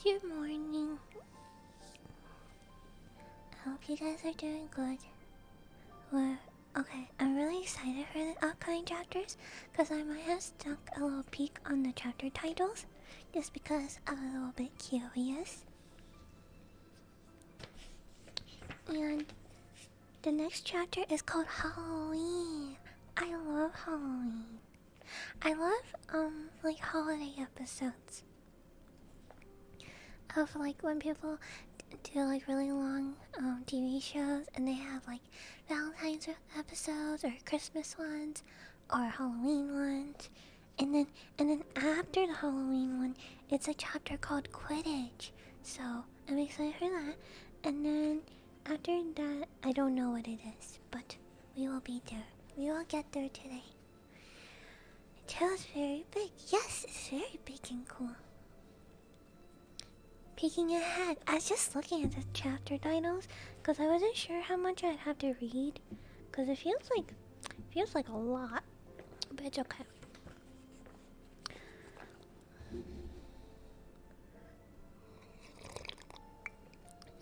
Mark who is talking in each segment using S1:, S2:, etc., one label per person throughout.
S1: Good morning. I hope you guys are doing good. Okay, I'm really excited for the upcoming chapters because I might have stuck a little peek on the chapter titles just because I'm a little bit curious. And the next chapter is called Halloween. I love Halloween. I love like holiday episodes of like when people do like really long TV shows and they have like Valentine's episodes or Christmas ones or Halloween ones, and then after the Halloween one it's a chapter called Quidditch, so I'm excited for that. And then after that I don't know what it is, but we will be there. We will get there today. The tail is very big. Yes, it's very big and cool. Peeking ahead, I was just looking at the chapter titles because I wasn't sure how much I'd have to read because it feels like a lot, but it's okay.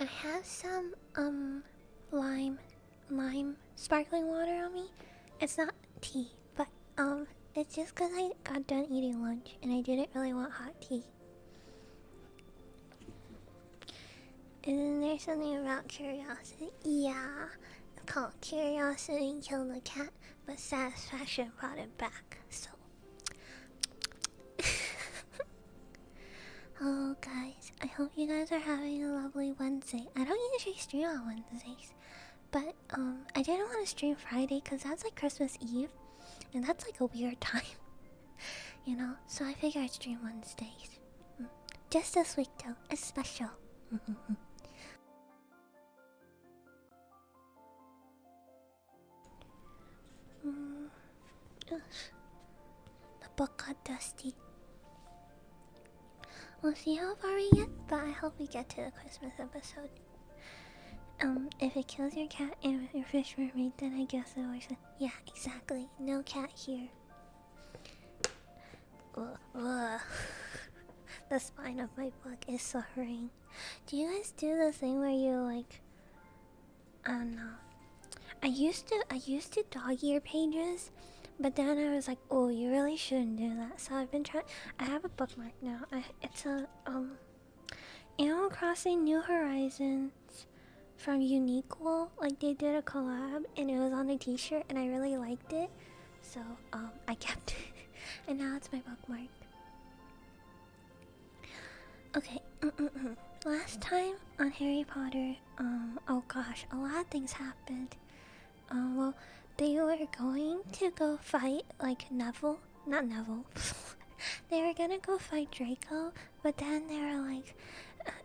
S1: I have some lime sparkling water on me. It's not tea, but it's just because I got done eating lunch and I didn't really want hot tea. And then there's something about curiosity. Yeah, it's called Curiosity Killed the Cat, but Satisfaction brought it back. So, oh guys, I hope you guys are having a lovely Wednesday. I don't usually stream on Wednesdays, but I didn't want to stream Friday because that's like Christmas Eve, and that's like a weird time, you know. So I figured I'd stream Wednesdays. Just this week though, it's special. The book got dusty. We'll see how far we get, but I hope we get to the Christmas episode. If it kills your cat and your fish mermaid, then I guess it was. Yeah, exactly. No cat here. Ugh. The spine of my book is suffering. Do you guys do the thing where you like? I don't know. I used to dog ear pages, but then I was like, oh, you really shouldn't do that. So I've been trying. I have a bookmark now. It's a Animal Crossing New Horizons from Uniqlo. Like they did a collab, and it was on a T-shirt, and I really liked it. So I kept it, and now it's my bookmark. Okay. Last time on Harry Potter, oh gosh, a lot of things happened. Well, they were going to go fight, like, Neville. Not Neville. They were gonna go fight Draco, but then they were like,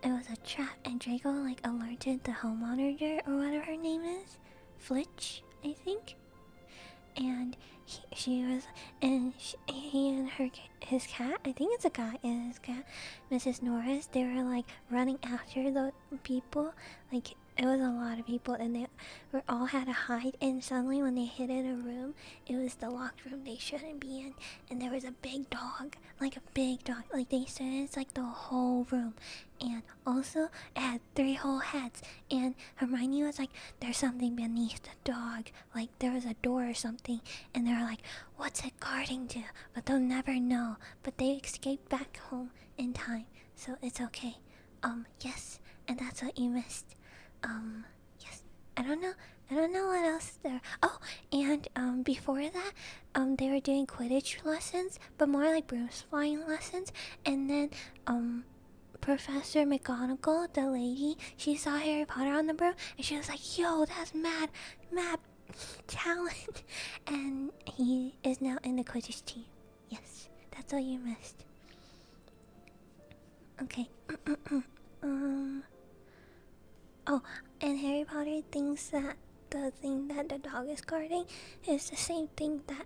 S1: it was a trap, and Draco, like, alerted the home monitor, or whatever her name is. Flitch, I think. And he and his cat, I think it's a guy, and his cat, Mrs. Norris, they were, like, running after the people, like, it was a lot of people, and they were all had to hide. And suddenly, when they hid in a room, it was the locked room they shouldn't be in. And there was a big dog, like they said it's like the whole room. And also, it had 3 whole heads. And Hermione was like, "There's something beneath the dog, like there was a door or something." And they were like, "What's it guarding to?" But they'll never know. But they escaped back home in time, so it's okay. Yes, and that's what you missed. Yes. I don't know what else there. Oh, and before that, they were doing Quidditch lessons, but more like broom flying lessons. And then, Professor McGonagall, the lady, she saw Harry Potter on the broom, and she was like, "Yo, that's mad talent." And he is now in the Quidditch team. Yes, that's what you missed. Okay. Oh, and Harry Potter thinks that the thing that the dog is guarding is the same thing that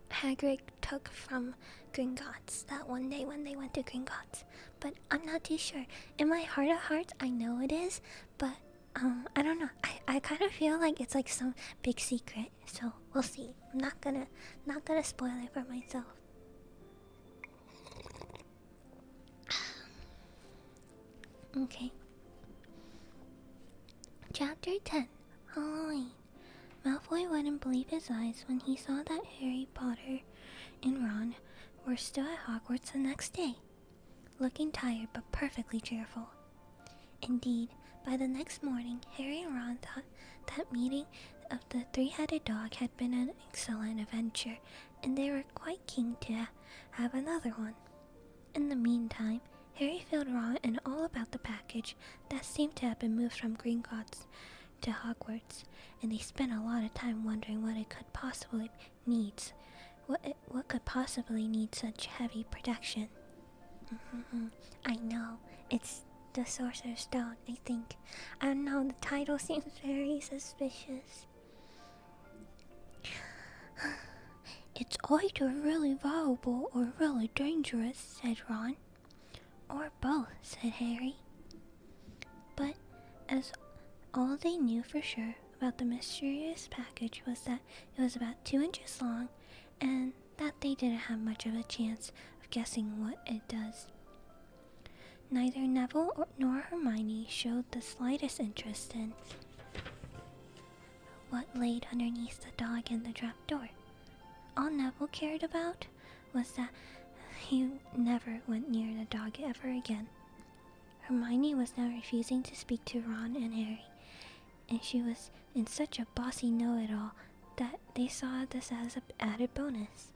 S1: Hagrid took from Gringotts that one day when they went to Gringotts. But I'm not too sure. In my heart of hearts, I know it is, but I don't know. I kind of feel like it's like some big secret. So we'll see. I'm not gonna spoil it for myself. Okay. Chapter 10, Halloween. Malfoy wouldn't believe his eyes when he saw that Harry Potter and Ron were still at Hogwarts the next day, looking tired but perfectly cheerful. Indeed, by the next morning, Harry and Ron thought that meeting of the three-headed dog had been an excellent adventure, and they were quite keen to have another one. In the meantime, Harry filled Ron in all about the package that seemed to have been moved from Gringotts to Hogwarts, and they spent a lot of time wondering what it could possibly needs. What could possibly need such heavy protection? I know, it's the Sorcerer's Stone, I think. I don't know, the title seems very suspicious. It's either really valuable or really dangerous, said Ron. Or both, said Harry. But as all they knew for sure about the mysterious package was that it was about 2 inches long, and that they didn't have much of a chance of guessing what it does. Neither Neville nor Hermione showed the slightest interest in what laid underneath the dog and the trapdoor. All Neville cared about was that he never went near the dog ever again. Hermione was now refusing to speak to Ron and Harry, and she was in such a bossy know-it-all that they saw this as an added bonus.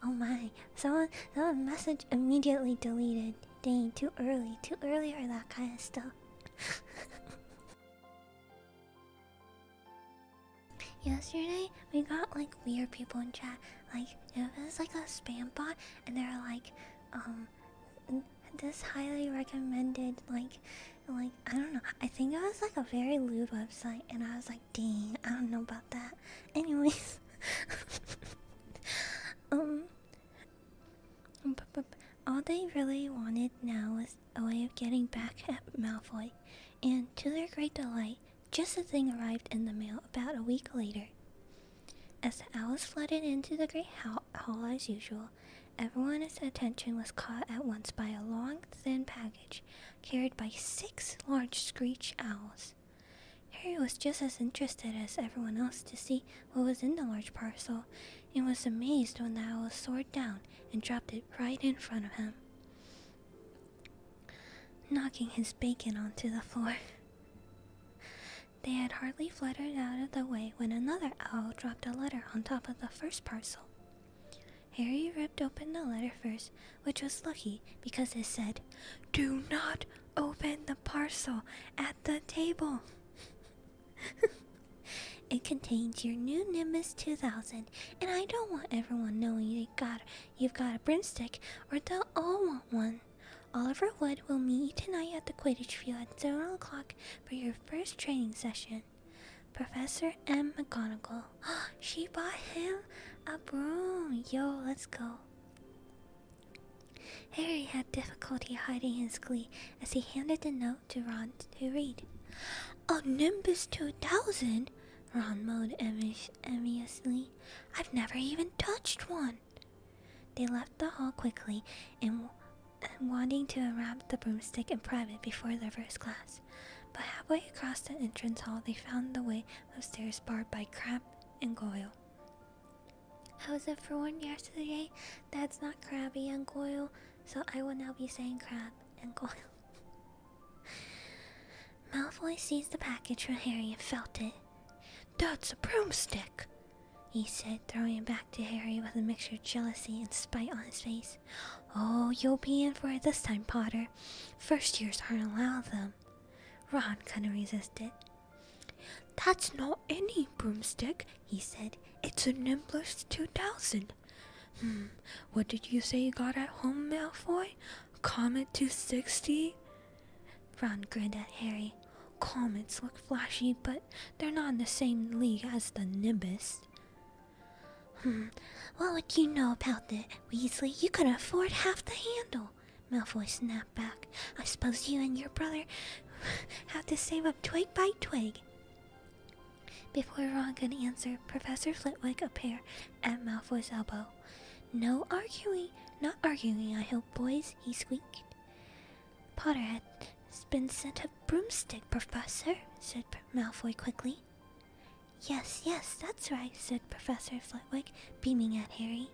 S1: Oh my, someone message immediately deleted. Dang, too early for that kind of stuff. Yesterday, we got like weird people in chat. Like, it was like a spam bot, and they were like, this highly recommended, like, I don't know. I think it was like a very lewd website, and I was like, dang, I don't know about that. Anyways, all they really wanted now was a way of getting back at Malfoy, and to their great delight, just the thing arrived in the mail about a week later. As the owls flooded into the great hall as usual, everyone's attention was caught at once by a long, thin package carried by 6 large screech owls. Harry was just as interested as everyone else to see what was in the large parcel, and was amazed when the owl soared down and dropped it right in front of him, knocking his bacon onto the floor. They had hardly fluttered out of the way when another owl dropped a letter on top of the first parcel. Harry ripped open the letter first, which was lucky because it said, "Do not open the parcel at the table." It contains your new Nimbus 2000, and I don't want everyone knowing you've got a broomstick, or they'll all want one. Oliver Wood will meet you tonight at the Quidditch field at 7 o'clock for your first training session. Professor M. McGonagall. She bought him a broom. Yo, let's go. Harry had difficulty hiding his glee as he handed the note to Ron to read. A Nimbus 2000? Ron moaned enviously. I've never even touched one. They left the hall quickly and wanting to unwrap the broomstick in private before their first class. But halfway across the entrance hall, they found the way upstairs barred by Crab and Goyle. I was forewarned yesterday that it's not Crabby and Goyle, so I will now be saying Crab and Goyle. Malfoy seized the package from Harry and felt it. That's a broomstick, he said, throwing it back to Harry with a mixture of jealousy and spite on his face. Oh, you'll be in for it this time, Potter. First years aren't allowed them. Ron couldn't resist it. That's not any broomstick, he said. It's a Nimbus 2000. What did you say you got at home, Malfoy? Comet 260? Ron grinned at Harry. Comets look flashy, but they're not in the same league as the Nimbus. What would you know about it, Weasley? You could afford half the handle. Malfoy snapped back. I suppose you and your brother have to save up twig by twig. Before Ron could answer, Professor Flitwick appeared at Malfoy's elbow. No arguing, not arguing, I hope, boys, he squeaked. Potter has been sent a broomstick, Professor, said Malfoy quickly. Yes, that's right, said Professor Flitwick, beaming at Harry.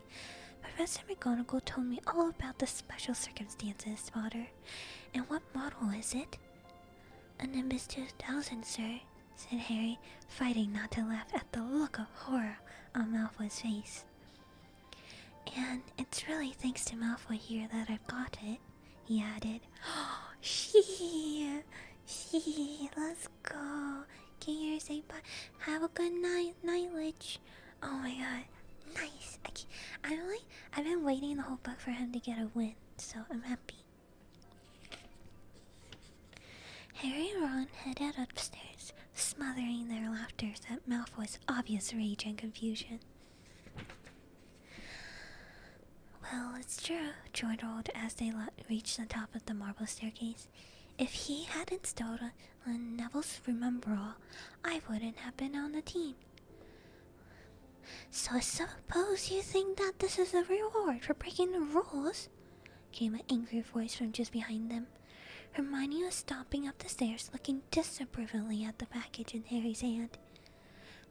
S1: Professor McGonagall told me all about the special circumstances, Potter. And what model is it? A Nimbus 2000, sir, said Harry, fighting not to laugh at the look of horror on Malfoy's face. And it's really thanks to Malfoy here that I've got it, he added. She, let's go. Can you say bye? Have a good night, Lich. Oh my god, nice. I've been waiting the whole book for him to get a win, so I'm happy. Harry and Ron headed upstairs, smothering their laughter at Malfoy's obvious rage and confusion. Well, it's true, chortled as they reached the top of the marble staircase. If he hadn't stolen Neville's Rememberall, I wouldn't have been on the team. So I suppose you think that this is a reward for breaking the rules? Came an angry voice from just behind them. Hermione was stomping up the stairs, looking disapprovingly at the package in Harry's hand.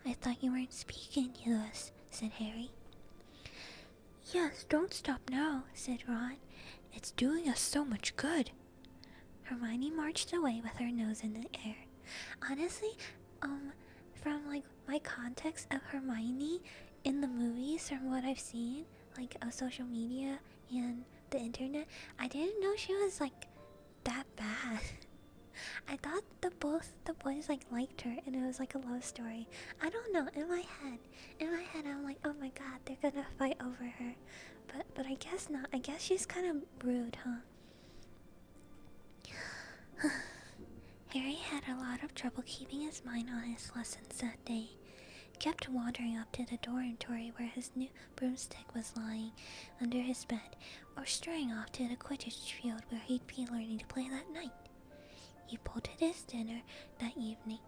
S1: I thought you weren't speaking to us, said Harry. Yes, don't stop now, said Ron. It's doing us so much good. Hermione marched away with her nose in the air. Honestly, from my context of Hermione in the movies, from what I've seen, of social media and the internet, I didn't know she was that bad. I thought the boys liked her and it was a love story. I don't know, in my head I'm like, oh my god, they're gonna fight over her. But I guess not. I guess she's kind of rude, huh? Harry had a lot of trouble keeping his mind on his lessons that day. He kept wandering up to the dormitory where his new broomstick was lying under his bed, or straying off to the Quidditch field where he'd be learning to play that night. He bolted his dinner that evening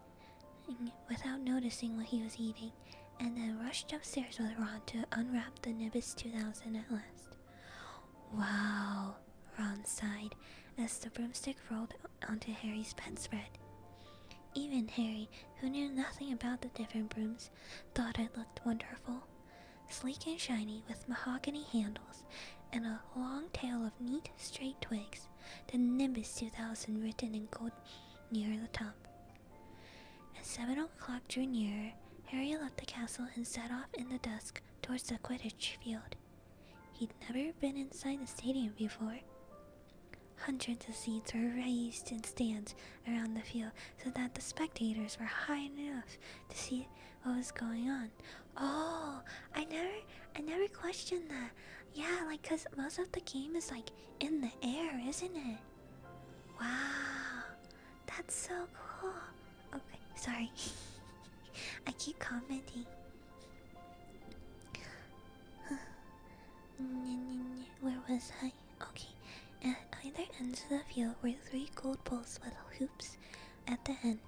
S1: without noticing what he was eating, and then rushed upstairs with Ron to unwrap the Nimbus 2000 at last. Wow, Ron sighed as the broomstick rolled onto Harry's bedspread. Even Harry, who knew nothing about the different brooms, thought it looked wonderful. Sleek and shiny, with mahogany handles and a long tail of neat, straight twigs, the Nimbus 2000 written in gold near the top. As 7 o'clock drew nearer, Harry left the castle and set off in the dusk towards the Quidditch field. He'd never been inside the stadium before. Hundreds of seats were raised in stands around the field so that the spectators were high enough to see what was going on. Oh, I never questioned that. Yeah, cause most of the game is in the air, isn't it? Wow, that's so cool. Okay, sorry. I keep commenting. Where was I? Okay. At either ends of the field were 3 gold balls with hoops at the end.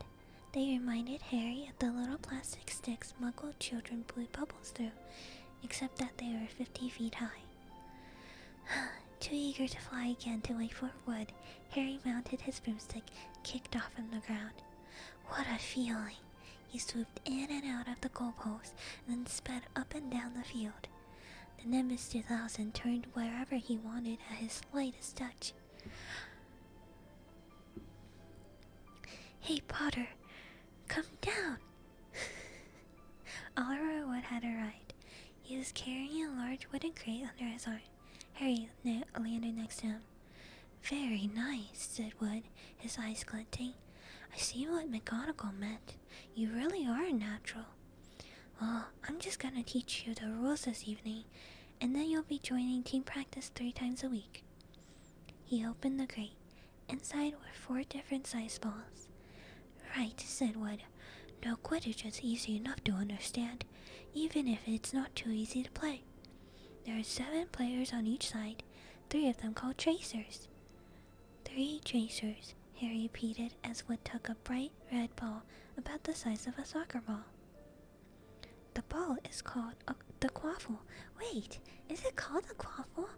S1: They reminded Harry of the little plastic sticks Muggle children blew bubbles through, except that they were 50 feet high. Too eager to fly again to wait for wood, Harry mounted his broomstick, kicked off from the ground. What a feeling! He swooped in and out of the goalpost, and then sped up and down the field. The Nimbus 2000 turned wherever he wanted at his slightest touch. Hey, Potter, come down! Oliver Wood had arrived. He was carrying a large wooden crate under his arm. Harry landed next to him. Very nice, said Wood, his eyes glinting. I see what McGonagall meant. You really are a natural. Well, I'm just gonna teach you the rules this evening, and then you'll be joining team practice 3 times a week. He opened the crate. Inside were 4 different size balls. Right, said Wood. No, Quidditch is easy enough to understand, even if it's not too easy to play. There are 7 players on each side, 3 of them called chasers. 3 chasers, Harry repeated as Wood took a bright red ball about the size of a soccer ball. The ball is called the quaffle. Wait, is it called a quaffle?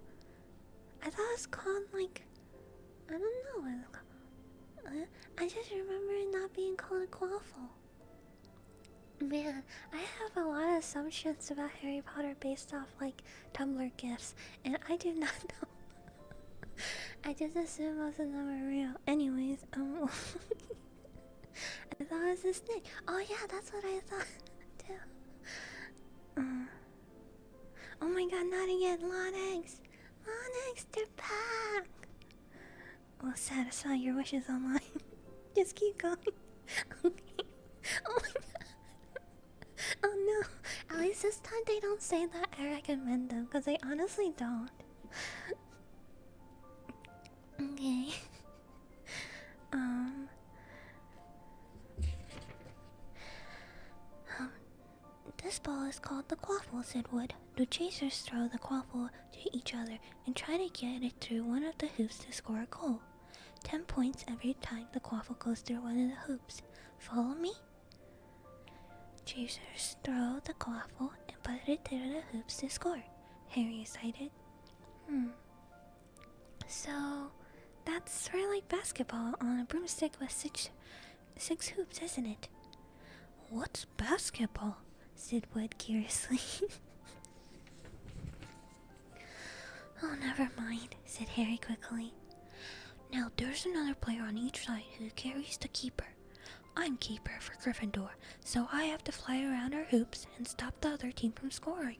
S1: I thought it was called I don't know. I just remember it not being called a quaffle. Man, I have a lot of assumptions about Harry Potter based off like Tumblr gifs, and I do not know. I just assume most of them are real. Anyways, I thought it was a snake. Oh yeah, that's what I thought too. Oh my god, not again, lawn eggs! Lawn eggs, they're back! We'll satisfy your wishes online. Just keep going. Okay. Oh my god. Oh no. At least this time they don't say that I recommend them, because they honestly don't. Okay. This ball is called the quaffle, said Wood. The chasers throw the quaffle to each other and try to get it through one of the hoops to score a goal. 10 points every time the quaffle goes through one of the hoops. Follow me? Chasers throw the quaffle and put it through the hoops to score. Harry cited. So, that's sort of like basketball on a broomstick with six hoops, isn't it? What's basketball? Said Wood curiously. Oh, never mind, said Harry quickly. Now there's another player on each side who carries the keeper. I'm keeper for Gryffindor, so I have to fly around our hoops and stop the other team from scoring.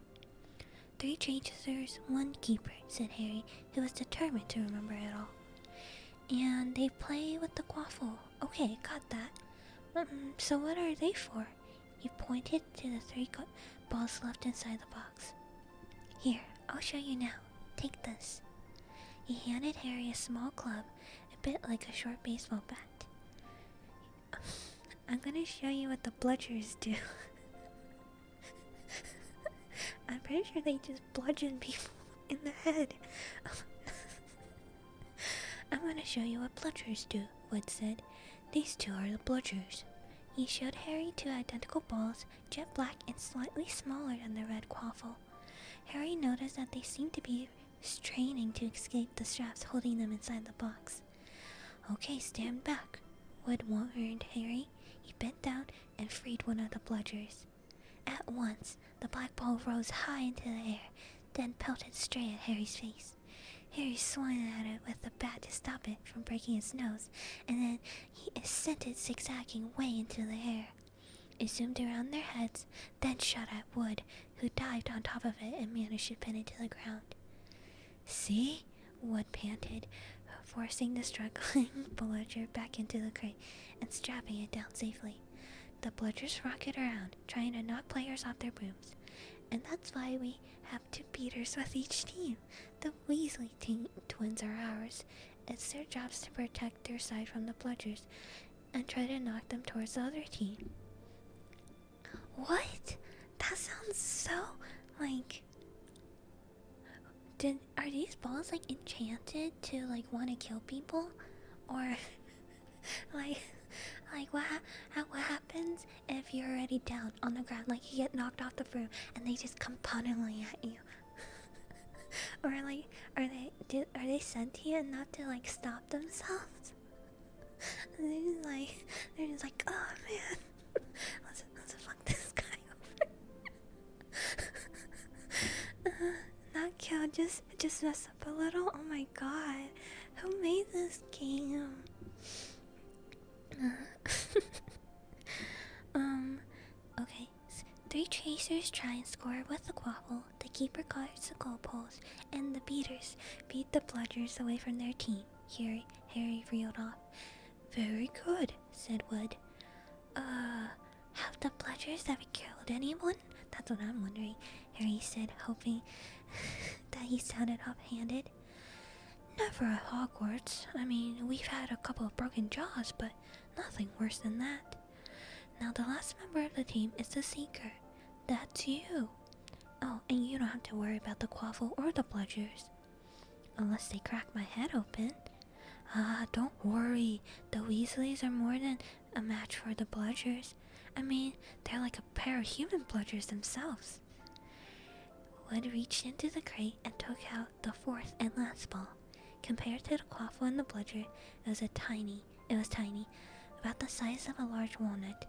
S1: 3 chasers, 1 keeper, said Harry, who was determined to remember it all. And they play with the quaffle. Okay, got that. So what are they for? He pointed to the 3 balls left inside the box. Here, I'll show you now. Take this. He handed Harry a small club, a bit like a short baseball bat. I'm gonna show you what the bludgers do. I'm pretty sure they just bludgeon people in the head. I'm gonna show you what bludgers do, Wood said. These 2 are the bludgers. He showed Harry 2 identical balls, jet black and slightly smaller than the red quaffle. Harry noticed that they seemed to be straining to escape the straps holding them inside the box. Okay, stand back, Wood warned Harry. He bent down and freed one of the bludgers. At once, the black ball rose high into the air, then pelted straight at Harry's face. Harry swung at it with the bat to stop it from breaking his nose, and then he sent it zigzagging way into the air. It zoomed around their heads, then shot at Wood, who dived on top of it and managed to pin it to the ground. See? Wood panted, forcing the struggling bludger back into the crate and strapping it down safely. The bludgers rocket around, trying to knock players off their brooms. And that's why we have 2 beaters with each team. The Weasley twins are ours. It's their jobs to protect their side from the bludgers and try to knock them towards the other team. What? That sounds so, like... Are these balls, like, enchanted to, like, want to kill people? Or, like what happens if you're already down on the ground? Like, you get knocked off the broom and they just come punning at you. Or, like, are they sentient enough to, like, stop themselves? And they're just like, oh, man. Let's fuck this guy over. Not kill, just mess up a little. Oh my god, who made this game? Okay. 3 chasers try and score with the quaffle. The keeper guards the goalpost, and the beaters beat the bludgers away from their team. Harry reeled off. Very good, said Wood. Have the bludgers ever killed anyone? That's what I'm wondering, Harry said, hoping that he sounded offhanded. Never at Hogwarts. I mean, we've had a couple of broken jaws, but nothing worse than that. Now the last member of the team is the Seeker. That's you. Oh, and you don't have to worry about the quaffle or the bludgers. Unless they crack my head open. Don't worry. The Weasleys are more than a match for the bludgers. I mean, they're like a pair of human bludgers themselves. Wood reached into the crate and took out the 4th and last ball. Compared to the quaffle and the bludger, it was tiny, about the size of a large walnut.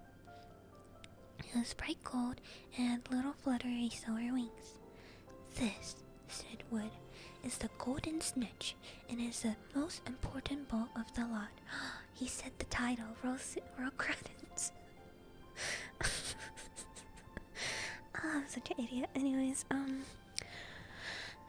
S1: It was bright gold and had little fluttery silver wings. "This," said Wood, "is the golden snitch, and is the most important bolt of the lot." He said the title. Roll credits. I'm such an idiot. Anyways,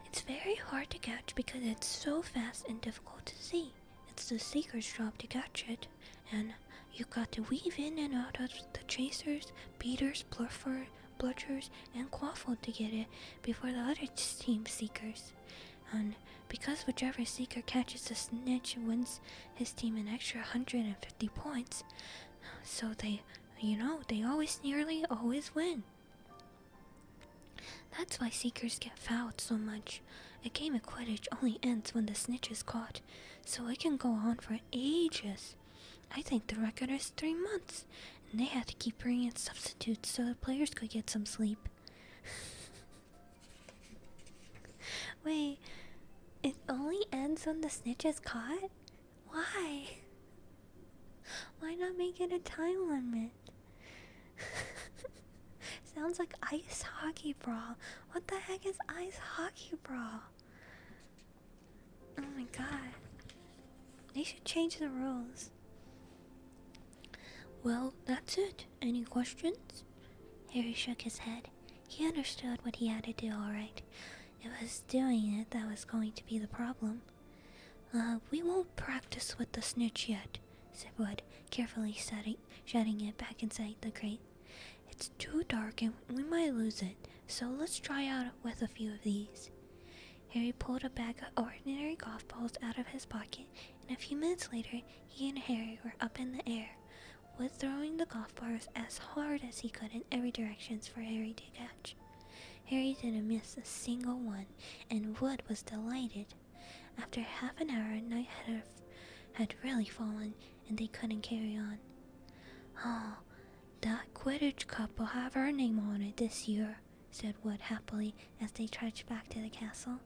S1: it's very hard to catch because it's so fast and difficult to see. It's the seeker's job to catch it, and you've got to weave in and out of the chasers, beaters, bludgers, and quaffle to get it before the other team seekers. And because whichever seeker catches the snitch wins his team an extra 150 points, so they nearly always win. That's why seekers get fouled so much. A game of Quidditch only ends when the snitch is caught, so it can go on for ages. I think the record is 3 months, and they had to keep bringing in substitutes so the players could get some sleep. Wait, it only ends when the snitch is caught? Why? Why not make it a time limit? Sounds like ice hockey brawl. What the heck is ice hockey brawl? Oh my god. They should change the rules. Well, that's it. Any questions? Harry shook his head. He understood what he had to do alright. It was doing it that was going to be the problem. We won't practice with the snitch yet, said Wood, carefully shutting it back inside the crate. It's too dark and we might lose it, so let's try out with a few of these. Harry pulled a bag of ordinary golf balls out of his pocket, and a few minutes later, he and Harry were up in the air, Wood throwing the golf balls as hard as he could in every direction for Harry to catch. Harry didn't miss a single one, and Wood was delighted. After half an hour, night had really fallen, and they couldn't carry on. "Oh, that Quidditch Cup will have our name on it this year," said Wood happily as they trudged back to the castle.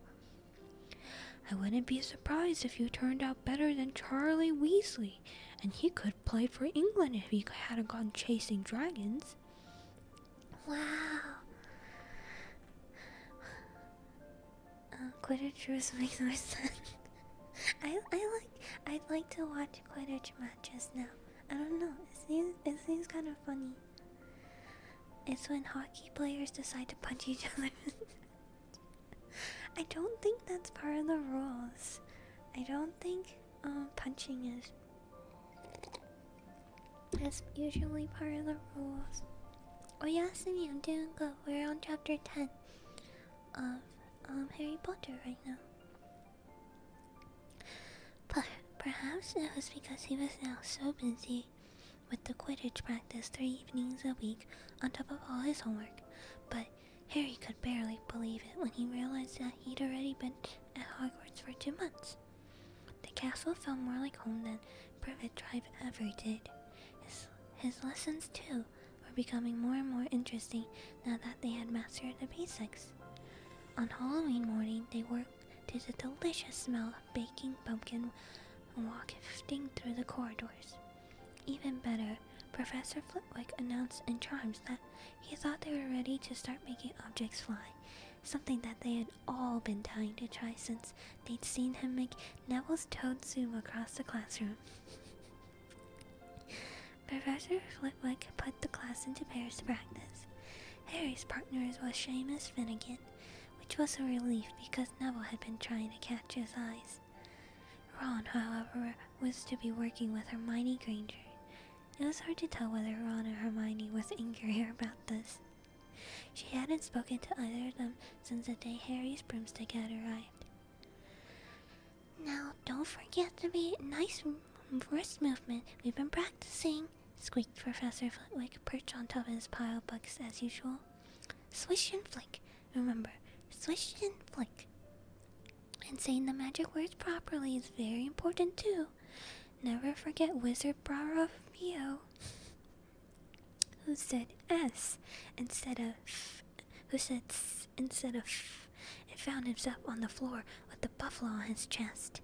S1: "I wouldn't be surprised if you turned out better than Charlie Weasley, and he could play for England if he hadn't gone chasing dragons." Wow. Quidditch just makes more sense. I'd like to watch Quidditch matches now. I don't know, it seems kind of funny. It's when hockey players decide to punch each other. I don't think that's part of the rules. I don't think punching is usually part of the rules. Oh yeah, Sumi, I'm doing good. We're on chapter 10 of Harry Potter right now. But perhaps it was because he was now so busy with the Quidditch practice 3 evenings a week on top of all his homework. But Harry could barely believe it when he realized that he'd already been at Hogwarts for 2 months. The castle felt more like home than Privet Drive ever did. His lessons, too, were becoming more and more interesting now that they had mastered the basics. On Halloween morning, they worked to the delicious smell of baking pumpkin wafting through the corridors. Even better, Professor Flitwick announced in chimes that he thought they were ready to start making objects fly, something that they had all been dying to try since they'd seen him make Neville's toad soup across the classroom. Professor Flitwick put the class into pairs to practice. Harry's partner was Seamus Finnegan, which was a relief because Neville had been trying to catch his eyes. Ron, however, was to be working with Hermione Granger. It was hard to tell whether Ron or Hermione was angrier about this. She hadn't spoken to either of them since the day Harry's broomstick had arrived. "Now, don't forget to be nice wrist movement. We've been practicing," squeaked Professor Flitwick, perched on top of his pile of books as usual. "Swish and flick. Remember, swish and flick. And saying the magic words properly is very important too. Never forget Wizard Bravio, who said S instead of F, who said S instead of F, and found himself on the floor with the buffalo on his chest."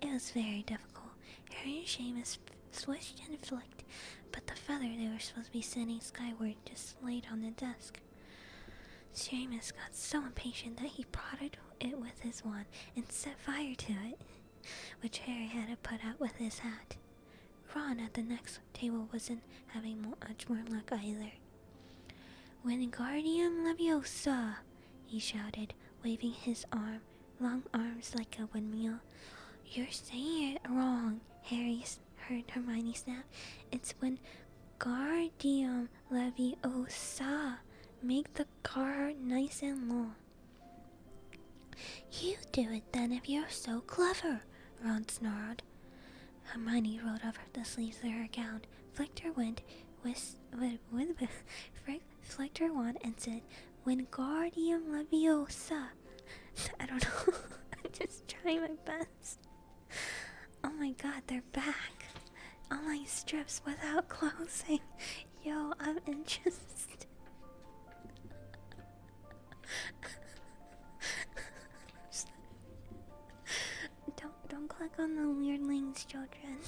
S1: It was very difficult. Harry and Seamus swished and flicked, but the feather they were supposed to be sending skyward just laid on the desk. Seamus got so impatient that he prodded it with his wand and set fire to it, which Harry had to put out with his hat. Ron at the next table wasn't having much more luck either. "Wingardium Leviosa!" he shouted, waving his long arms like a windmill. "You're saying it wrong," Harry heard Hermione snap. "It's Wingardium Leviosa. Make the car nice and long." "You do it then if you're so clever," Ron snarled. Hermione rolled up the sleeves of her gown, flicked her wand, flicked her wand, and said, "Wingardium Leviosa." I don't know. I'm just trying my best. Oh my god, they're back. Online strips without closing. Yo, I'm interested. Don't click on the weird links, children.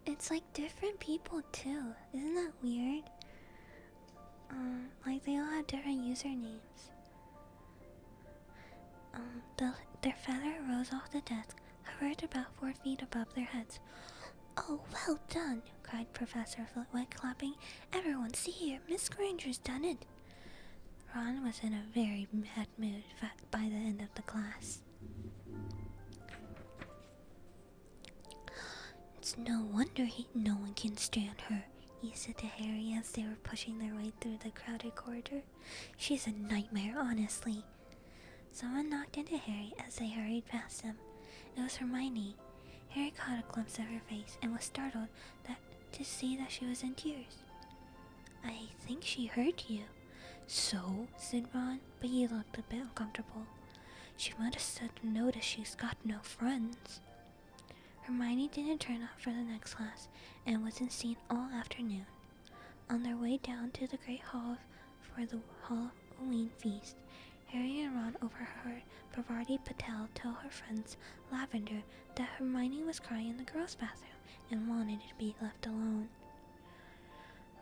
S1: It's like different people too. Isn't that weird? Like they all have different usernames. Their feather rose off the desk, hovered about 4 feet above their heads. "Oh, well done!" cried Professor Flitwick, clapping. "Everyone, see here, Miss Granger's done it." Ron was in a very bad mood by the end of the class. "It's no wonder no one can stand her," he said to Harry as they were pushing their way through the crowded corridor. "She's a nightmare, honestly." Someone knocked into Harry as they hurried past him. It was Hermione. Harry caught a glimpse of her face and was startled to see that she was in tears. "I think she hurt you." "So?" said Ron, but he looked a bit uncomfortable. "She might have noticed she's got no friends." Hermione didn't turn up for the next class and wasn't seen all afternoon. On their way down to the Great Hall for the Halloween feast, Harry and Ron overheard Parvati Patel tell her friends Lavender that Hermione was crying in the girls' bathroom and wanted to be left alone.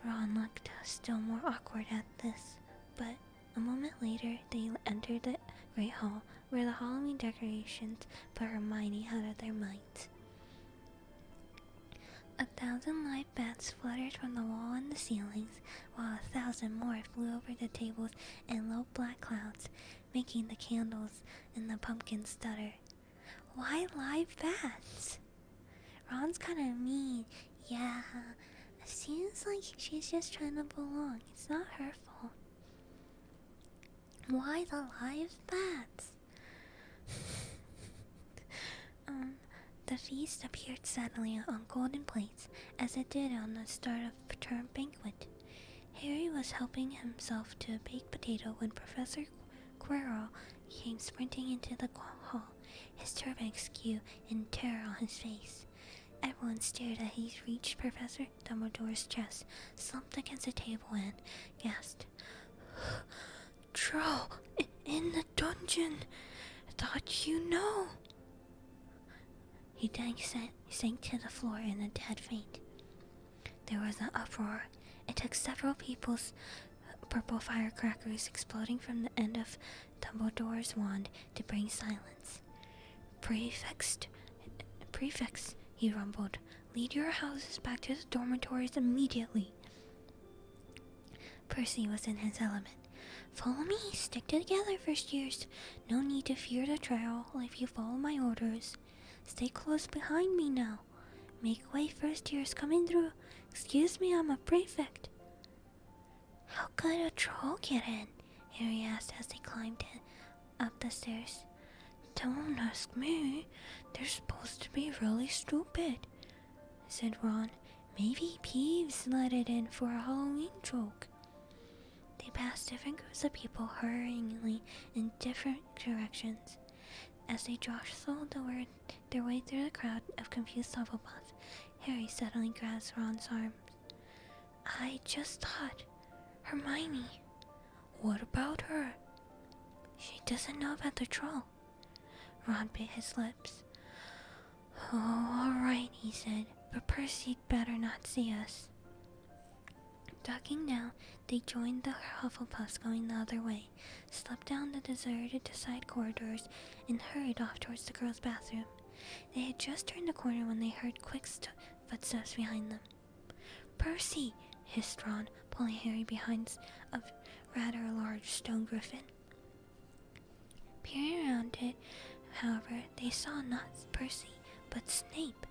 S1: Ron looked still more awkward at this, but a moment later they entered the Great Hall where the Halloween decorations put Hermione out of their minds. 1,000 live bats fluttered from the wall and the ceilings, while 1,000 more flew over the tables in low black clouds, making the candles and the pumpkins stutter. "Why live bats?" "Ron's kinda mean." "Yeah, it seems like she's just trying to belong. It's not her fault." "Why the live bats?" The feast appeared suddenly on golden plates, as it did on the start of the term banquet. Harry was helping himself to a baked potato when Professor Quirrell came sprinting into the hall, his turban askew and terror on his face. Everyone stared as he reached Professor Dumbledore's chest, slumped against the table, and gasped, "Troll in the dungeon! Thought you know!" He then sank to the floor in a dead faint. There was an uproar. It took several people's purple firecrackers exploding from the end of Dumbledore's wand to bring silence. Prefects, he rumbled. "Lead your houses back to the dormitories immediately." Percy was in his element. "Follow me, stick together, first years. No need to fear the trial if you follow my orders. Stay close behind me now. Make way, first years coming through. Excuse me, I'm a prefect." "How could a troll get in?" Harry asked as they climbed up the stairs. "Don't ask me. They're supposed to be really stupid," said Ron. "Maybe Peeves let it in for a Halloween joke." They passed different groups of people hurrying in different directions. As they jostled their way through the crowd of confused Hufflepuffs, Harry suddenly grasped Ron's arm. "I just thought... Hermione!" What about her? She doesn't know about the troll. Ron bit his lips. Oh, alright, he said, but Percy'd better not see us. Ducking down, they joined the Hufflepuffs going the other way, slipped down the deserted side corridors, and hurried off towards the girls' bathroom. They had just turned the corner when they heard quick footsteps behind them. Percy! Hissed Ron, pulling Harry behind a rather large stone griffin. Peering around it, however, they saw not Percy, but Snape,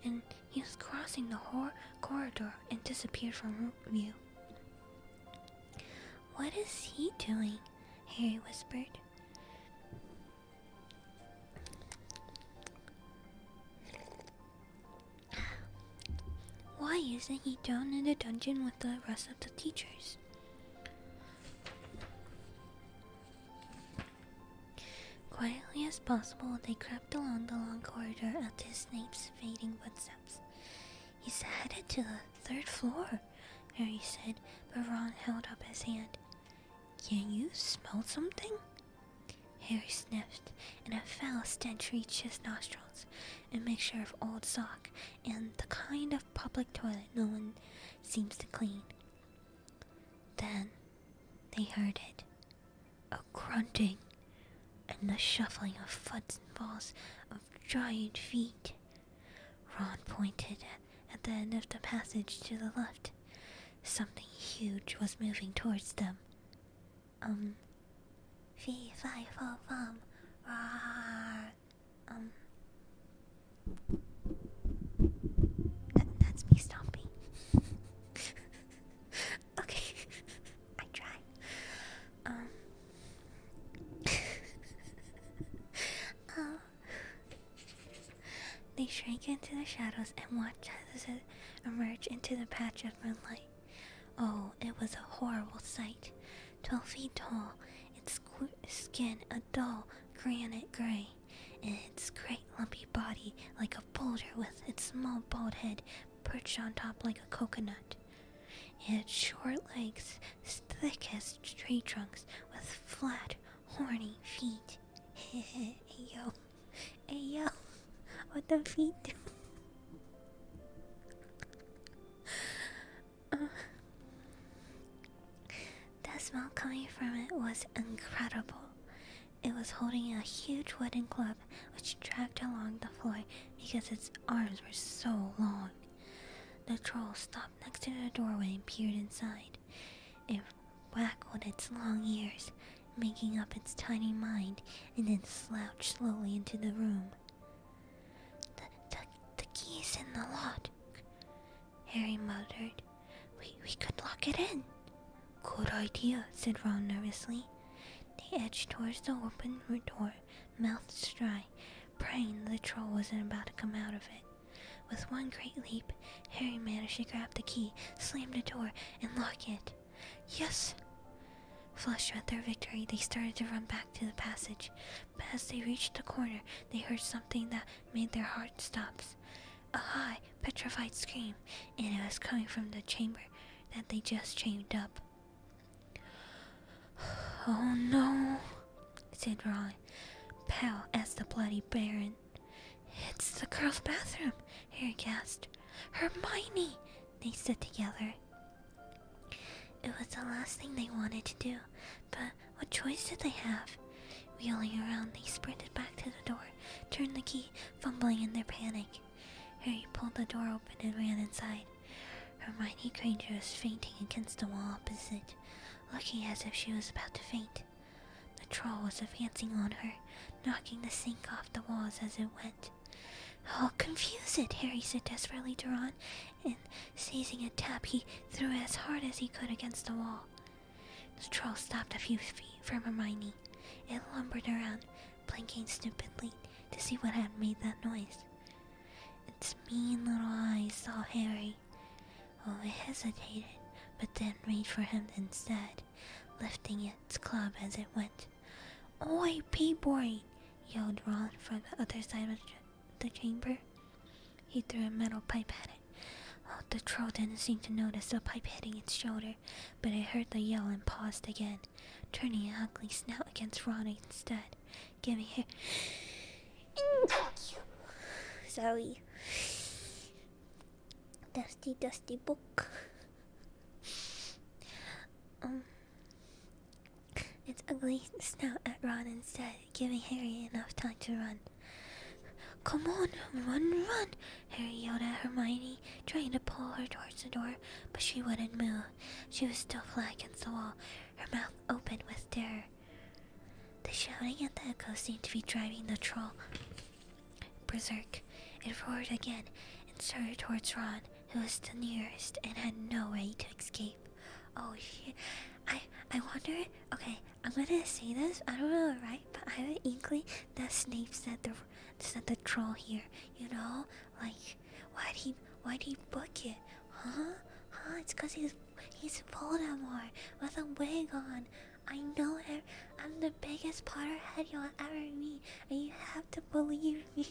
S1: and he was crossing the whole corridor and disappeared from view. What is he doing? Harry whispered. Why isn't he down in the dungeon with the rest of the teachers? Quietly as possible, they crept along the long corridor up to Snape's fading footsteps. He's headed to the 3rd floor, Harry said, but Ron held up his hand. Can you smell something? Harry sniffed, and a foul stench reached his nostrils, a mixture of old sock and the kind of public toilet no one seems to clean. Then they heard it, a grunting, and the shuffling of footfalls of giant feet. Ron pointed at the end of the passage to the left. Something huge was moving towards them. Fee, fi, fo, fum, roar. That's me stomping. Okay, I tried. They shrank into the shadows and watched as it emerged into the patch of moonlight. Oh, it was a horrible sight. 12 feet tall, its skin a dull granite gray, and its great lumpy body like a boulder with its small bald head perched on top like a coconut. It had short legs, thick as tree trunks, with flat, horny feet. Hey yo, what the feet do? The smell coming from it was incredible. It was holding a huge wooden club which dragged along the floor because its arms were so long. The troll stopped next to the doorway and peered inside. It waggled its long ears, making up its tiny mind, and then slouched slowly into the room. The key's in the lock, Harry muttered. We could lock it in. Good idea, said Ron nervously. They edged towards the open door, mouths dry, praying the troll wasn't about to come out of it. With one great leap, Harry managed to grab the key, slam the door, and lock it. Yes! Flushed with their victory, they started to run back to the passage. But as they reached the corner, they heard something that made their hearts stop. A high, petrified scream, and it was coming from the chamber that they just chained up. Oh no, said Ron, pale as the bloody Baron. It's the girls' bathroom, Harry gasped. Hermione, they said together. It was the last thing they wanted to do, but what choice did they have? Wheeling around, they sprinted back to the door, turned the key, fumbling in their panic. Harry pulled the door open and ran inside. Hermione Granger was fainting against the wall opposite, looking as if she was about to faint. The troll was advancing on her, knocking the sink off the walls as it went. I'll confuse it, Harry said desperately to Ron, and seizing a tap, he threw it as hard as he could against the wall. The troll stopped a few feet from Hermione. It lumbered around, blinking stupidly to see what had made that noise. Its mean little eyes saw Harry. Oh, it hesitated, but then made for him instead, lifting its club as it went. Oi, P-boy! Yelled Ron from the other side of the chamber. He threw a metal pipe at it. I'll The troll didn't seem to notice the pipe hitting its shoulder, but it heard the yell and paused again, turning an ugly snout against Ron instead, giving her... Sorry. Dusty book. Its ugly snout at Ron instead, giving Harry enough time to run. Come on, run! Harry yelled at Hermione, trying to pull her towards the door, but she wouldn't move. She was still flat against the wall, her mouth open with terror. The shouting and the echo seemed to be driving the troll berserk. It roared again and started towards Ron, who was the nearest and had no way to escape. Oh shit. I wonder... Okay, I'm gonna say this, I don't know, right? But I have an inkling that Snape said the troll here, you know? Like, why'd he book it? Huh? It's cause he's Voldemort with a wig on. I know it. I'm the biggest Potterhead you'll ever meet, and you have to believe me.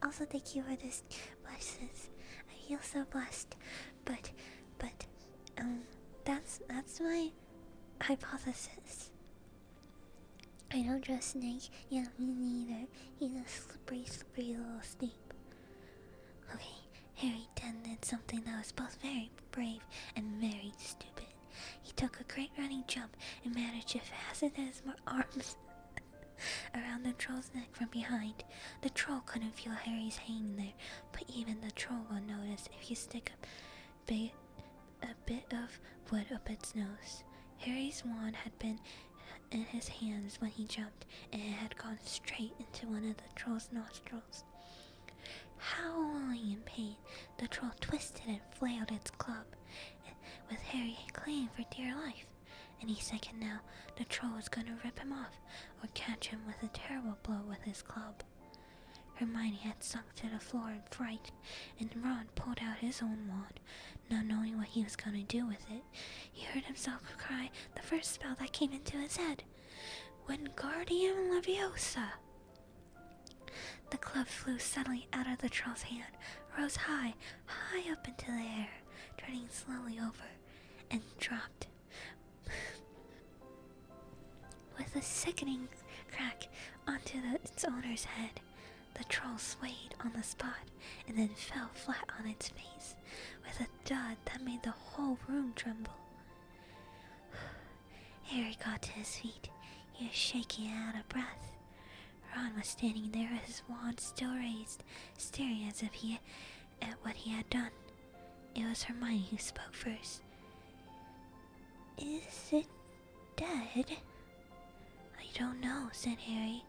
S1: Also, thank you for this blessings. I feel so blessed. But that's my hypothesis. I don't trust Snake. Yeah, me neither. He's a slippery little Snape. Okay, Harry did something that was both very brave and very stupid. He took a great running jump and managed to fasten his arms around the troll's neck from behind. The troll couldn't feel Harry's hanging there, but even the troll will notice if you stick a bit of wood up its nose. Harry's wand had been in his hands when he jumped, and it had gone straight into one of the troll's nostrils. Howling in pain, the troll twisted and flailed its club, with Harry clinging for dear life. Any second now, the troll was going to rip him off, or catch him with a terrible blow with his club. Hermione had sunk to the floor in fright, and Ron pulled out his own wand, not knowing what he was going to do with it. He heard himself cry the first spell that came into his head, Wingardium Leviosa. The club flew suddenly out of the troll's hand, rose high up into the air, turning slowly over, and dropped with a sickening crack onto its owner's head. The troll swayed on the spot and then fell flat on its face with a thud that made the whole room tremble. Harry got to his feet. He was shaking and out of breath. Ron was standing there with his wand still raised, staring as if at what he had done. It was Hermione who spoke first. Is it dead? I don't know, said Harry.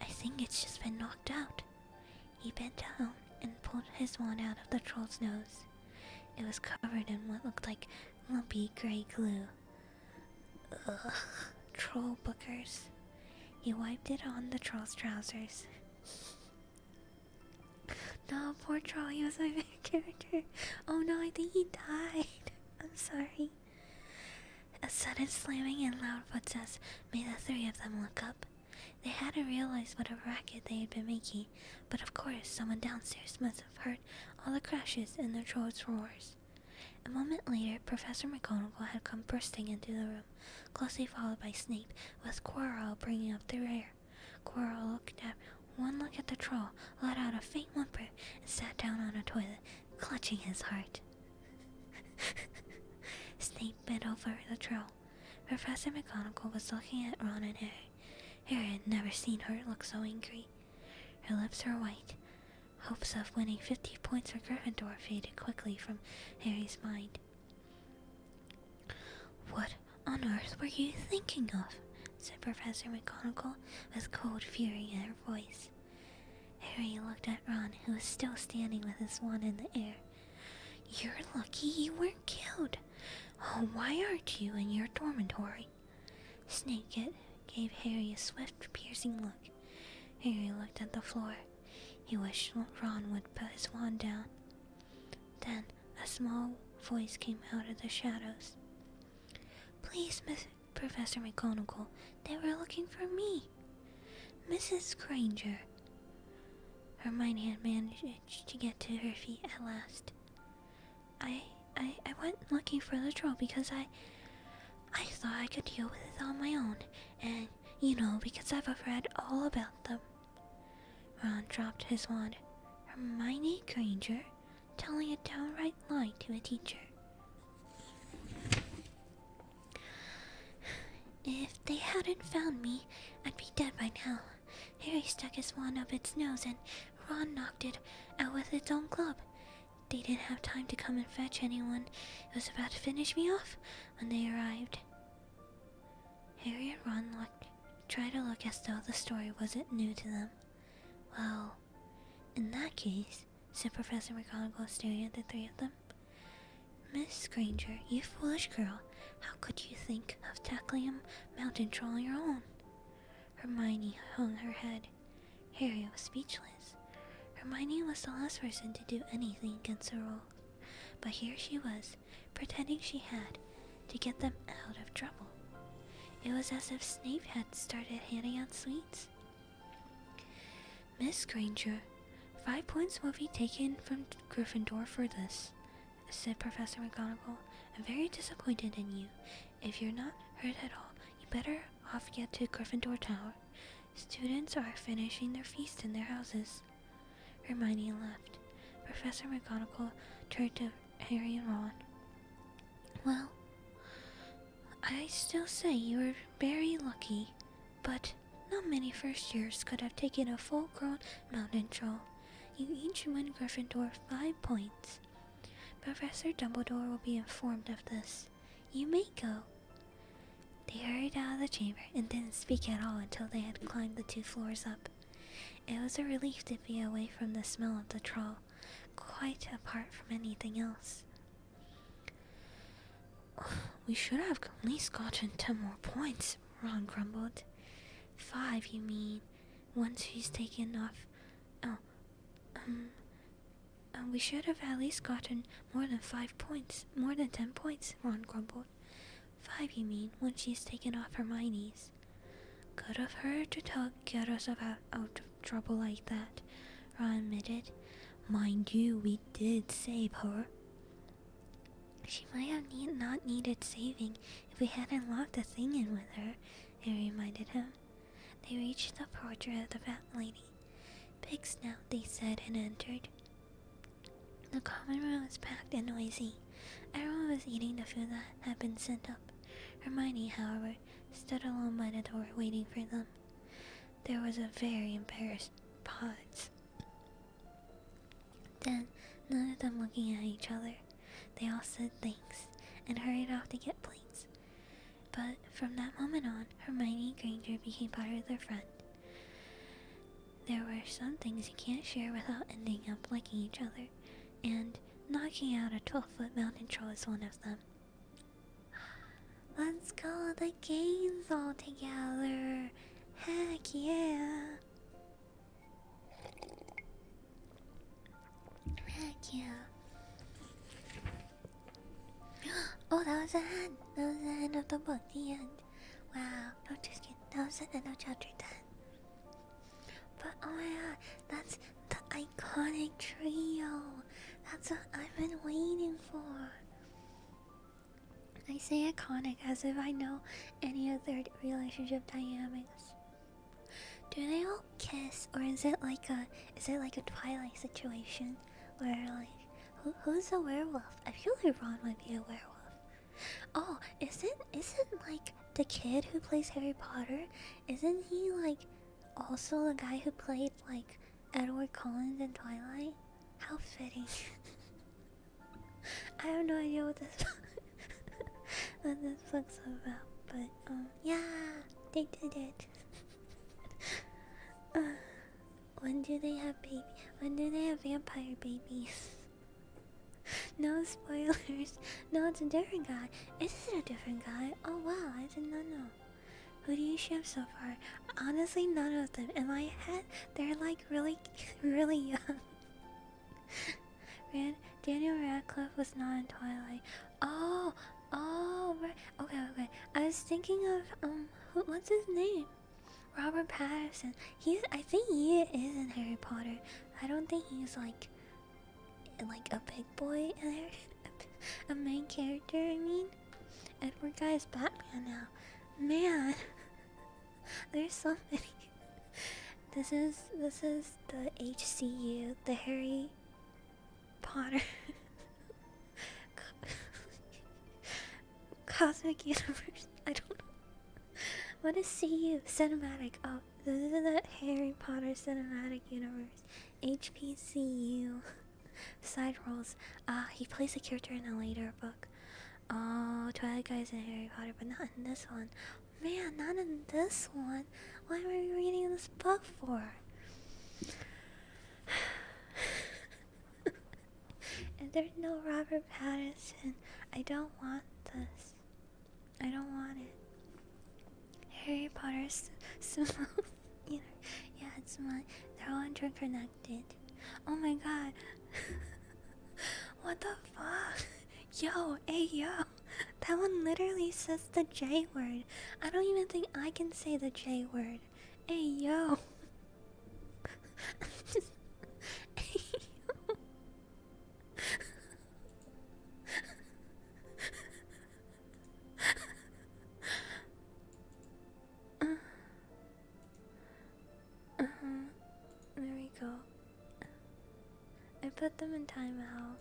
S1: I think it's just been knocked out. He bent down and pulled his wand out of the troll's nose. It was covered in what looked like lumpy gray glue. Ugh, troll bookers. He wiped it on the troll's trousers. No, poor troll, he was my favorite character. Oh no, I think he died. I'm sorry. A sudden slamming and loud footsteps made the three of them look up. They hadn't realized what a racket they had been making, but of course someone downstairs must have heard all the crashes and the troll's roars. A moment later, Professor McGonagall had come bursting into the room, closely followed by Snape, with Quirrell bringing up the rear. Quirrell one look at the troll, let out a faint whimper, and sat down on a toilet, clutching his heart. Snape bent over the troll. Professor McGonagall was looking at Ron and Harry. Harry had never seen her look so angry. Her lips were white. Hopes of winning 50 points for Gryffindor faded quickly from Harry's mind. What on earth were you thinking of? Said Professor McGonagall with cold fury in her voice. Harry looked at Ron, who was still standing with his wand in the air. You're lucky you weren't killed. Oh, why aren't you in your dormitory? Snape gave Harry a swift, piercing look. Harry looked at the floor. He wished Ron would put his wand down. Then a small voice came out of the shadows. Please, Professor McGonagall, they were looking for me. Mrs. Granger. Hermione had managed to get to her feet at last. I went looking for the troll because I thought I could deal with it on my own, and because I've read all about them. Ron dropped his wand. Hermione Granger telling a downright lie to a teacher. If they hadn't found me, I'd be dead by now. Harry stuck his wand up its nose and Ron knocked it out with its own club. They didn't have time to come and fetch anyone. It was about to finish me off when they arrived. Harry and Ron tried to look as though the story wasn't new to them. Well, in that case, said Professor McGonagall, staring at the three of them. Miss Granger, you foolish girl, how could you think of tackling a mountain troll on your own? Hermione hung her head. Harry was speechless. Hermione was the last person to do anything against the rules, but here she was, pretending she had, to get them out of trouble. It was as if Snape had started handing out sweets. Miss Granger, 5 points will be taken from Gryffindor for this, said Professor McGonagall. I'm very disappointed in you. If you're not hurt at all, you better off get to Gryffindor Tower. Students are finishing their feast in their houses. Hermione left. Professor McGonagall turned to Harry and Ron. Well, I still say you were very lucky, but not many first years could have taken a full-grown mountain troll. You each win Gryffindor 5 points. Professor Dumbledore will be informed of this. You may go. They hurried out of the chamber and didn't speak at all until they had climbed the 2 floors up. It was a relief to be away from the smell of the troll, quite apart from anything else. We should have at least gotten 10 more points, Ron grumbled. 5, you mean, once she's taken off. We should have at least gotten more than 5 points, more than 10 points, Ron grumbled. 5, you mean, when she's taken off Hermione's. Good of her to get us out of trouble like that, Ron admitted. Mind you, we did save her. She might have not needed saving if we hadn't locked the thing in with her, Harry reminded him. They reached the portrait of the fat lady. Big snout, they said, and entered. The common room was packed and noisy. Everyone was eating the food that had been sent up. Hermione, however, stood alone by the door waiting for them. There was a very embarrassed pause. Then, none of them looking at each other, they all said thanks and hurried off to get plates. But from that moment on, Hermione Granger became part of their friend. There were some things you can't share without ending up liking each other, and knocking out a 12-foot mountain troll is one of them. Let's go to the games all together. Heck yeah. Heck yeah. Oh, that was the end. That was the end of the book. The end. Wow. No, just kidding. That was the end of chapter 10. But oh my god, that's the iconic trio. That's what I've been waiting for. I say iconic as if I know any of their relationship dynamics. Do they all kiss, or is it like a Twilight situation where like who's a werewolf? I feel like Ron might be a werewolf. Oh, isn't like the kid who plays Harry Potter? Isn't he like also the guy who played like Edward Cullen in Twilight? How fitting. I have no idea what this what this book's about, but yeah, they did it. When do they have vampire babies? No spoilers. No, it's a different guy. Is it a different guy? Oh wow, I did not know. Who do you ship so far? Honestly, none of them. In my head, they're like really, really young. Daniel Radcliffe was not in Twilight. Oh, right. Okay. I was thinking of what's his name? Robert Pattinson. I think he is in Harry Potter. I don't think he's like a big boy in there. A A main character, I mean? Edward Guy is Batman now. Man, there's so many. This is the HCU, the Harry Potter Cosmic Universe. I don't know. What is CU? Cinematic. Oh, this is the Harry Potter Cinematic Universe. HPCU. Side roles. He plays a character in a later book. Oh, Twilight Guy's in Harry Potter, but not in this one. Man, not in this one. Why am I reading this book for? And there's no Robert Pattinson. I don't want this. I don't want it. Harry Potter's sumo. Yeah, it's mine. They're all interconnected. Oh my god. What the fuck? Yo, hey yo. That one literally says the J word. I don't even think I can say the J word. Hey yo. Hey yo. There we go. I put them in timeout.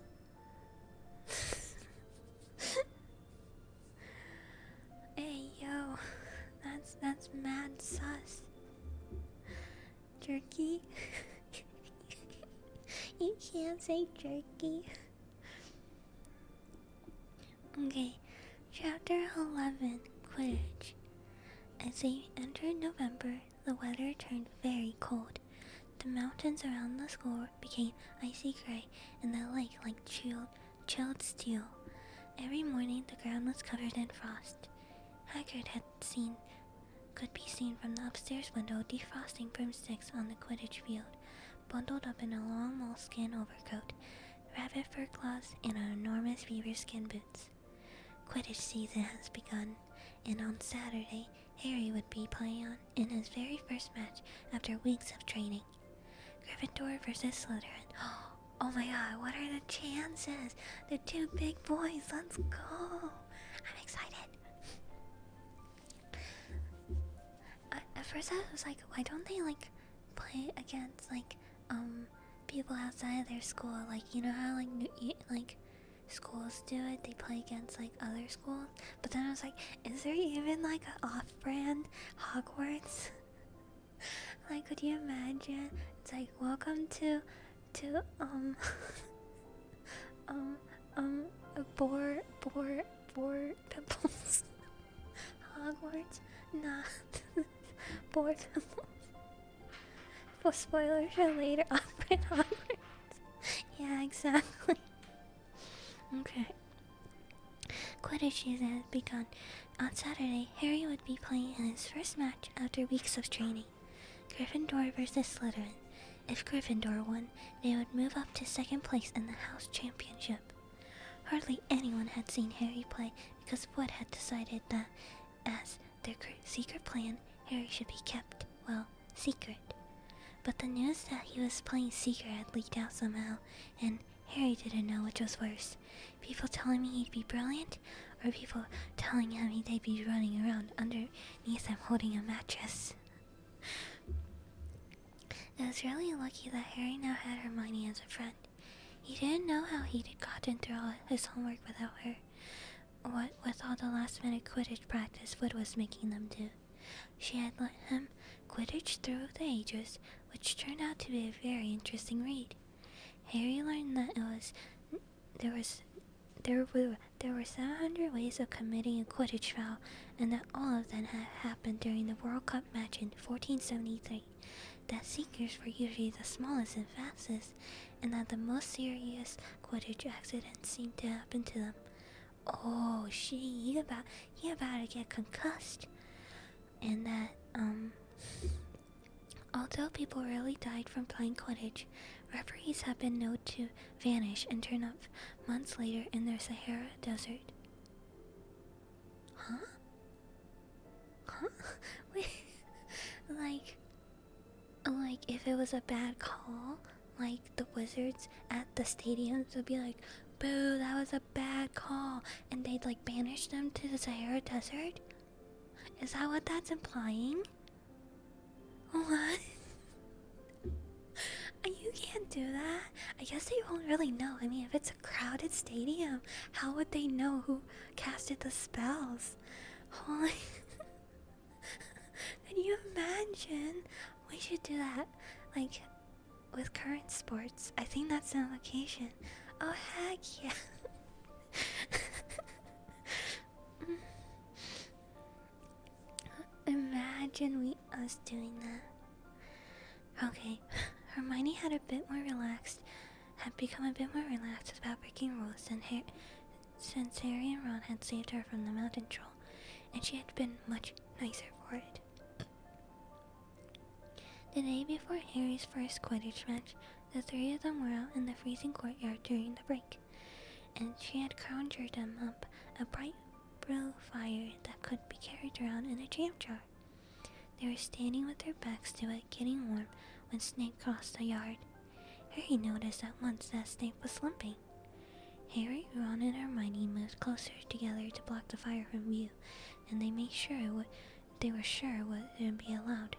S1: Hey yo, that's mad sus. Jerky? You can't say jerky. Okay, chapter 11, Quidditch. As they entered November, the weather turned very cold. The mountains around the school became icy gray and the lake like chilled steel. Every morning the ground was covered in frost. Hagrid could be seen from the upstairs window defrosting broomsticks on the Quidditch field, bundled up in a long moleskin overcoat, rabbit fur claws, and enormous beaver skin boots. Quidditch season has begun, and on Saturday, Harry would be playing in his very first match after weeks of training. Gryffindor versus Slytherin. Oh my god, what are the chances? The two big boys, let's go! I'm excited. At first I was like, why don't they like play against like people outside of their school? Like, you know how like schools do it, they play against like other schools. But then I was like, is there even like an off-brand Hogwarts? Like, could you imagine? It's like, welcome to boar pimples. Hogwarts, nah. Boar pimples. For spoilers for later, off-brand Hogwarts. Yeah, exactly. Okay. Quidditch season has begun. On Saturday, Harry would be playing in his first match after weeks of training. Gryffindor versus Slytherin. If Gryffindor won, they would move up to second place in the house championship. Hardly anyone had seen Harry play because Wood had decided that, as their secret plan, Harry should be kept, well, secret. But the news that he was playing secret had leaked out somehow, and Harry didn't know which was worse. People telling me he'd be brilliant, or people telling him they'd be running around underneath him holding a mattress. It was really lucky that Harry now had Hermione as a friend. He didn't know how he'd gotten through all his homework without her, what with all the last-minute Quidditch practice Wood was making them do. She had let him Quidditch through the ages, which turned out to be a very interesting read. Harry learned that there were 700 ways of committing a Quidditch foul, and that all of them had happened during the World Cup match in 1473. That seniors were usually the smallest and fastest, and that the most serious Quidditch accidents seemed to happen to them. Oh, he about to get concussed. And that, although people rarely died from playing Quidditch, referees have been known to vanish and turn up months later in the Sahara Desert. Huh? Wait, like if it was a bad call, like the wizards at the stadiums would be like, boo, that was a bad call, and they'd like banish them to the Sahara Desert? Is that what that's implying? What? You can't do that. I guess they won't really know. I mean, if it's a crowded stadium, how would they know who casted the spells? Holy. Can you imagine? We should do that. Like, with current sports. I think that's an application. Oh, heck yeah. Imagine us doing that. Okay. Hermione had become a bit more relaxed about breaking rules since Harry and Ron had saved her from the mountain troll, and she had been much nicer for it. The day before Harry's first Quidditch match, the three of them were out in the freezing courtyard during the break, and she had conjured them up a bright blue fire that could be carried around in a jam jar. They were standing with their backs to it, getting warm, when Snape crossed the yard. Harry noticed at once that Snape was limping. Harry, Ron, and Hermione moved closer together to block the fire from view, and they made sure they were sure wouldn't be allowed.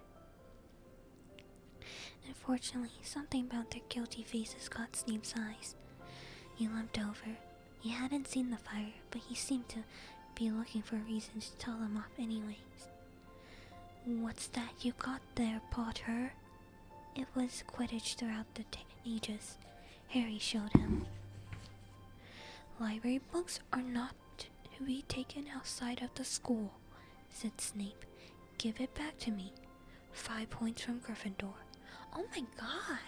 S1: Unfortunately, something about their guilty faces caught Snape's eyes. He limped over. He hadn't seen the fire, but he seemed to be looking for reasons to tell them off anyways. "What's that you got there, Potter?" It was Quidditch throughout the ages. Harry showed him. "Library books are not to be taken outside of the school," said Snape. "Give it back to me. 5 points from Gryffindor." Oh my god!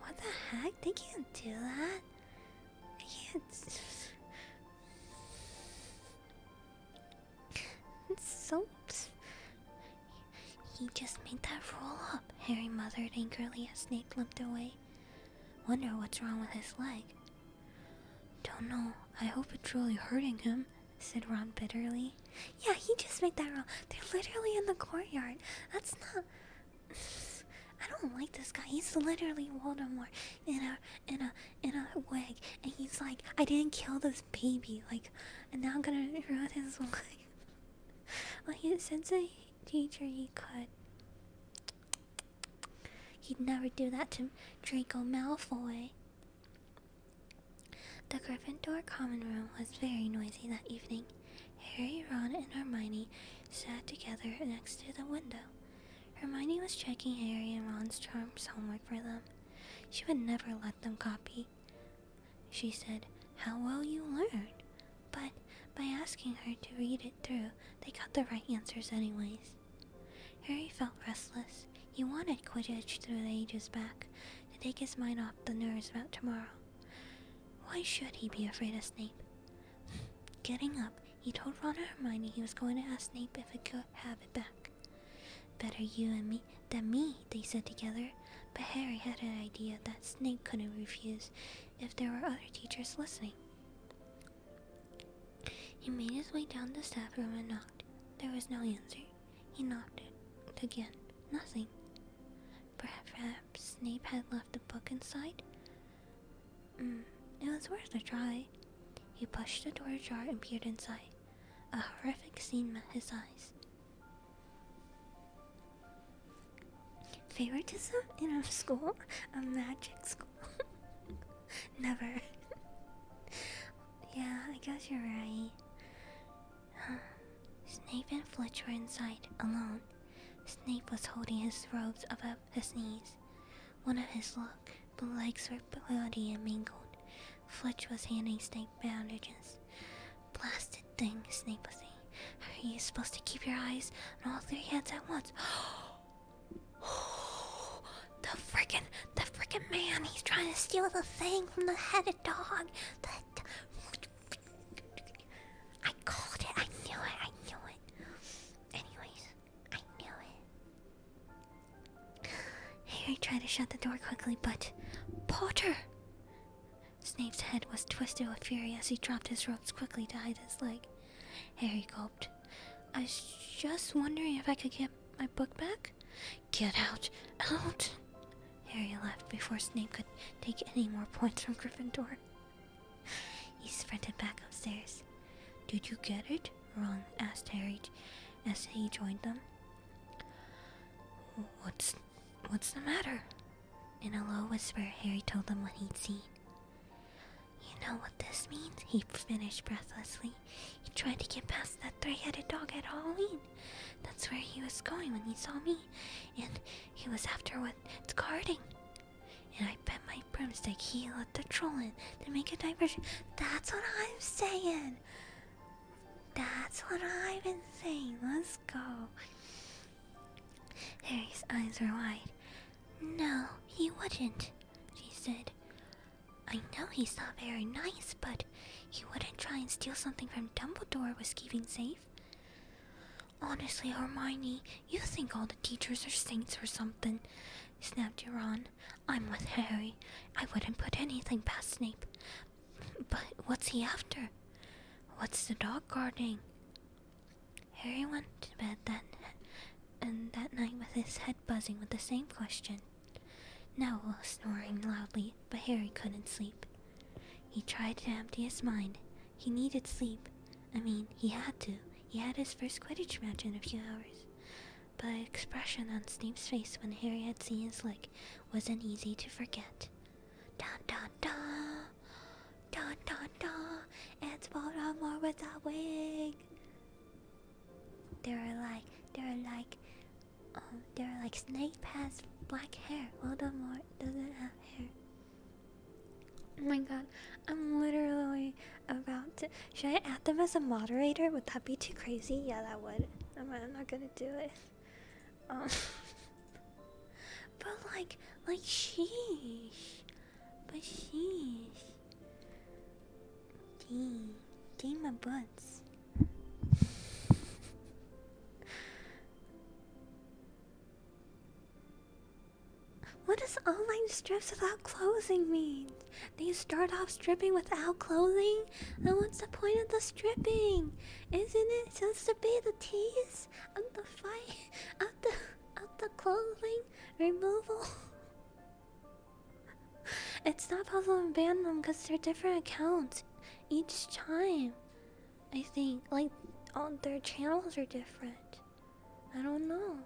S1: What the heck? They can't do that. They can't. It's so. He just made that roll up, Harry muttered angrily as Snape limped away. "Wonder what's wrong with his leg." "Don't know. I hope it's really hurting him," said Ron bitterly. Yeah, he just made that roll. They're literally in the courtyard. That's not. I don't like this guy. He's literally Voldemort in a wig, and he's like, "I didn't kill this baby," like, and now I'm gonna ruin his life. Like, he said to teacher he could. He'd never do that to Draco Malfoy. The Gryffindor common room was very noisy that evening. Harry, Ron, and Hermione sat together next to the window. Hermione was checking Harry and Ron's charms homework for them. She would never let them copy. She said, "How well you learned." But by asking her to read it through, they got the right answers anyways. Harry felt restless. He wanted Quidditch through the ages back, to take his mind off the nerves about tomorrow. Why should he be afraid of Snape? Getting up, he told Ron and Hermione he was going to ask Snape if he could have it back. "Better you and me than me," they said together, but Harry had an idea that Snape couldn't refuse if there were other teachers listening. He made his way down the staff room and knocked. There was no answer. He knocked it again. Nothing. Perhaps Snape had left a book inside? It was worth a try. He pushed the door ajar and peered inside. A horrific scene met his eyes. Favoritism in a school? A magic school? Never. Yeah, I guess you're right. Snape and Fletch were inside, alone. Snape was holding his robes above his knees. One of his legs were bloody and mangled. Fletch was handing Snape bandages. "Blasted thing," Snape was saying. "Are you supposed to keep your eyes on all three heads at once?" The frickin' man, he's trying to steal the thing from the headed dog. I called it, I knew it. Anyways, I knew it. Harry tried to shut the door quickly, but... Potter! Snape's head was twisted with fury as he dropped his robes quickly to hide his leg. Harry gulped. "I was just wondering if I could get my book back?" "Get out! Out!" Harry left before Snape could take any more points from Gryffindor. He sprinted back upstairs. "Did you get it?" Ron asked Harry as he joined them. What's the matter?" In a low whisper, Harry told them what he'd seen. "You know what this means?" he finished breathlessly. "He tried to get past that three-headed dog at Halloween. That's where he was going when he saw me, and he was after what it's guarding. And I bet my broomstick he let the troll in to make a diversion." That's what I'm saying! That's what I've been saying. Let's go. Harry's eyes were wide. "No, he wouldn't," she said. "I know he's not very nice, but he wouldn't try and steal something from Dumbledore was keeping safe." "Honestly, Hermione, you think all the teachers are saints or something," snapped Ron. "I'm with Harry. I wouldn't put anything past Snape. But what's he after? What's the dog guarding?" Harry went to bed that night with his head buzzing with the same question. Neville was snoring loudly, but Harry couldn't sleep. He tried to empty his mind. He needed sleep. I mean, he had to. He had his first Quidditch match in a few hours. But the expression on Snape's face when Harry had seen his leg wasn't easy to forget. "Da da da! Da da da! It's Voldemort with a wig!" They were like, Snape has black hair. Voldemort doesn't have hair. Oh my god, I'm literally about to... Should I add them as a moderator? Would that be too crazy? Yeah, that would. I'm not gonna do it. But like sheesh. But sheesh. Gee my butts. What does online strips without clothing mean? They start off stripping without clothing? Then what's the point of the stripping? Isn't it supposed to be the tease of the fight of the clothing removal? It's not possible to ban them because they're different accounts each time. I think like all their channels are different. I don't know.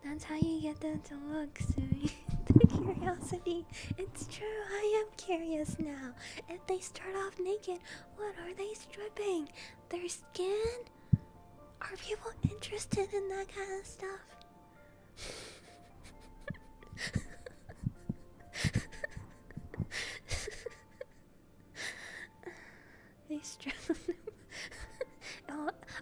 S1: That's how you get them to look, Sumi. The curiosity. It's true, I am curious now. If they start off naked, what are they stripping? Their skin? Are people interested in that kind of stuff? They strip them.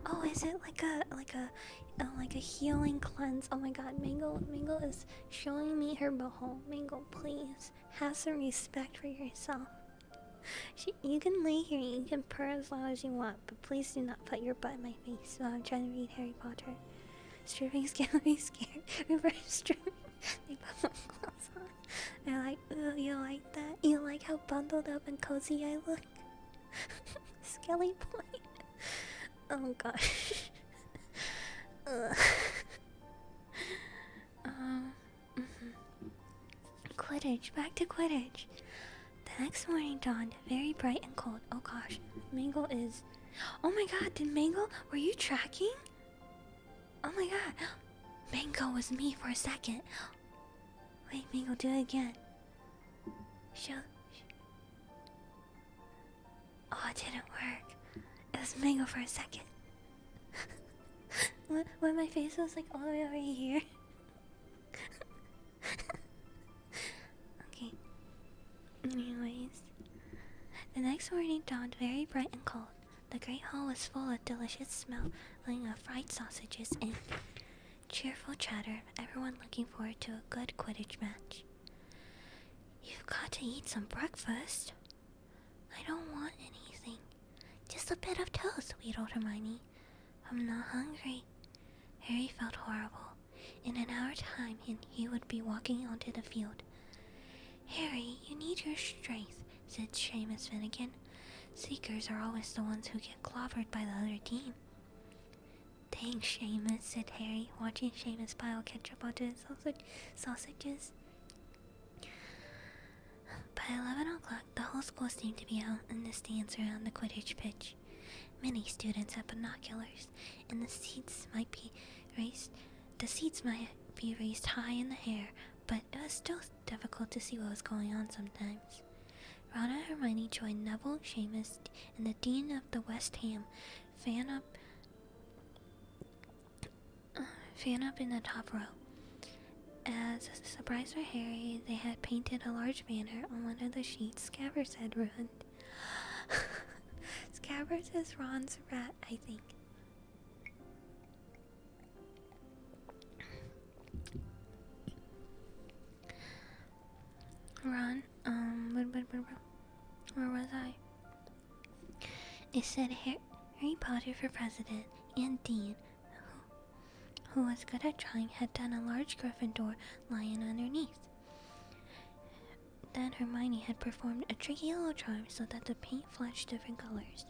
S1: Oh, is it like a healing cleanse? Oh my god, Mango is showing me her butthole. Mango, please have some respect for yourself. You can lay here, you can purr as long as you want, but please do not put your butt in my face while I'm trying to read Harry Potter. Stripping scared me scared. Reverse stripping. They put my clothes on. They're like, ooh, you like that? You like how bundled up and cozy I look? Skelly boy. Oh gosh. Quidditch, back to Quidditch. The next morning dawned very bright and cold. Oh gosh, Mango is... Oh my god, were you tracking? Oh my god, Mango was me for a second. Wait, Mango, do it again. Oh, it didn't work. It was Mango for a second. When my face was like all the way over here. Okay. Anyways. The next morning dawned very bright and cold. The great hall was full of delicious smelling of fried sausages and cheerful chatter of everyone looking forward to a good Quidditch match. "You've got to eat some breakfast." "I don't want anything. Just a bit of toast," wheedled Hermione. "I'm not hungry." Harry felt horrible. In an hour's time, he would be walking onto the field. "Harry, you need your strength," said Seamus Finnegan. "Seekers are always the ones who get clobbered by the other team." Thanks, Seamus, said Harry, watching Seamus pile ketchup onto his sausages. By 11 o'clock, the whole school seemed to be out in the stands around the Quidditch pitch. Many students had binoculars, and the seats might be raised high in the air, but it was still difficult to see what was going on sometimes. Ron and Hermione joined Neville, Seamus, and the Dean of the West Ham fan up in the top row. As a surprise for Harry, they had painted a large banner on one of the sheets Scabbers had ruined. Scabbers is Ron's rat, I think. Ron, where was I? It said Harry Potter for president, and Dean, who was good at drawing, had done a large Gryffindor lion underneath. Then Hermione had performed a tricky little charm so that the paint flashed different colors.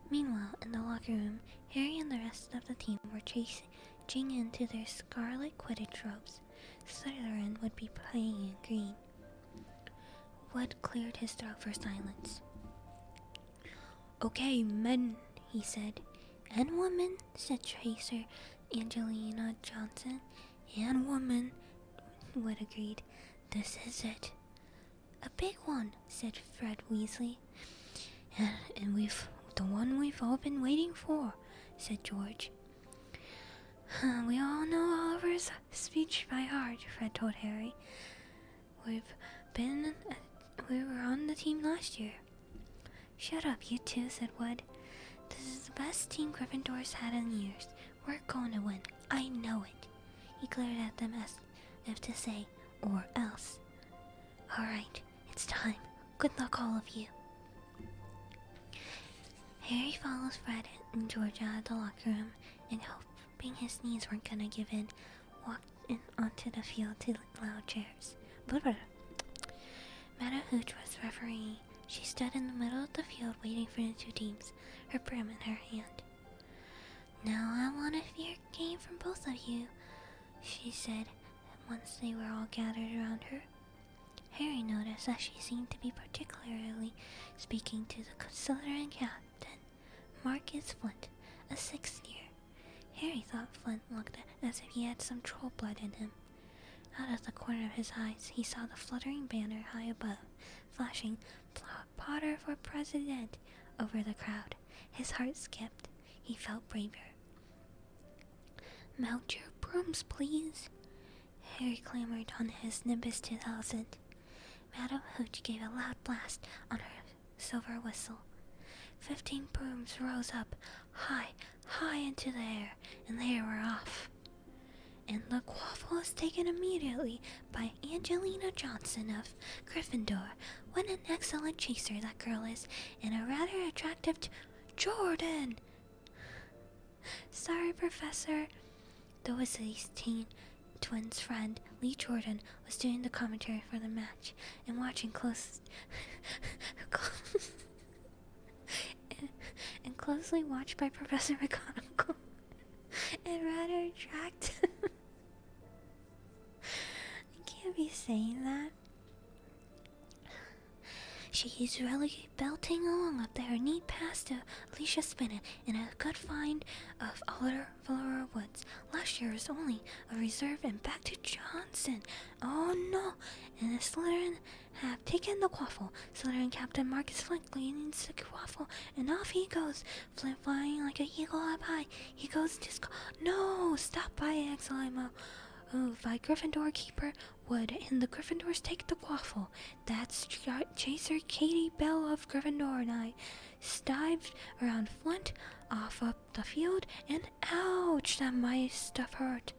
S1: Meanwhile, in the locker room, Harry and the rest of the team were changing into their scarlet Quidditch robes. Slytherin would be playing in green. Wood cleared his throat for silence. "Okay, men," he said. "And women," said Tracer Angelina Johnson. "And women," Wood agreed. "This is it." "A big one," said Fred Weasley. And the one we've all been waiting for," said George. "We all know Oliver's speech by heart," Fred told Harry. We were on the team last year." "Shut up, you two," said Wood. "This is the best team Gryffindor's had in years. We're going to win. I know it." He glared at them as if to say, "Or else." "Alright, it's time. Good luck, all of you." Harry followed Fred and George out of the locker room, and hoping his knees weren't gonna give in, walked onto the field to loud cheers. Madam Hooch was refereeing. She stood in the middle of the field waiting for the two teams, her broom in her hand. "Now I want a fair game from both of you," she said once they were all gathered around her. Harry noticed that she seemed to be particularly speaking to the Slytherin captain, Marcus Flint, a 6th year. Harry thought Flint looked as if he had some troll blood in him. Out of the corner of his eyes, he saw the fluttering banner high above, flashing "Potter for President" over the crowd. His heart skipped. He felt braver. "Mount your brooms, please," Harry clamored on his Nimbus 2000. Madam Hooch gave a loud blast on her silver whistle. 15 brooms rose up, high into the air, and they were off. "And the quaffle was taken immediately by Angelina Johnson of Gryffindor. What an excellent chaser that girl is, and a rather attractive Jordan!" "Sorry, Professor." The Weasley's twins' friend, Lee Jordan, was doing the commentary for the match and watching closely watched by Professor McGonagall, and rather attractive. I can't be saying that. "She's really belting along up there. Neat pass to Alicia Spinnet and a good find of Oliver Woods. Last year was only a reserve and back to Johnson. Oh no!" And the Slytherin have taken the quaffle. Slytherin Captain Marcus Flint leads the quaffle, and off he goes. Flint flying like an eagle up high. He goes to "No! Stop by Exilimo!" By Gryffindor keeper Wood, and the Gryffindors take the quaffle. That's Chaser Katie Bell of Gryffindor and I dived around Flint, off up the field, and ouch, that must have hurt.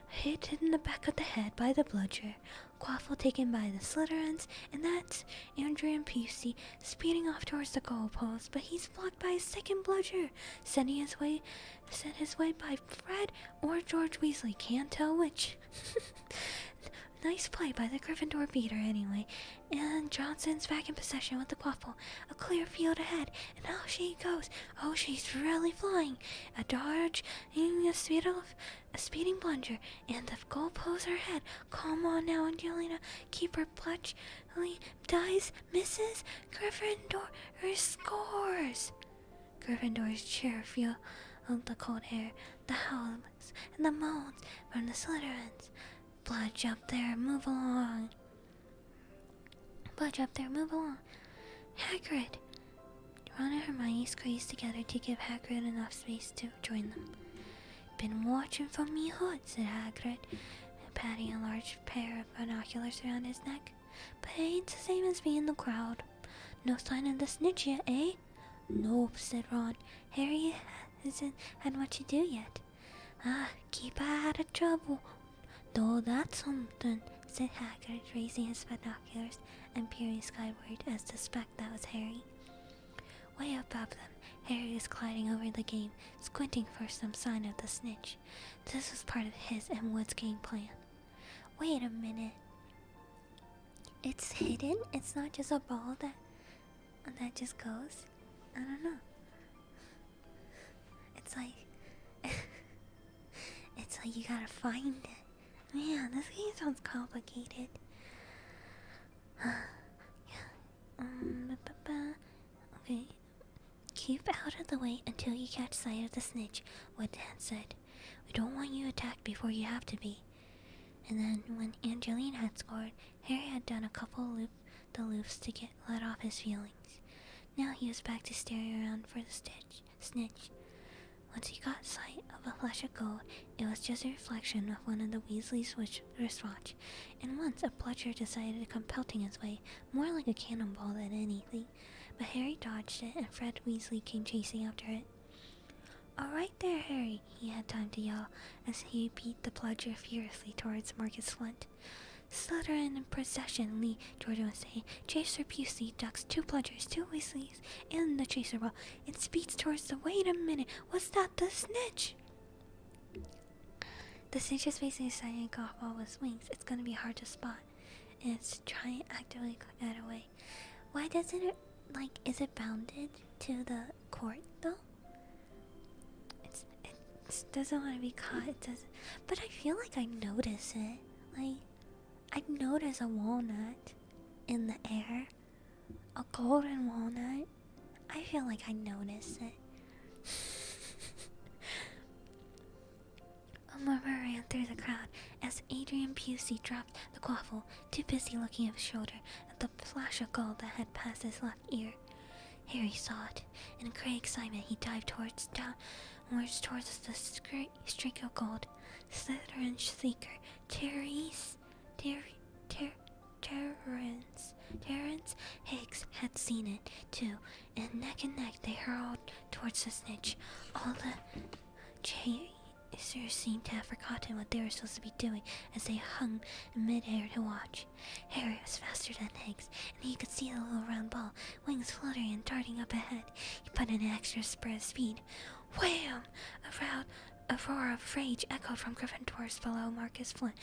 S1: Hit in the back of the head by the bludger. Quaffle taken by the Slytherins, and that's Andrew and Pusey speeding off towards the goalpost, but he's blocked by a second bludger, sent his way by Fred or George Weasley, can't tell which. Nice play by the Gryffindor beater anyway. And Johnson's back in possession with the quaffle. A clear field ahead, and out she goes. Oh, she's really flying. A dodge, and a speeding plunger, and the goal pulls her head. Come on now, Angelina. Keeper Pletch dies, misses. Gryffindor scores. Gryffindor's cheer feel the cold air, the howls, and the moans from the Slytherins. Bludge up there, move along. Bludge up there, move along. Hagrid! Ron and Hermione squeezed together to give Hagrid enough space to join them. Been watching from me hood, said Hagrid, patting a large pair of binoculars around his neck. But it ain't the same as being in the crowd. No sign of the snitch yet, eh? Nope, said Ron. Harry hasn't had much to do yet. Ah, keep out of trouble. Though that's something, said Hagrid, raising his binoculars and peering skyward as to suspect that was Harry. Way above them, Harry was gliding over the game, squinting for some sign of the snitch. This was part of his and Wood's game plan. Wait a minute. It's hidden? It's not just a ball that just goes? I don't know. It's like it's like you gotta find it. Man, this game sounds complicated. Okay. Keep out of the way until you catch sight of the snitch, Wood had said. We don't want you attacked before you have to be. And then, when Angeline had scored, Harry had done a couple loops to let off his feelings. Now he was back to staring around for the snitch. Once he got sight of a flash of gold, it was just a reflection of one of the Weasleys' wristwatch, and once a bludger decided to come pelting his way, more like a cannonball than anything. But Harry dodged it, and Fred Weasley came chasing after it. All right there, Harry, he had time to yell, as he beat the bludger furiously towards Marcus Flint. Slytherin in possession, Lee Jordan was saying. Chaser Pusey ducks 2 bludgers, 2 Weasleys, and the chaser ball, and speeds towards the— Wait a minute, what's that? The snitch! The snitch is facing a silent golf ball with wings. It's gonna be hard to spot, and it's trying to actively get away. Why doesn't it, is it bounded to the court, though? It doesn't want to be caught, it doesn't. But I feel like I notice it. I'd notice a walnut in the air. A golden walnut. I feel like I noticed it. A murmur ran through the crowd as Adrian Pusey dropped the quaffle, too busy looking at his shoulder at the flash of gold that had passed his left ear. Harry saw it. In great excitement, he dived downwards towards the streak of gold. Slytherin seeker, Terrence Higgs had seen it too, and neck they hurled towards the snitch. All the chasers seemed to have forgotten what they were supposed to be doing as they hung in midair to watch. Harry was faster than Higgs, and he could see the little round ball, wings fluttering and darting up ahead. He put in an extra spurt of speed. Wham! A roar of rage echoed from Gryffindors below. Marcus Flint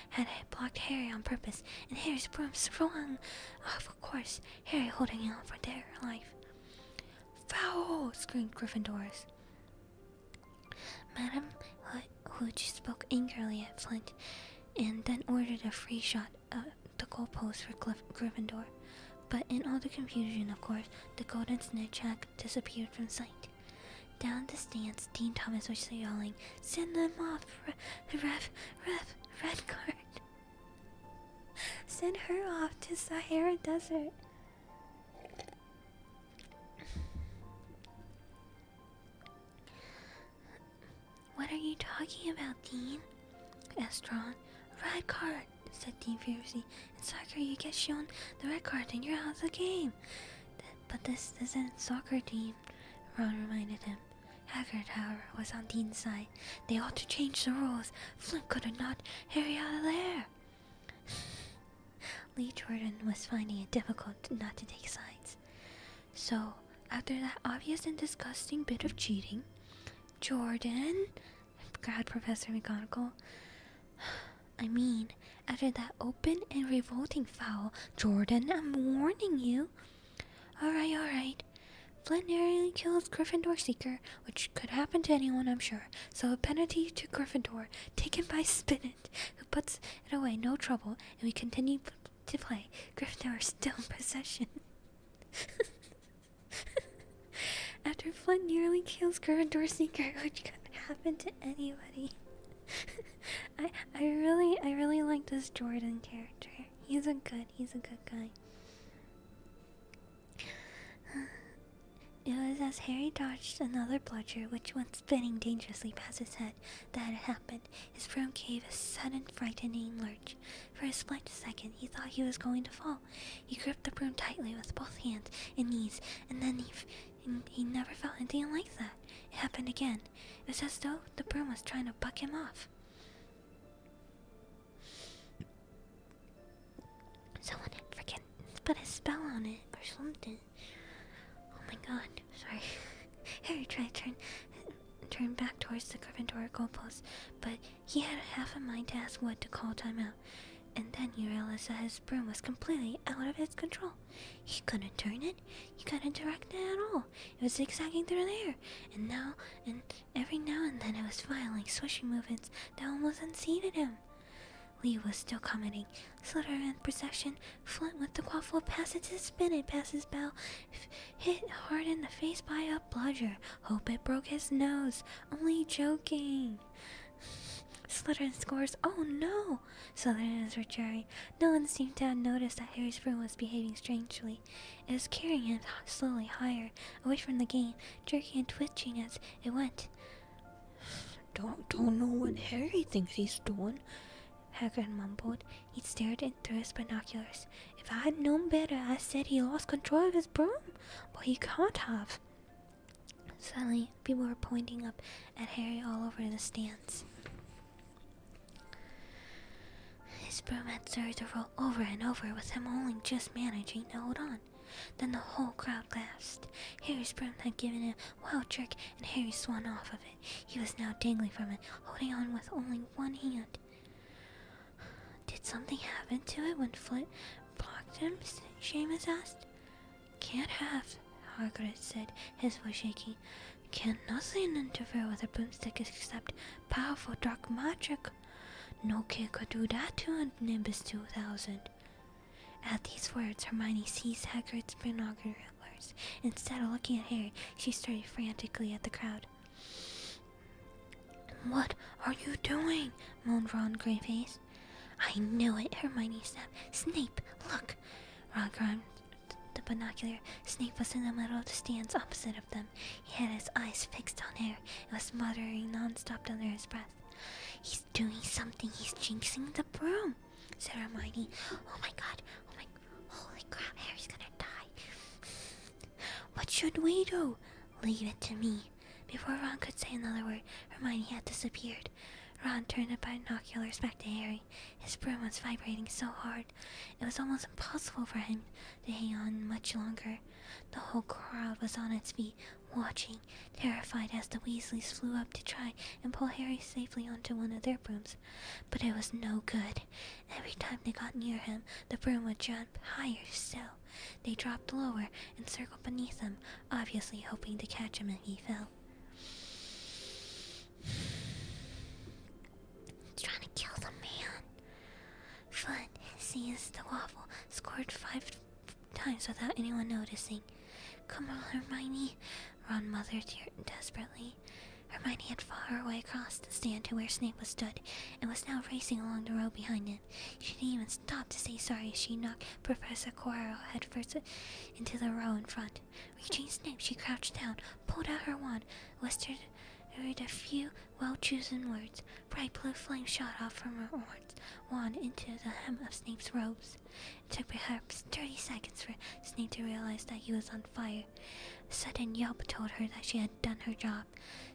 S1: had blocked Harry on purpose, and Harry's broom swung off course, Harry holding on for dear life. Foul! Screamed Gryffindors. Madam Hooch spoke angrily at Flint, and then ordered a free shot at the goalpost for Gryffindor. But in all the confusion, of course, the golden snitch had disappeared from sight. Down the stands, Dean Thomas was yelling, "Send them off, red card. Send her off to Sahara Desert." What are you talking about, Dean? Asked Ron. Red card, said Dean fiercely. In soccer, you get shown the red card and you're out of the game. But this isn't soccer, Dean, Ron reminded him. Hagrid, however, was on Dean's side. They ought to change the rules. Flint could have knocked Harry out of there. Lee Jordan was finding it difficult not to take sides. So, after that obvious and disgusting bit of cheating, Jordan, cried Professor McGonagall. I mean, After that open and revolting foul, Jordan, I'm warning you. Alright. Flint nearly kills Gryffindor Seeker, which could happen to anyone, I'm sure. So a penalty to Gryffindor, taken by Spinnet, who puts it away, no trouble, and we continue to play. Gryffindor is still in possession. After Flint nearly kills Gryffindor Seeker, which could happen to anybody. I really like this Jordan character. He's a good guy. It was as Harry dodged another bludger, which went spinning dangerously past his head, that it happened. His broom gave a sudden, frightening lurch. For a split second, he thought he was going to fall. He gripped the broom tightly with both hands and knees, and then he never felt anything like that. It happened again. It was as though the broom was trying to buck him off. Someone had freaking put a spell on it or something. Oh my god, sorry. Harry tried to turn back towards the Gryffindor goalpost, but he had half a mind to ask Wood to call timeout. And then he realized that his broom was completely out of his control. He couldn't turn it. He couldn't direct it at all. It was zigzagging through the air, and every now and then it was violent, swishing movements that almost unseated him. Lee was still commenting. Slytherin in possession. Flint with the quaffle passes to Spinnet, passes Bell. Hit hard in the face by a bludger. Hope it broke his nose. Only joking. Slytherin scores. Oh no! Slytherin is retreating. No one seemed to have noticed that Harry's broom was behaving strangely. It was carrying him slowly higher, away from the game, jerking and twitching as it went. Don't know what Harry thinks he's doing, Hagrid mumbled. He stared in through his binoculars. If I had known better, I said he lost control of his broom, but he can't have. Suddenly, people were pointing up at Harry all over the stands. His broom had started to roll over and over, with him only just managing to hold on. Then the whole crowd gasped. Harry's broom had given a wild jerk, and Harry swung off of it. He was now dangling from it, holding on with only one hand. Did something happen to it when Flint blocked him? Seamus asked. Can't have, Hagrid said, his voice shaking. Can nothing interfere with a broomstick except powerful dark magic? No kid could do that to a Nimbus 2000. At these words, Hermione seized Hagrid's binoculars. Instead of looking at Harry, she stared frantically at the crowd. What are you doing? Moaned Ron, grey-faced. I knew it, Hermione snapped. Snape, look! Ron grabbed the binocular. Snape was in the middle of the stands opposite of them. He had his eyes fixed on Harry and was muttering non-stop under his breath. He's doing something. He's jinxing the broom, said Hermione. Oh my god. Holy crap, Harry's gonna die. What should we do? Leave it to me. Before Ron could say another word, Hermione had disappeared. Ron turned the binoculars back to Harry. His broom was vibrating so hard, it was almost impossible for him to hang on much longer. The whole crowd was on its feet, watching, terrified as the Weasleys flew up to try and pull Harry safely onto one of their brooms. But it was no good. Every time they got near him, the broom would jump higher still. They dropped lower and circled beneath him, obviously hoping to catch him if he fell. Trying to kill the man. Flint seized the waffle, scored 5 times without anyone noticing. Come on, Hermione, Ron muttered desperately. Hermione had fought her way across the stand to where Snape was stood, and was now racing along the road behind him. She didn't even stop to say sorry as she knocked Professor Quirrell headfirst into the row in front. Reaching Snape, she crouched down, pulled out her wand, whispered a few well-chosen words. Bright blue flame shot off from her wand into the hem of Snape's robes. It took perhaps 30 seconds for Snape to realize that he was on fire. A sudden yelp told her that she had done her job.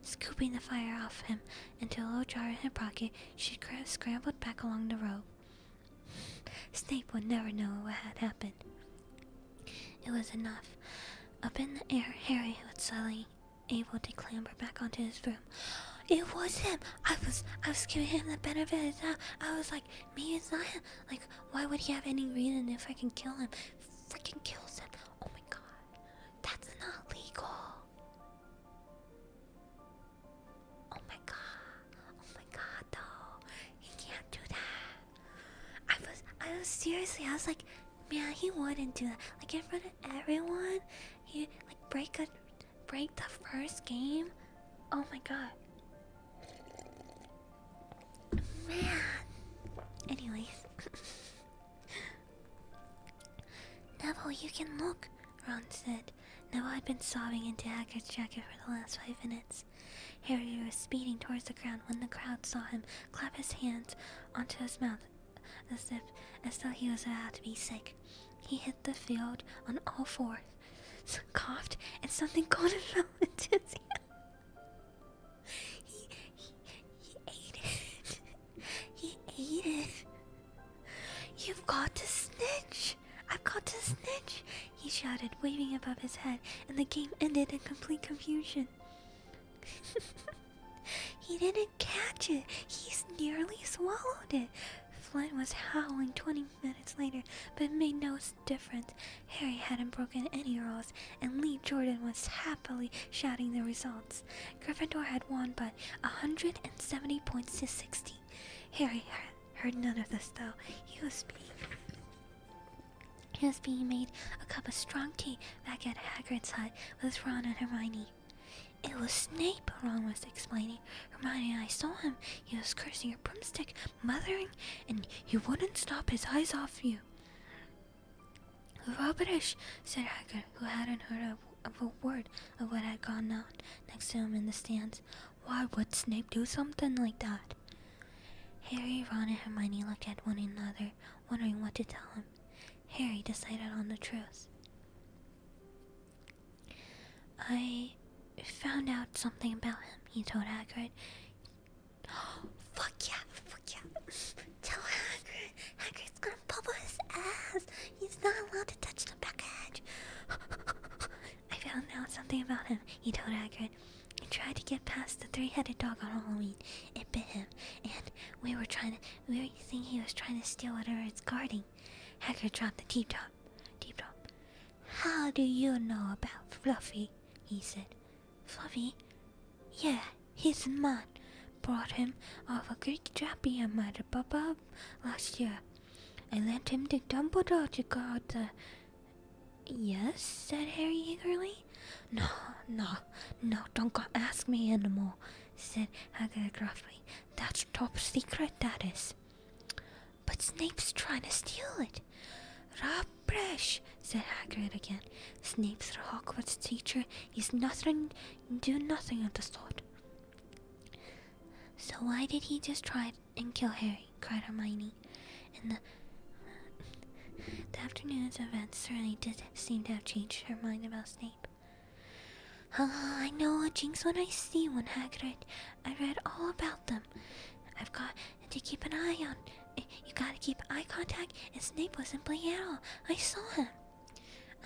S1: Scooping the fire off him into a little jar in her pocket, she scrambled back along the road. Snape would never know what had happened. It was enough. Up in the air, Harry was suddenly able to clamber back onto his broom. It was him. I was giving him the benefit of the doubt. I was like, maybe it's not him. Like, why would he have any reason if I can kill him? Freaking kills him. Oh my god. That's not legal. Oh my god, though. He can't do that. I was seriously, I was like, man, he wouldn't do that. Like, in front of everyone, he, like, break the first game. Oh my god. Man. Anyways. Neville, you can look, Ron said. Neville had been sobbing into Hagrid's jacket for the last 5 minutes. Harry was speeding towards the ground when the crowd saw him clap his hands onto his mouth as though he was about to be sick. He hit the field on all fours, coughed, and something golden fell into his hand. He ate it. He ate it. You've got to snitch. I've got to snitch, he shouted, waving above his head, and the game ended in complete confusion. He didn't catch it. He's nearly swallowed it. Flynn was howling 20 minutes later, but it made no difference. Harry hadn't broken any rules, and Lee Jordan was happily shouting the results. Gryffindor had won by 170 points to 60. Harry heard none of this, though. He was being made a cup of strong tea back at Hagrid's hut with Ron and Hermione. It was Snape, Ron was explaining. Hermione and I saw him. He was cursing your broomstick, mothering, and he wouldn't stop his eyes off you. Rubbish, said Hagrid, who hadn't heard of a word of what had gone on next to him in the stands. Why would Snape do something like that? Harry, Ron, and Hermione looked at one another, wondering what to tell him. Harry decided on the truth. I found out something about him, he told Hagrid. Fuck yeah. Tell Hagrid. Hagrid's gonna bubble his ass. He's not allowed to touch the package. I found out something about him, he told Hagrid. He tried to get past the 3-headed dog on Halloween. It bit him, and we were thinking he was trying to steal whatever it's guarding. Hagrid dropped the deep top. How do you know about Fluffy? He said. Fluffy? Yeah, he's mine. Brought him off a Greek trappy I might have up last year. I lent him to Dumbledore to guard the... Yes, said Harry eagerly. No, don't go ask me anymore, said Hagrid gruffly. That's top secret, that is. But Snape's trying to steal it. Rubbish, said Hagrid again. Snape's the Hogwarts teacher. He's do nothing of the sort. So why did he just try and kill Harry? Cried Hermione. And the afternoon's events certainly did seem to have changed her mind about Snape. I know a jinx when I see one, Hagrid. I read all about them. I've got to keep an eye on. You gotta keep eye contact, and Snape wasn't playing at all. I saw him.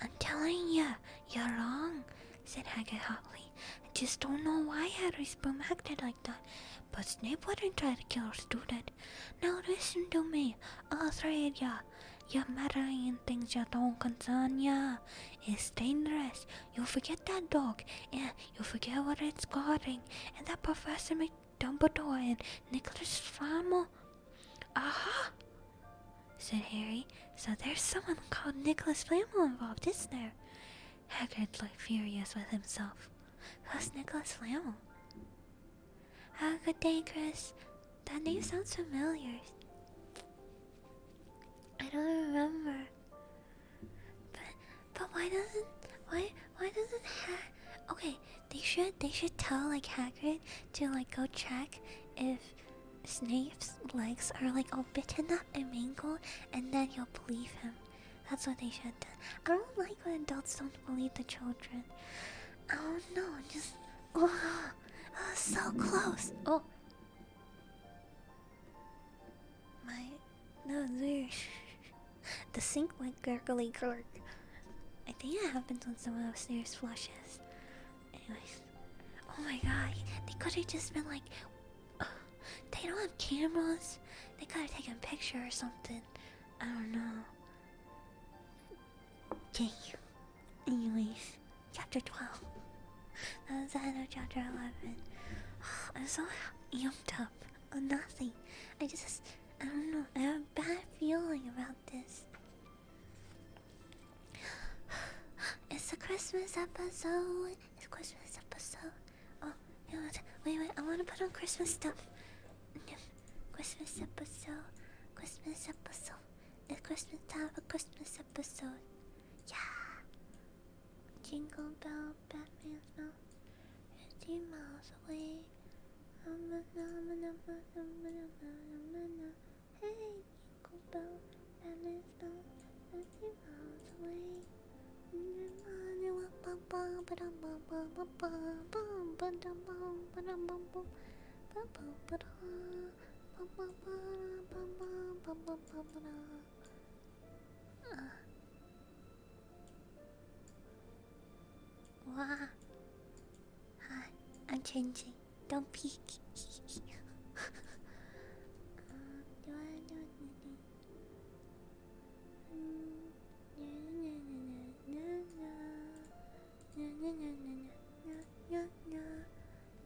S1: I'm telling you, you're wrong, said Hagrid hotly. I just don't know why Harry's broom acted like that. But Snape wouldn't try to kill a student. Now listen to me, all three of ya. You're meddling in things that don't concern ya. It's dangerous. You'll forget that dog, and you'll forget what it's guarding, and that Professor Dumbledore and Nicholas Flamel. Aha! Said Harry. So there's someone called Nicholas Flamel involved, isn't there? Hagrid looked furious with himself. Who's Nicholas Flamel? Good day, Chris. That name sounds familiar. I don't remember. But why doesn't okay, they should tell like Hagrid to like go check if Snape's legs are like all bitten up and mangled, and then you'll believe him. That's what they should have done. I don't like when adults don't believe the children. I don't know, just so close. Oh, that was weird. The sink went gurgly gurg. I think it happens when someone upstairs flushes. Anyways. Oh Oh my god, they could have just been like, they don't have cameras. They could have taken a picture or something. I don't know. Okay. Anyways, chapter 12. That was the end of chapter 11. I'm so amped up on nothing. I don't know. I have a bad feeling about this. It's a Christmas episode. It's a Christmas episode. Oh, you know what? Wait. I want to put on Christmas stuff. Christmas episode. Christmas episode. It's Christmas time for Christmas episode. Yeah. Jingle bell, Batman's mouth. 50 miles away. Hey, jingle bell, Batman's mouth. 50 miles away. Wow. Hi, I'm changing. Don't peek.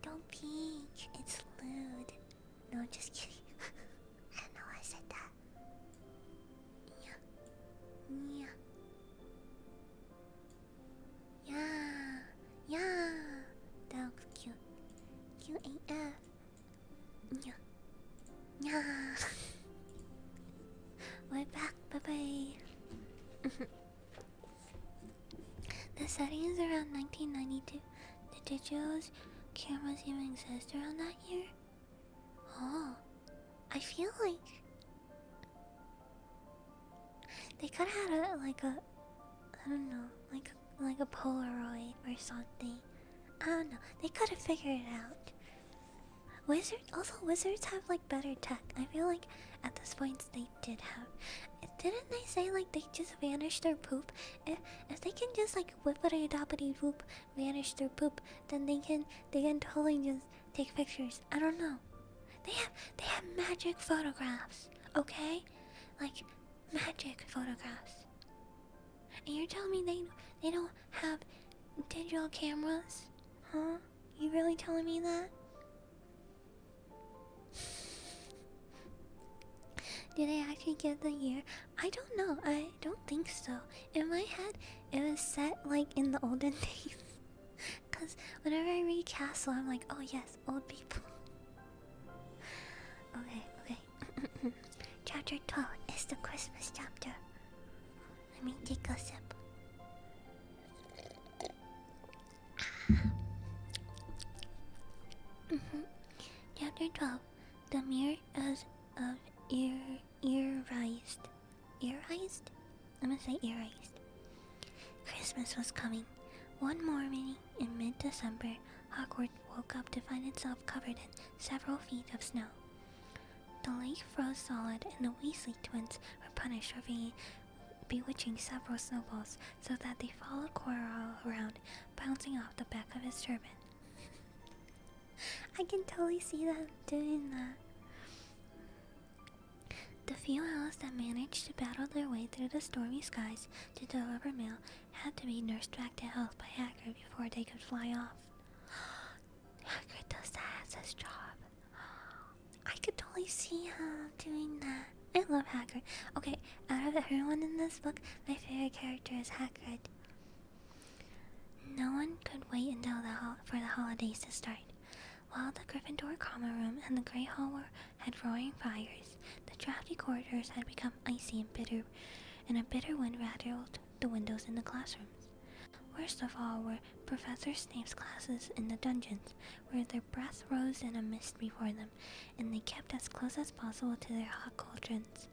S1: Don't peek. It's lewd. No, just kidding. I don't know why I said that. Yeah. That looks cute. Cute AF. Yeah. We're back. Bye-bye. The setting is around 1992. The digital cameras even exist around that year? Oh, I feel like they could have had I don't know, like a Polaroid or something. I don't know. They could have figured it out. Wizards have like better tech. I feel like at this point they did have. Didn't they say like they just vanished their poop? If they can just like whippity doppity poop vanish their poop, then they can totally just take pictures. I don't know. They have magic photographs, okay? Like magic photographs. And you're telling me they don't have digital cameras? Huh? You really telling me that? Did I actually get the year? I don't know. I don't think so. In my head, it was set like in the olden days. Cause whenever I read Castle, I'm like, oh yes, old people. Okay. Chapter 12 is the Christmas chapter. Let me take a sip. Chapter 12. The mirror is of ear-raised. Ear-raised? I'm gonna say ear-raised. Christmas was coming. One morning in mid-December, Hogwarts woke up to find itself covered in several feet of snow. The lake froze solid, and the Weasley twins were punished for bewitching several snowballs so that they followed Quirrell around, bouncing off the back of his turban. I can totally see them doing that. The few owls that managed to battle their way through the stormy skies to deliver mail had to be nursed back to health by Hagrid before they could fly off. Hagrid does that as his job. I could totally see him doing that. I love Hagrid. Okay, out of everyone in this book, my favorite character is Hagrid. No one could wait until for the holidays to start. While the Gryffindor common room and the Great Hall had roaring fires, the drafty corridors had become icy and bitter, and a bitter wind rattled the windows in the classrooms. Worst of all were Professor Snape's classes in the dungeons, where their breath rose in a mist before them, and they kept as close as possible to their hot cauldrons.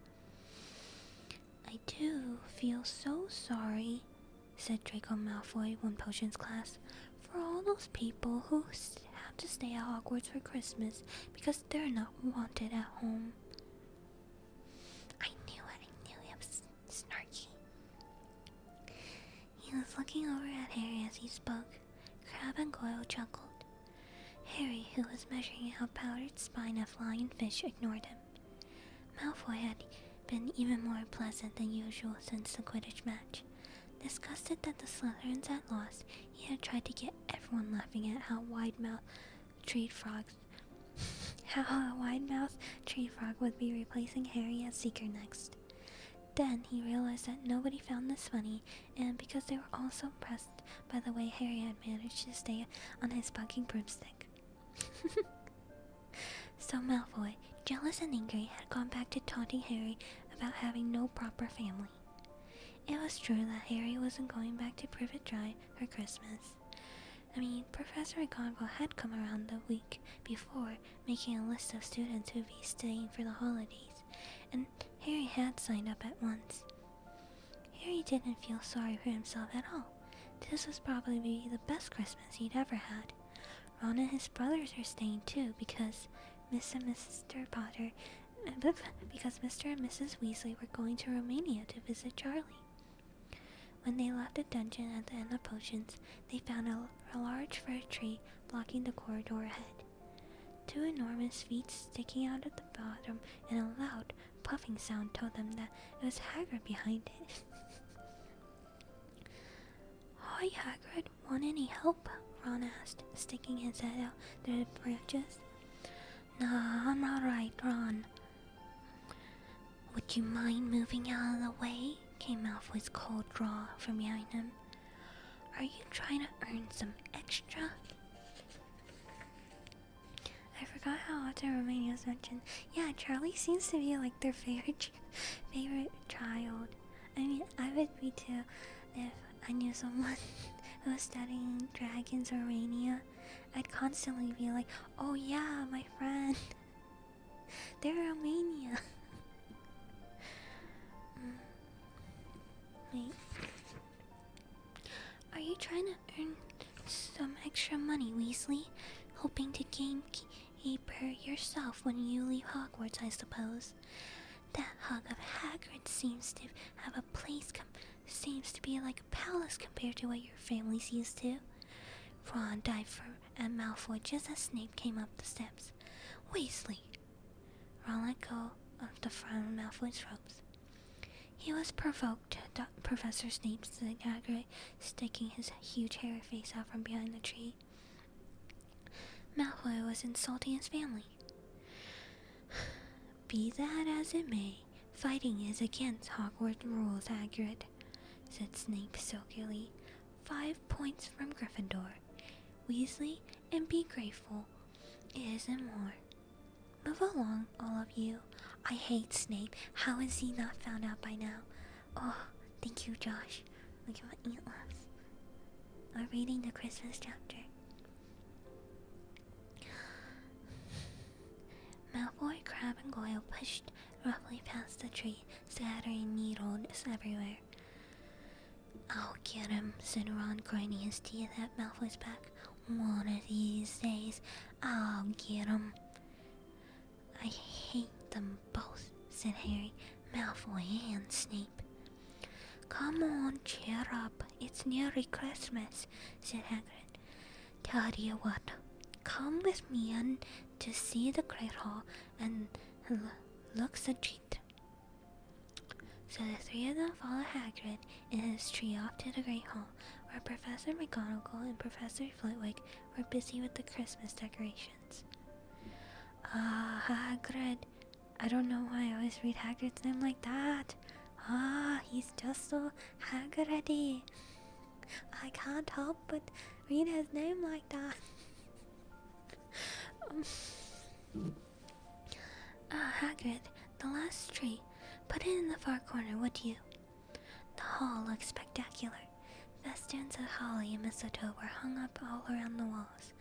S1: "I do feel so sorry," said Draco Malfoy one potions class, "for all those people who have to stay at Hogwarts for Christmas because they're not wanted at home." I knew it was snarky. He was looking over at Harry as he spoke. Crabbe and Goyle chuckled. Harry, who was measuring out powdered spine of flying fish, ignored him. Malfoy had been even more pleasant than usual since the Quidditch match. Disgusted that the Slytherins had lost, he had tried to get everyone laughing at how a wide-mouthed tree frog would be replacing Harry as Seeker next. Then he realized that nobody found this funny, and because they were all so impressed by the way Harry had managed to stay on his bucking broomstick. So Malfoy, jealous and angry, had gone back to taunting Harry about having no proper family. It was true that Harry wasn't going back to Privet Drive for Christmas. I mean, Professor McGonagall had come around the week before, making a list of students who would be staying for the holidays, and Harry had signed up at once. Harry didn't feel sorry for himself at all. This was probably the best Christmas he'd ever had. Ron and his brothers are staying too, because Mr. and Mrs. Weasley were going to Romania to visit Charlie. When they left the dungeon at the end of potions, they found a large fir tree blocking the corridor ahead. Two enormous feet sticking out at the bottom, and a loud, puffing sound told them that it was Hagrid behind it. "Hi, Hagrid, want any help?" Ron asked, sticking his head out through the branches. "Nah, I'm alright, Ron." "Would you mind moving out of the way?" came Malfoy's cold drawl from behind him. "Are you trying to earn some extra?" I forgot how often Romania's mentioned. Yeah, Charlie seems to be like their favorite child. I mean, I would be too if I knew someone who was studying dragons or Romania. I'd constantly be like, "Oh yeah, my friend. They're Romania." Wait. "Are you trying to earn some extra money, Weasley? Hoping to gatekeeper yourself when you leave Hogwarts, I suppose. That hug of Hagrid seems to have a place seems to be like a palace compared to what your family's used to." Ron dived at Malfoy just as Snape came up the steps. "Weasley!" Ron let go of the front of Malfoy's robes. He was provoked, Professor Snape said, Nagare, sticking his huge hairy face out from behind the tree. Malfoy was insulting his family. "Be that as it may, fighting is against Hogwarts rules, Hagrid," said Snape sulkily. 5 points from Gryffindor. Weasley, and be grateful. It isn't more. Move along, all of you. I hate Snape. How is he not found out by now? Oh, thank you, Josh. Look at my antlers. I'm reading the Christmas chapter. Malfoy, Crabbe, and Goyle pushed roughly past the tree, scattering needles everywhere. "I'll get him," said Ron, grinding his teeth at Malfoy's back. "One of these days, I'll get him." "I hate them both," said Harry, Malfoy and Snape. "Come on, cheer up. It's nearly Christmas," said Hagrid. "Tell you what, come with me and to see the Great Hall and looks a treat." So the three of them followed Hagrid and his tree off to the Great Hall, where Professor McGonagall and Professor Flitwick were busy with the Christmas decorations. Hagrid. I don't know why I always read Hagrid's name like that. He's just so Hagridy. I can't help but read his name like that. Hagrid, the last tree. Put it in the far corner, would you? The hall looked spectacular. Festoons of holly and mistletoe were hung up all around the walls.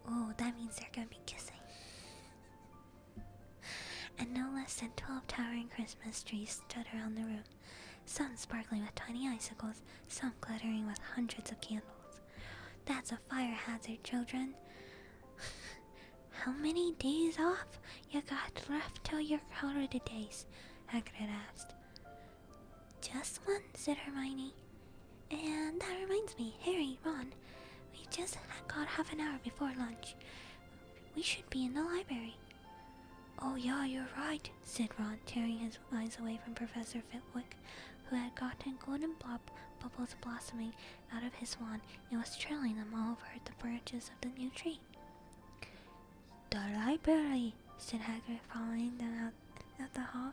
S1: Oh, that means they're gonna be kissing. And no less than 12 towering Christmas trees stood around the room, some sparkling with tiny icicles, some glittering with hundreds of candles. That's a fire hazard, children. How many days off you got left till your holidays? Hagrid asked. Just one, said Hermione. And that reminds me, Harry, Ron, we just got half an hour before lunch. We should be in the library. Oh yeah, you're right, said Ron, tearing his eyes away from Professor Fitwick, who had gotten golden bubbles blossoming out of his wand and was trailing them all over the branches of the new tree. The library, said Hagrid, following them out the hall.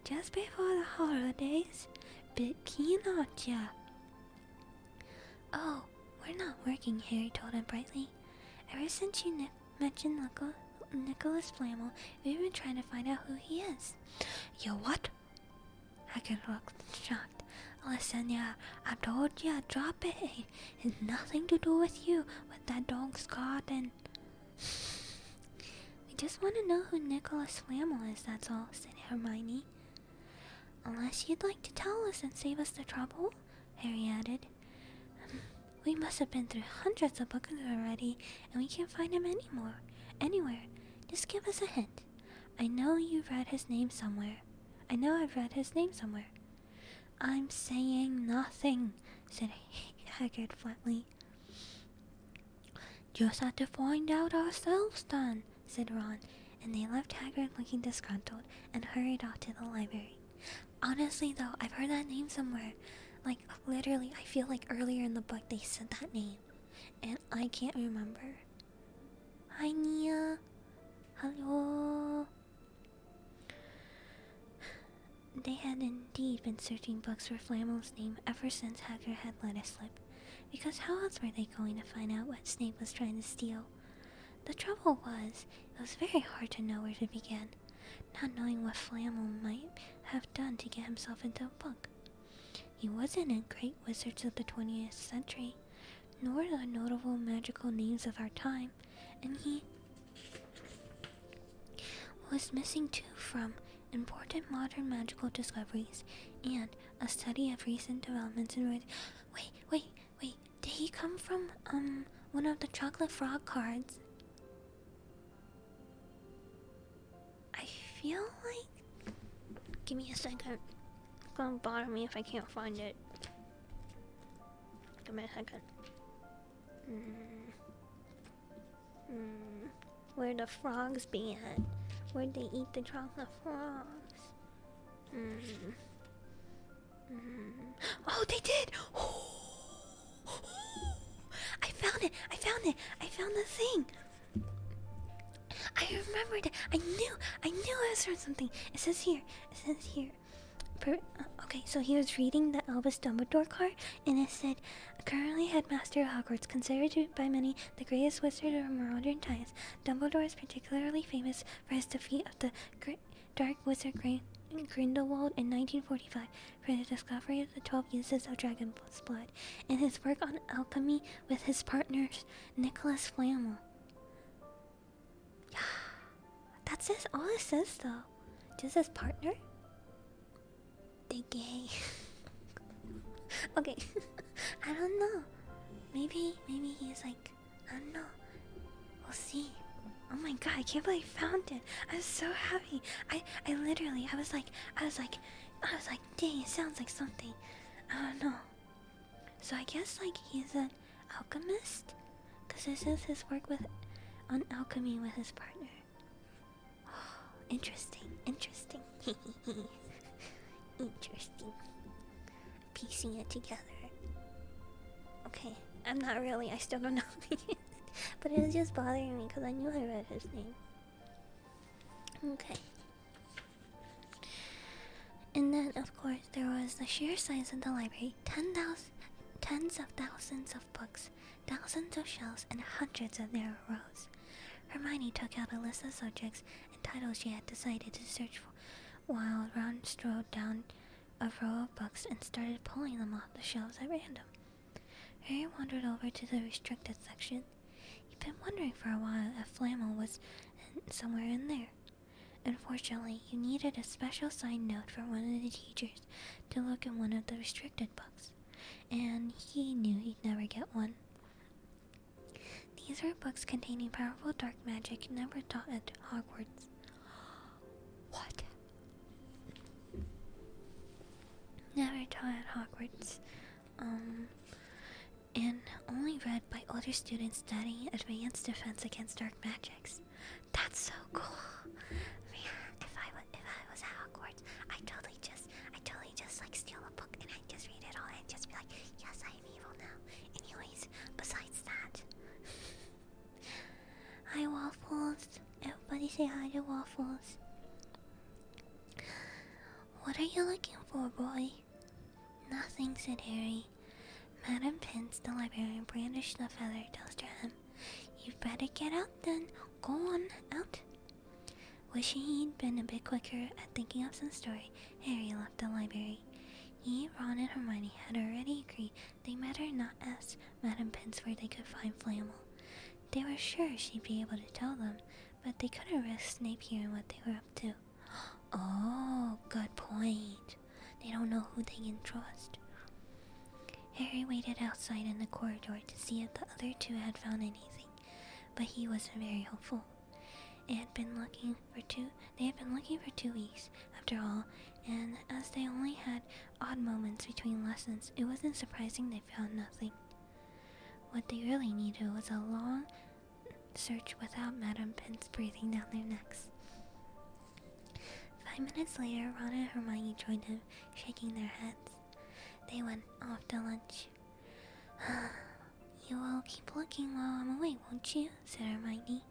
S1: Just before the holidays. Bit keen, aren't ya? Oh, we're not working, Harry told him brightly. Ever since you mentioned Nicholas Flamel, we've been trying to find out who he is. You what? Hagrid looked shocked. Listen, yeah, I told ya, drop it. It's nothing to do with you, with that dog Scott and... We just want to know who Nicholas Flamel is, that's all, said Hermione. Unless you'd like to tell us and save us the trouble, Harry added. We must have been through hundreds of books already, and we can't find him anywhere. Just give us a hint. I know you've read his name somewhere. I've read his name somewhere. I'm saying nothing, said Hagrid flatly. Just have to find out ourselves then, said Ron, and they left Hagrid looking disgruntled and hurried off to the library. Honestly though, I've heard that name somewhere. Like, literally, I feel like earlier in the book they said that name. And I can't remember. Hi, Nia. Hello. They had indeed been searching books for Flamel's name ever since Hagrid had let it slip. Because how else were they going to find out what Snape was trying to steal? The trouble was, it was very hard to know where to begin, not knowing what Flamel might have done to get himself into a book. He wasn't a great wizard of the 20th century, nor the notable magical names of our time, and he was missing too from important modern magical discoveries and a study of recent developments in wait, did he come from, one of the chocolate frog cards? I feel like... Give me a second. It's gonna bother me if I can't find it. Give me a second. Where the frogs be at? Where'd they eat the chocolate frogs? Oh, they did! I found the thing! I remembered it! I knew I was from something! It says here. Okay, so he was reading the Albus Dumbledore card, and it said, currently headmaster of Hogwarts, considered by many the greatest wizard of modern times, Dumbledore is particularly famous for his defeat of the Dark Wizard Grindelwald in 1945 for the discovery of the 12 uses of dragon's blood, and his work on alchemy with his partners, Nicholas Flamel. Yeah, that's it. All it says, though. Just his partner? The gay. Okay. I don't know. Maybe he's like, I don't know. We'll see. Oh my god, I can't believe I found it. I'm so happy. I literally, I was like, dang, it sounds like something. I don't know. So I guess like he's an alchemist? Cause this is his work on alchemy with his partner. Oh, interesting. Interesting. Piecing it together. Okay, I'm not really, I still don't know. But it was just bothering me because I knew I read his name. Okay. And then, of course, there was the sheer size of the library. Tens of thousands of books, thousands of shelves, and hundreds of narrow rows. Hermione took out a list of subjects and titles she had decided to search for, while Ron strode down a row of books and started pulling them off the shelves at random. Harry wandered over to the restricted section. He'd been wondering for a while if Flamel was somewhere in there. Unfortunately, you needed a special signed note from one of the teachers to look in one of the restricted books, and he knew he'd never get one. These were books containing powerful dark magic never taught at Hogwarts. What? Never taught at Hogwarts. And only read by older students studying advanced defense against dark magics. That's so cool. Man, if I was at Hogwarts, I totally just like steal a book and I just read it all and just be like, yes, I am evil now. Anyways, besides that, hi Waffles. Everybody say hi to Waffles. What are you looking for, boy? Nothing, said Harry. Madam Pince, the librarian, brandished the feather toast at him. You'd better get out then. Go on, out. Wishing he'd been a bit quicker at thinking of some story, Harry left the library. He, Ron, and Hermione had already agreed they met her not ask Madam Pince where they could find Flamel. They were sure she'd be able to tell them, but they couldn't risk Snape hearing what they were up to. Oh, good point. They don't know who they can trust. Harry waited outside in the corridor to see if the other two had found anything, but he wasn't very hopeful. They had been looking for 2 weeks, after all, and as they only had odd moments between lessons, it wasn't surprising they found nothing. What they really needed was a long search without Madam Pince breathing down their necks. 5 minutes later, Ron and Hermione joined him, shaking their heads. They went off to lunch. You will keep looking while I'm away, won't you? Said Hermione.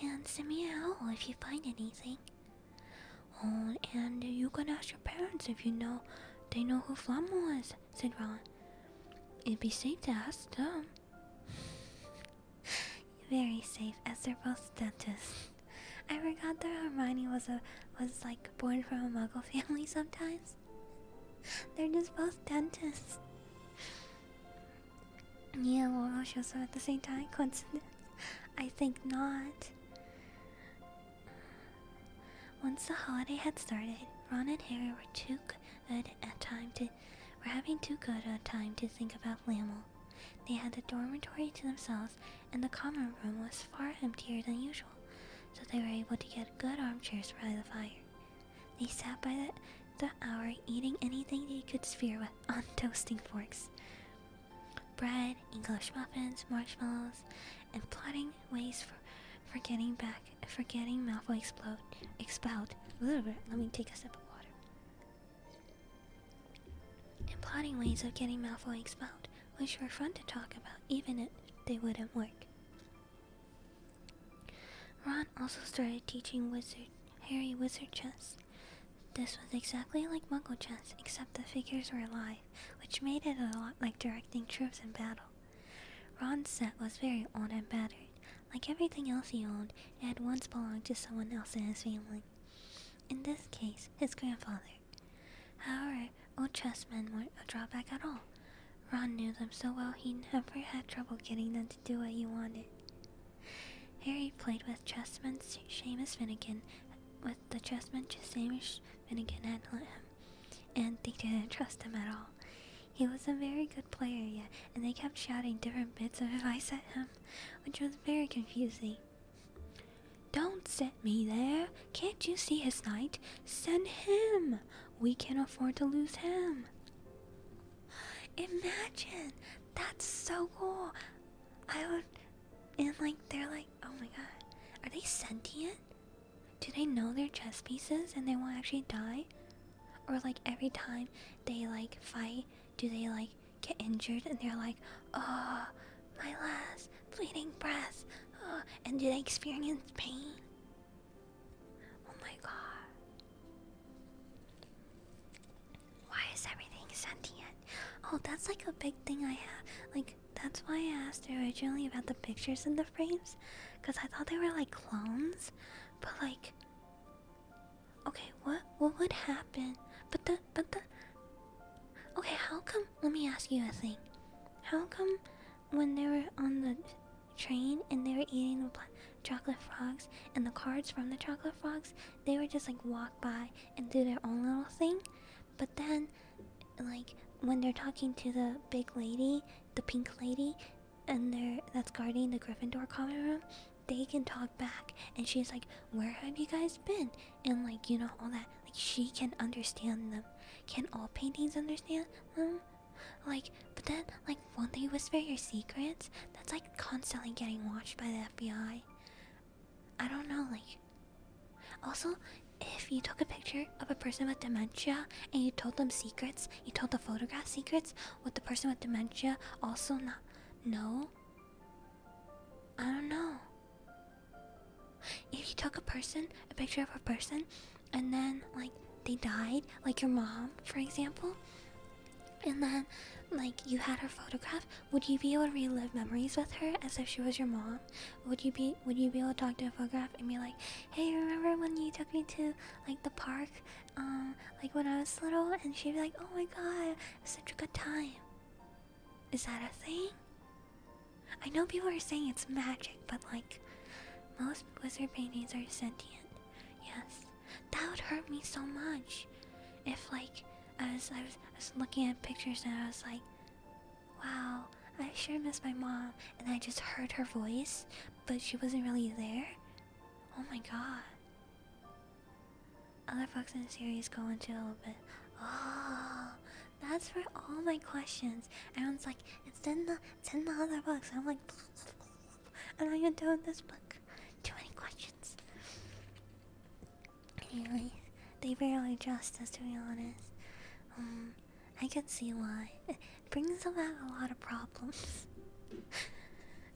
S1: And send me an owl if you find anything. Oh, and you can ask your parents if they know who Flamel was, said Ron. It'd be safe to ask them. Very safe, as they're both dentists. I forgot that Hermione was like born from a Muggle family sometimes. They're just both dentists. Yeah, well, also at the same time, coincidence? I think not. Once the holiday had started, Ron and Harry were having too good a time to think about Flamel. They had the dormitory to themselves, and the common room was far emptier than usual, so they were able to get good armchairs by the fire. They sat by the hour, eating anything they could sphere with on toasting forks. Bread, English muffins, marshmallows, and plotting ways for getting Malfoy expout. Let me take a sip of water. And plotting ways of getting Malfoy expout, which were fun to talk about, even if they wouldn't work. Ron also started teaching Harry wizard chess. This was exactly like Muggle chess, except the figures were alive, which made it a lot like directing troops in battle. Ron's set was very old and battered. Like everything else he owned, it had once belonged to someone else in his family. In this case, his grandfather. However, old chessmen weren't a drawback at all. Ron knew them so well he never had trouble getting them to do what he wanted. Harry played with chessman Seamus Finnegan, with the chessman Seamus Finnegan had let him, and they didn't trust him at all. He was a very good player yet, and they kept shouting different bits of advice at him, which was very confusing. Don't set me there. Can't you see his knight? Send him. We can't afford to lose him. Imagine. That's so cool. And they're like, oh my god. Are they sentient? Do they know their chess pieces and they won't actually die? Or every time they fight, do they get injured and they're like, oh, my last bleeding breath. Oh, and do they experience pain? Oh my god. Why is everything sentient? Oh, that's a big thing I have. That's why I asked originally about the pictures in the frames, because I thought they were clones. But okay, what would happen? Okay, how come, let me ask you a thing. How come when they were on the train and they were eating the chocolate frogs and the cards from the chocolate frogs, they would just walk by and do their own little thing? But then, when they're talking to the big lady, the pink lady, and that's guarding the Gryffindor common room, they can talk back, and she's like, where have you guys been? And all that. She can understand them. Can all paintings understand them? But then, won't they whisper your secrets? That's constantly getting watched by the FBI. I don't know, like, also, if you took a picture of a person with dementia and you told them secrets, you told the photograph secrets, would the person with dementia also not know? I don't know. If you took a picture of a person, and then, like, they died, like your mom, for example, and then, like, you had her photograph, would you be able to relive memories with her as if she was your mom? Would you be able to talk to a photograph and be like, hey, remember when you took me to, like, the park, like, when I was little? And she'd be like, oh my god, it was such a good time. Is that a thing? I know people are saying it's magic, but, like, most wizard paintings are sentient. Yes. That would hurt me so much. If, like, I was looking at pictures and I was like, wow, I sure miss my mom, and I just heard her voice, but she wasn't really there. Oh my god. Other books in the series go into a little bit. Oh, that's for all my questions. Everyone's like, it's in the other books. I'm like, I'm not even doing this book. Too many questions. Anyway, they barely justice, to be honest. I can see why. It brings about a lot of problems.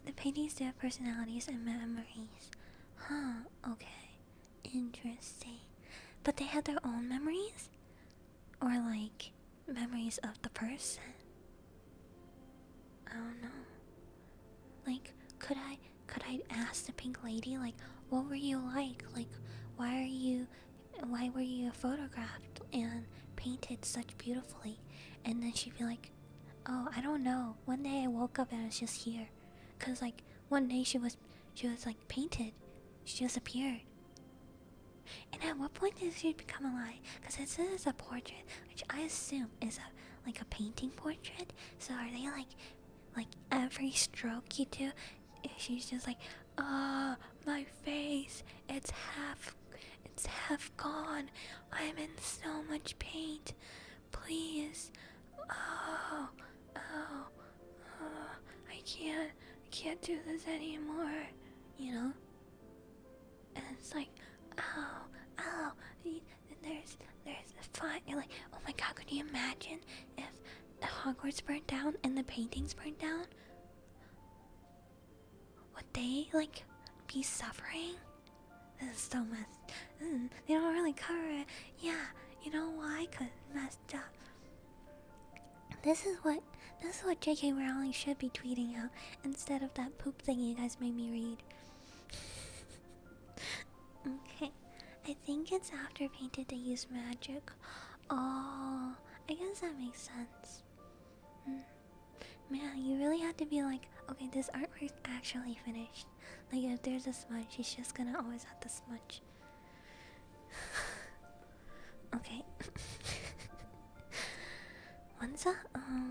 S1: The paintings do have personalities and memories. Huh, okay. Interesting. But they have their own memories? Or, like, memories of the person? I don't know. Like, could I ask the pink lady, like, what were you like? Like, why were you photographed and painted such beautifully? And then she'd be like, oh, I don't know. One day I woke up and I was just here. Cause, like, one day she was like painted. She just appeared. And at what point did she become alive? Cause it says a portrait, which I assume is a painting portrait. So are they like every stroke you do, she's just like, oh, my face, it's half gone. I'm in so much paint. Please. Oh, I can't do this anymore. You know? And it's like, ow, there's a fire. You're like, oh my god, could you imagine if the Hogwarts burnt down and the paintings burnt down? Would they, like, be suffering? This is so messed. They don't really cover it. Yeah, you know why? Cause messed up. This is what J.K. Rowling should be tweeting out instead of that poop thing you guys made me read. Okay, I think it's after painted they use magic. Oh, I guess that makes sense. Man, you really have to be like, okay, this artwork's actually finished. Like, if there's a smudge, she's just gonna always have the smudge. Okay.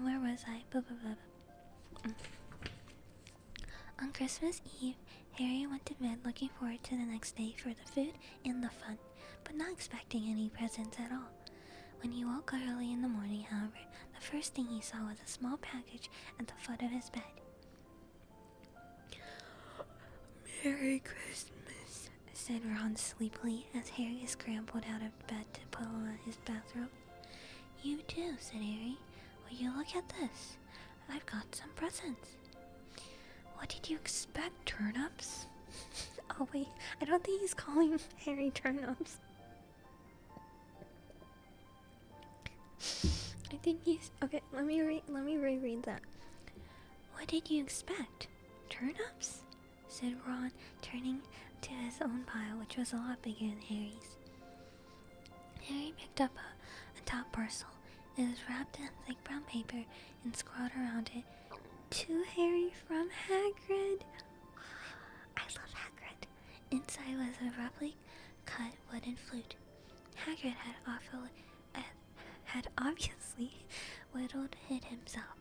S1: Where was I? On Christmas Eve, Harry went to bed looking forward to the next day for the food and the fun, but not expecting any presents at all. When he woke early in the morning, however, the first thing he saw was a small package at the foot of his bed. Merry Christmas, said Ron sleepily as Harry scrambled out of bed to put on his bathrobe. You too, said Harry. Will you look at this? I've got some presents. What did you expect, turnips? Oh wait, I don't think he's calling Harry turnips. I think he's... Okay, let me reread that. What did you expect? Turnips? Said Ron, turning to his own pile, which was a lot bigger than Harry's. Harry picked up a top parcel. It was wrapped in thick brown paper and scrawled around it, to Harry from Hagrid. I love Hagrid. Inside was a roughly cut wooden flute. Hagrid had obviously whittled it himself.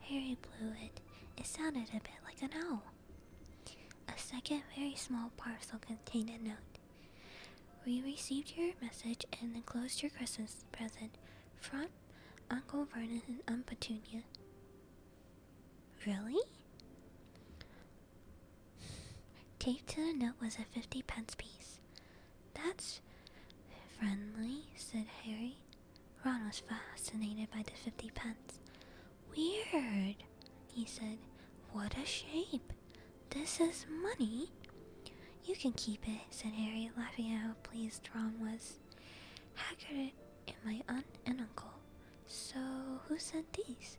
S1: Harry blew it. It sounded a bit like an owl. A second very small parcel contained a note. We received your message and enclosed your Christmas present from Uncle Vernon and Aunt Petunia. Really? Taped to the note was a 50-pence piece. "That's friendly," said Harry. Ron was fascinated by the 50-pence. "Weird," he said. "What a shape. This is money." "You can keep it," said Harry, laughing at how pleased Ron was. "Hagrid and my aunt and uncle. So, who sent these?"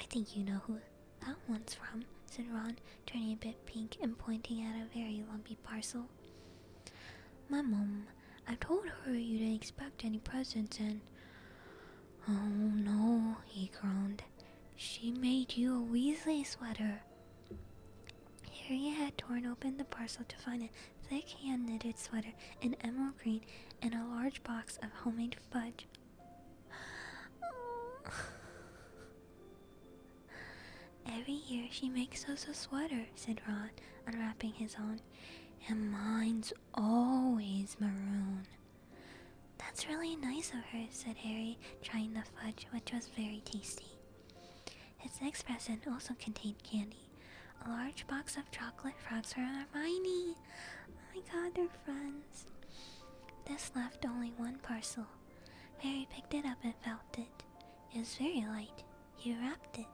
S1: "I think you know who that one's from," said Ron, turning a bit pink and pointing at a very lumpy parcel. "My mom. I told her you didn't expect any presents and..." "Oh no," he groaned. "She made you a Weasley sweater." Harry had torn open the parcel to find a thick hand-knitted sweater in emerald green and a large box of homemade fudge. "Every year she makes us a sweater," said Ron, unwrapping his own. "And mine's always maroon." "That's really nice of her," said Harry, trying the fudge, which was very tasty. His next present also contained candy. A large box of chocolate frogs for Hermione. Oh my god, they're friends. This left only one parcel. Harry picked it up and felt it. It was very light. He wrapped it.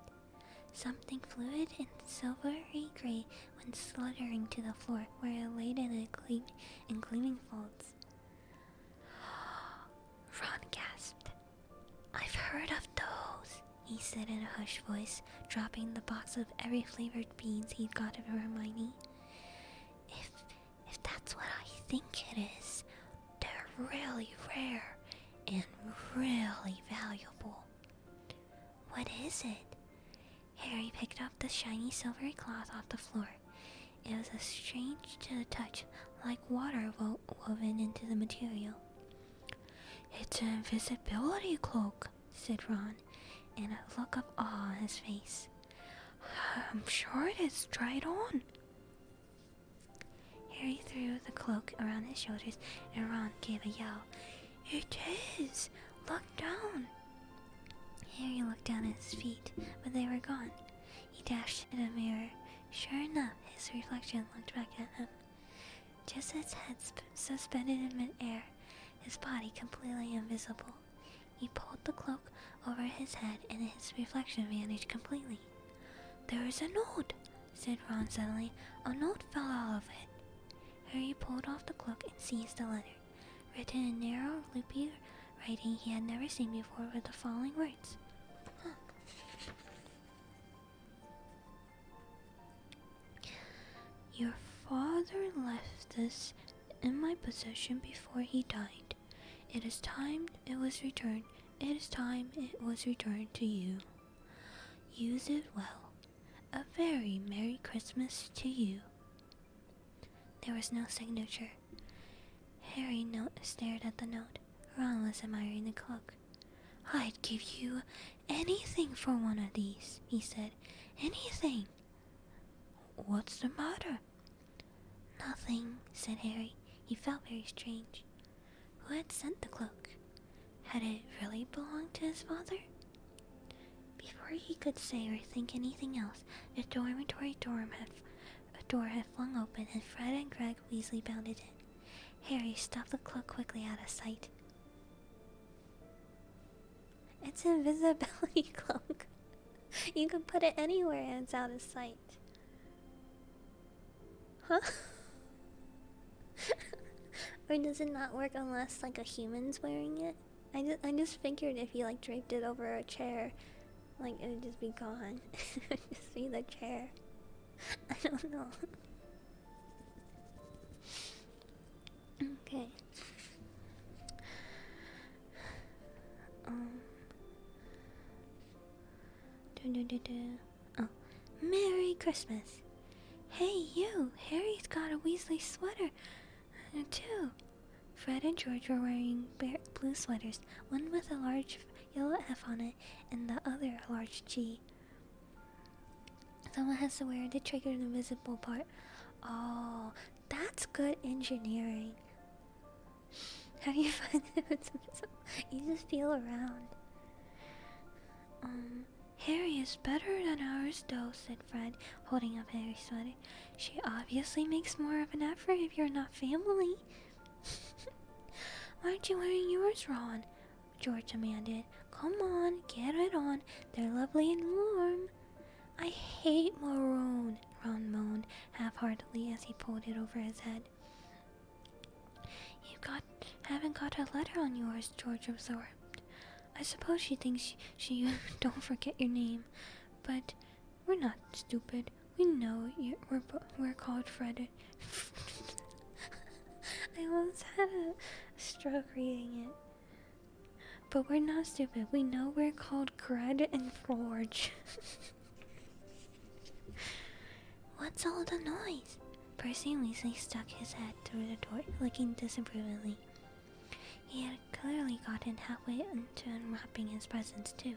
S1: Something fluid and silvery gray went sluttering to the floor, where it laid in gleaming folds. Ron gasped. "I've heard of those," he said in a hushed voice, dropping the box of every flavored beans he'd got of Hermione. If that's what I think it is, they're really rare and really valuable." "What is it?" Harry picked up the shiny silvery cloth off the floor. It was as strange to the touch, like water woven into the material. "It's an invisibility cloak," said Ron, and a look of awe on his face. "I'm sure it is. Try it on." Harry threw the cloak around his shoulders, and Ron gave a yell. "It is! Look down!" Harry looked down at his feet, but they were gone. He dashed to the mirror. Sure enough, his reflection looked back at him. Just its head suspended in mid-air, his body completely invisible. He pulled the cloak over his head, and his reflection vanished completely. "There is a note," said Ron suddenly. "A note fell out of it." Harry pulled off the cloak and seized a letter. Written in narrow, loopy writing he had never seen before were the following words. "Your father left this in my possession before he died. It is time it was returned. It is time it was returned to you. Use it well. A very Merry Christmas to you." There was no signature. Harry stared at the note. Ron was admiring the cloak. "I'd give you anything for one of these," he said. "Anything." "What's the matter?" "Nothing," said Harry. He felt very strange. Who had sent the cloak? Had it really belonged to his father? Before he could say or think anything else, the dormitory door had flung open and Fred and Greg Weasley bounded in. Harry stuffed the cloak quickly out of sight. It's an invisibility cloak. You can put it anywhere and it's out of sight. Huh? Or does it not work unless like a human's wearing it? I just figured if you like draped it over a chair, like it would just be gone. It would just be the chair. I don't know. Okay. Oh, Merry Christmas. Hey you, Harry's got a Weasley sweater too. Fred and George were wearing blue sweaters, one with a large yellow F on it and the other a large G. Someone has to wear the trigger invisible part. Oh, that's good engineering. How do you find it? You just feel around. Harry Harry is better than ours, though, said Fred, holding up Harry's sweater. She obviously makes more of an effort if you're not family. Why aren't you wearing yours, Ron? George demanded. Come on, get it on. They're lovely and warm. I hate maroon, Ron moaned half-heartedly as he pulled it over his head. Haven't got a letter on yours, George absorbed. I suppose she thinks she don't forget your name, but we're not stupid. We know we're called Fred. I almost had a stroke reading it. But we're not stupid. We know we're called Gred and Forge. What's all the noise? Percy Weasley stuck his head through the door, looking disapprovingly. He had clearly gotten halfway into unwrapping his presents too,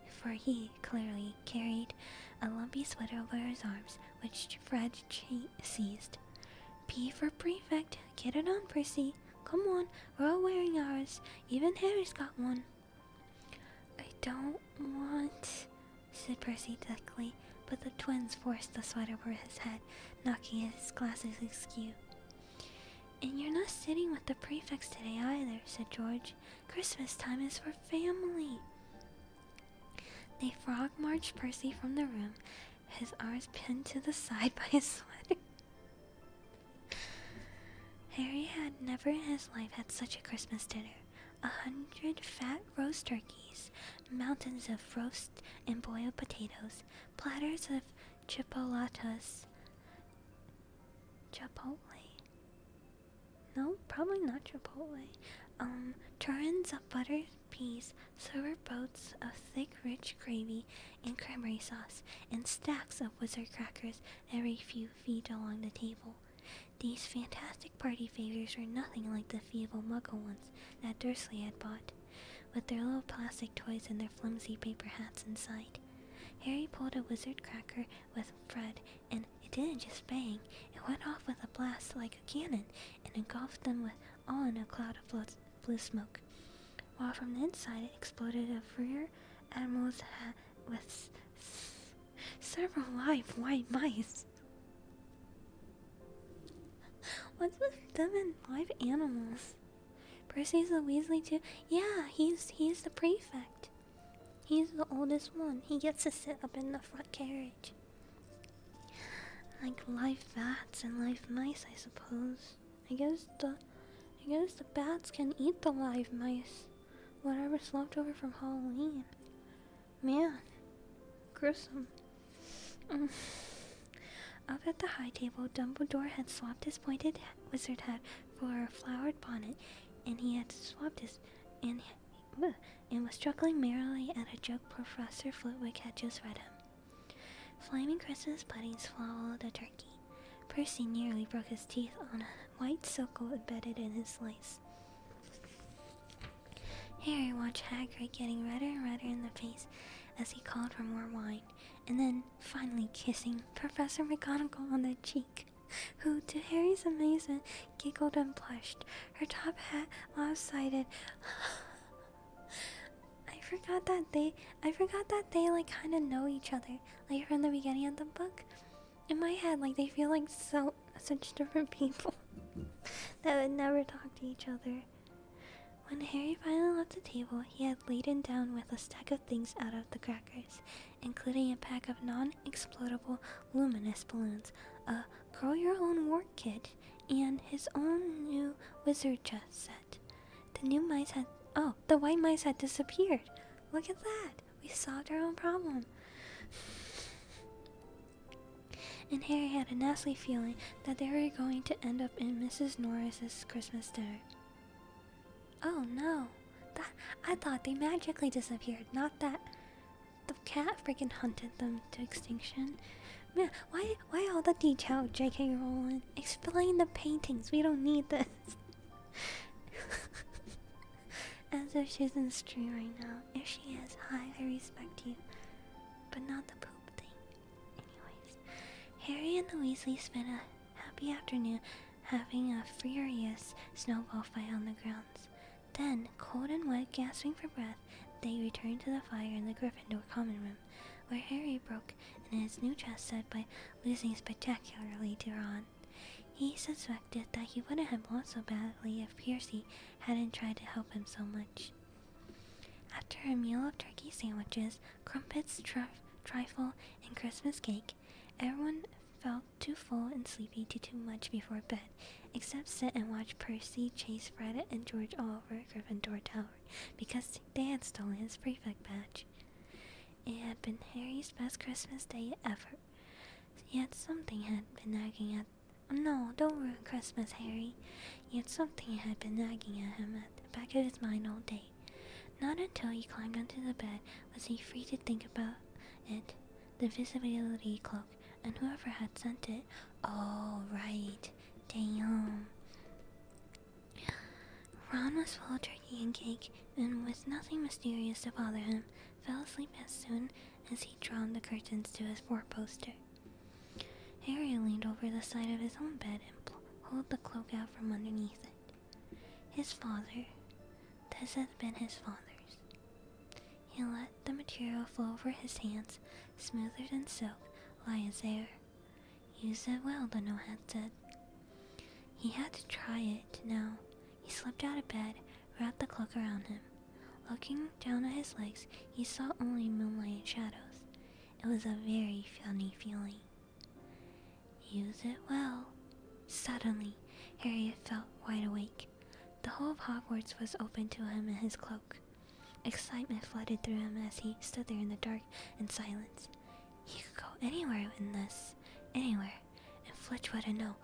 S1: for he clearly carried a lumpy sweater over his arms, which Fred seized. P for prefect. Get it on, Percy. Come on, we're all wearing ours. Even Harry's got one. I don't want, said Percy thickly, but the twins forced the sweater over his head, knocking his glasses askew. And you're not sitting with the prefects today either, said George. Christmas time is for family. They frog-marched Percy from the room, his arms pinned to the side by his sweater. Harry had never in his life had such a Christmas dinner. 100 fat roast turkeys, mountains of roast and boiled potatoes, platters of chipolatas. Chipotle? No, probably not Chipotle. Turns of buttered peas, silver boats of thick, rich gravy and cranberry sauce, and stacks of wizard crackers every few feet along the table. These fantastic party favors were nothing like the feeble muggle ones that Dursley had bought, with their little plastic toys and their flimsy paper hats inside. Harry pulled a wizard cracker with Fred, and it didn't just bang, it went off with a blast like a cannon, and engulfed them all in a cloud of blue smoke, while from the inside it exploded a rear admiral's hat with several live white mice. What's with them and live animals? Percy's a Weasley too? Yeah, he's the prefect. He's the oldest one. He gets to sit up in the front carriage. Like live bats and live mice, I suppose. I guess the bats can eat the live mice. Whatever's left over from Halloween. Man, gruesome. Up at the high table, Dumbledore had swapped his pointed wizard hat for a flowered bonnet, and he had swapped his and was chuckling merrily at a joke Professor Flitwick had just read him. Flaming Christmas puddings swallowed a turkey. Percy nearly broke his teeth on a white circle embedded in his slice. Harry watched Hagrid getting redder and redder in the face as he called for more wine, and then finally kissing Professor McGonagall on the cheek, who, to Harry's amazement, giggled and blushed, her top hat lopsided. I forgot that they like kind of know each other, like from the beginning of the book. In my head, like they feel like such different people that would never talk to each other. When Harry finally left the table, he had laden down with a stack of things out of the crackers, including a pack of non-explodable luminous balloons, a grow-your-own-work kit, and his own new wizard chess set. The white mice had disappeared. Look at that! We solved our own problem. And Harry had a nasty feeling that they were going to end up in Mrs. Norris's Christmas dinner. Oh no, I thought they magically disappeared, not that the cat freaking hunted them to extinction. Man, why all the detail, J.K. Rowling? Explain the paintings, we don't need this. As if she's in the stream right now. If she is, hi, I respect you. But not the poop thing. Anyways, Harry and the Weasleys spent a happy afternoon having a furious snowball fight on the grounds. Then, cold and wet, gasping for breath, they returned to the fire in the Gryffindor common room, where Harry broke in his new chest set by losing spectacularly to Ron. He suspected that he wouldn't have lost so badly if Percy hadn't tried to help him so much. After a meal of turkey sandwiches, crumpets, trifle, and Christmas cake, everyone felt too full and sleepy to do much before bed, except sit and watch Percy chase Fred and George all over Gryffindor Tower, because they had stolen his prefect badge. It had been Harry's best Christmas day ever, yet something had been nagging at... No, don't ruin Christmas, Harry. Yet something had been nagging at him at the back of his mind all day. Not until he climbed onto the bed was he free to think about it, the Invisibility Cloak, and whoever had sent it. Oh, right. Damn. Ron was full of turkey and cake, and with nothing mysterious to bother him, fell asleep as soon as he drawn the curtains to his four-poster. Harry leaned over the side of his own bed and pulled the cloak out from underneath it. His father. This had been his father's. He let the material flow over his hands, smoother than silk, lie as air. Use it well, the note had said. He had to try it now. He slipped out of bed, wrapped the cloak around him. Looking down at his legs, he saw only moonlight and shadows. It was a very funny feeling. Use it well. Suddenly, Harry felt wide awake. The whole of Hogwarts was open to him in his cloak. Excitement flooded through him as he stood there in the dark and silence. He could go anywhere in this. Anywhere. And Flitch wouldn't know.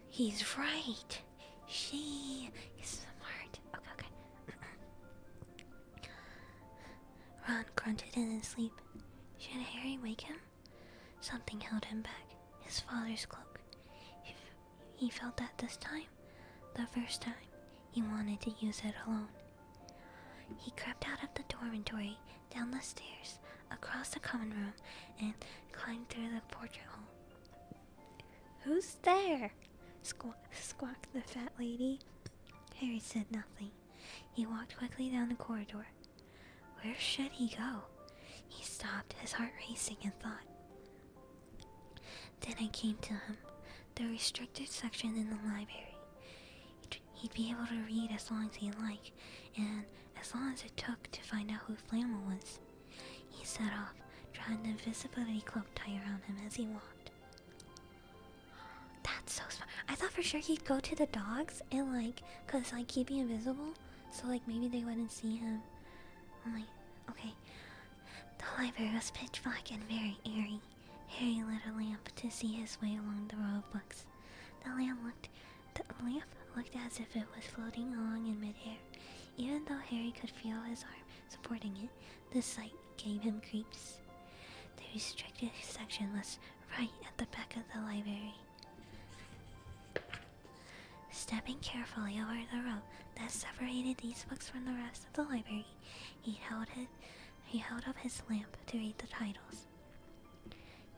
S1: He's right. She is smart. Okay. Ron grunted in his sleep. Should Harry wake him? Something held him back. His father's cloak. He felt that this time, the first time, he wanted to use it alone. He crept out of the dormitory, down the stairs, across the common room, and climbed through the portrait hole. Who's there? Squawked the fat lady. Harry said nothing. He walked quickly down the corridor. Where should he go? He stopped, his heart racing in thought. Then it came to him, the restricted section in the library. He'd be able to read as long as he'd like, and as long as it took to find out who Flamel was. He set off, drawing the invisibility cloak tight around him as he walked. That's so smart. I thought for sure he'd go to the dogs and cause he'd be invisible, so maybe they wouldn't see him. I'm like, okay. The library was pitch black and very eerie. Harry lit a lamp to see his way along the row of books. The lamp looked as if it was floating along in midair. Even though Harry could feel his arm supporting it, the sight gave him creeps. The restricted section was right at the back of the library. Stepping carefully over the row that separated these books from the rest of the library, he held up his lamp to read the titles.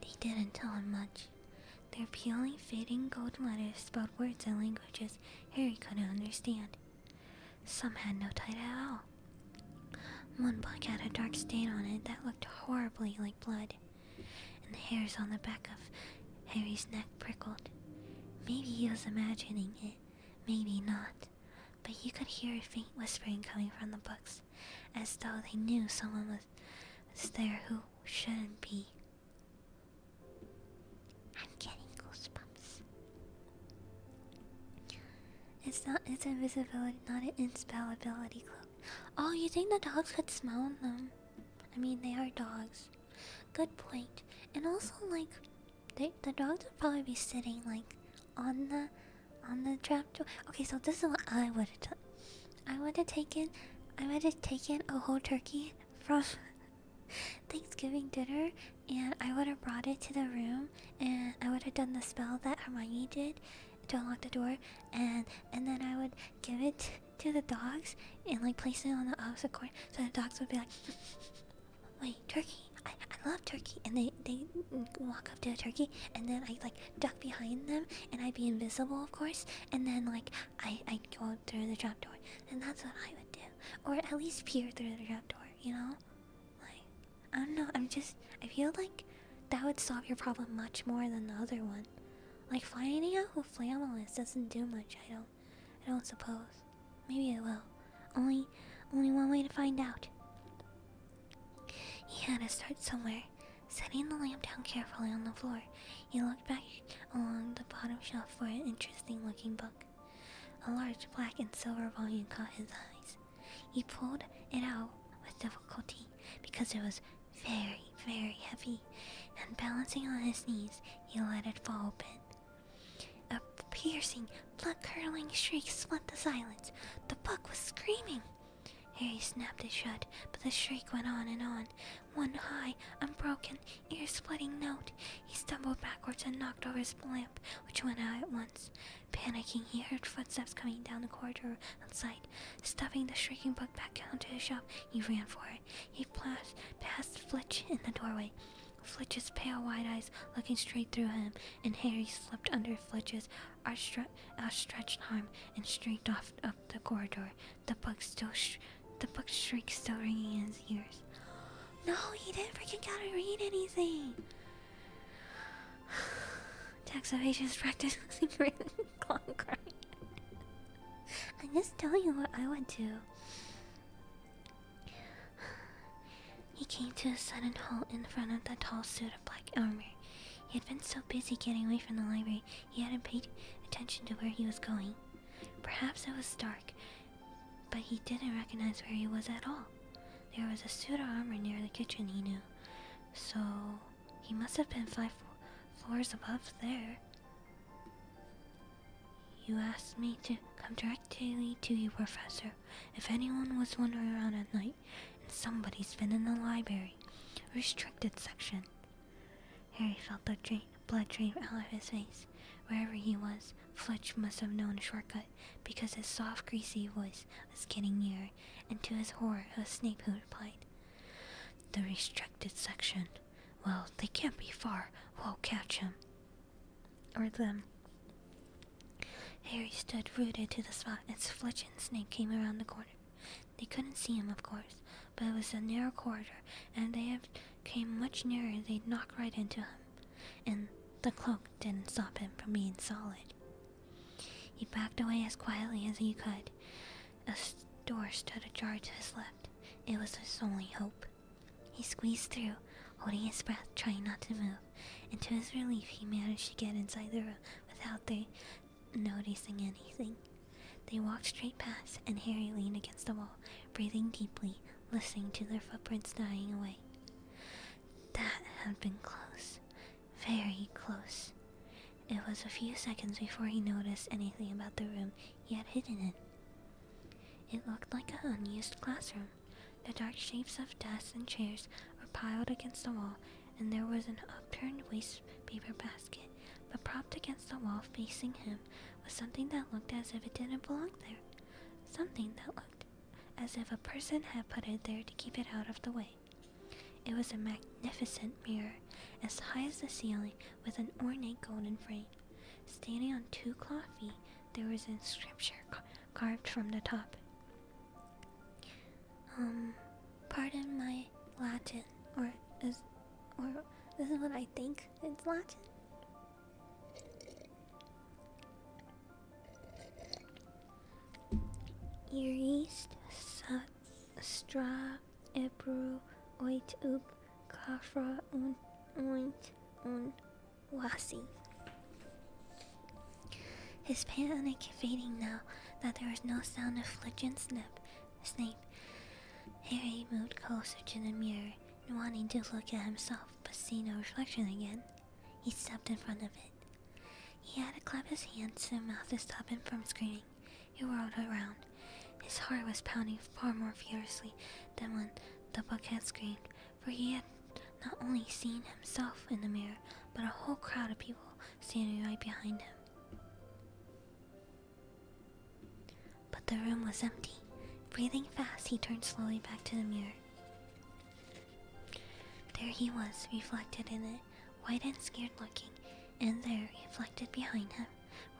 S1: They didn't tell him much. Their peeling, fading gold letters spelled words and languages Harry couldn't understand. Some had no title at all. One book had a dark stain on it that looked horribly like blood, and the hairs on the back of Harry's neck prickled. Maybe he was imagining it, maybe not, but you could hear a faint whispering coming from the books, as though they knew someone was there who shouldn't be. I'm getting goosebumps. It's invisibility, not an inspellability cloak. Oh, you think the dogs could smell them? I mean, they are dogs. Good point. And also, the dogs would probably be sitting, on the trapdoor. Okay, so this is what I would have done. I would have taken a whole turkey from Thanksgiving dinner, and I would have brought it to the room, and I would have done the spell that Hermione did to unlock the door, and then I would give it to the dogs and place it on the opposite corner, so the dogs would be like, wait, turkey, I love turkey, and they walk up to the turkey, and then I duck behind them, and I'd be invisible, of course, and then I go through the trapdoor, and that's what I would do, or at least peer through the trapdoor, you know, I don't know, I feel like that would solve your problem much more than the other one. Like, finding out who Flammel is doesn't do much, I don't suppose. Maybe it will. Only one way to find out. He had to start somewhere. Setting the lamp down carefully on the floor, he looked back along the bottom shelf for an interesting looking book. A large black and silver volume caught his eyes. He pulled it out with difficulty because it was very, very heavy, and balancing on his knees, he let it fall open. A piercing, blood-curdling shriek split the silence. The book was screaming. Harry snapped it shut, but the shriek went on and on. One high, unbroken, ear-splitting note. He stumbled backwards and knocked over his lamp, which went out at once. Panicking, he heard footsteps coming down the corridor outside. Stuffing the shrieking book back onto the shelf, he ran for it. He passed Flitch in the doorway. Flitch's pale white eyes looking straight through him, and Harry slipped under Flitch's outstretched arm and streaked off up the corridor. The book's shriek still ringing in his ears. No, he didn't freaking gotta read anything. Text of Asia's practicing really long crying. I'm just telling you what I would do. He came to a sudden halt in front of the tall suit of black armor. He had been so busy getting away from the library, he hadn't paid attention to where he was going. Perhaps it was dark, but he didn't recognize where he was at all. There was a suit of armor near the kitchen, he knew. So, he must have been 5 floors above there. You asked me to come directly to you, Professor. If anyone was wandering around at night, and somebody's been in the library. Restricted section. Harry felt the blood drain out of his face. Wherever he was, Fletch must have known a shortcut, because his soft, greasy voice was getting nearer, and to his horror, it was Snape who replied. The restricted section. Well, they can't be far. We'll catch him. Or them. Harry stood rooted to the spot as Fletch and Snape came around the corner. They couldn't see him, of course, but it was a narrow corridor, and they came much nearer, they'd knock right into him. And the cloak didn't stop him from being solid. He backed away as quietly as he could. A door stood ajar to his left. It was his only hope. He squeezed through, holding his breath, trying not to move, and to his relief he managed to get inside the room without noticing anything. They walked straight past, and Harry leaned against the wall, breathing deeply, listening to their footprints dying away. That had been close. Very close. It was a few seconds before he noticed anything about the room he had hidden in. It looked like an unused classroom. The dark shapes of desks and chairs were piled against the wall, and there was an upturned waste paper basket. But propped against the wall facing him was something that looked as if it didn't belong there. Something that looked as if a person had put it there to keep it out of the way. It was a magnificent mirror, as high as the ceiling, with an ornate golden frame. Standing on 2 claw feet, there was an inscription carved from the top. Pardon my Latin, or this is what I think it's Latin. Iris stra ebru oit up kafra un wasi. His panic fading now that there was no sound of Fletch and Snape. Harry moved closer to the mirror, wanting to look at himself, but seeing no reflection again. He stepped in front of it. He had to clap his hands to his mouth to stop him from screaming. He whirled around. His heart was pounding far more furiously than when the book had screamed, for he had not only seen himself in the mirror, but a whole crowd of people standing right behind him. But the room was empty. Breathing fast, he turned slowly back to the mirror. There he was, reflected in it, white and scared looking, and there, reflected behind him,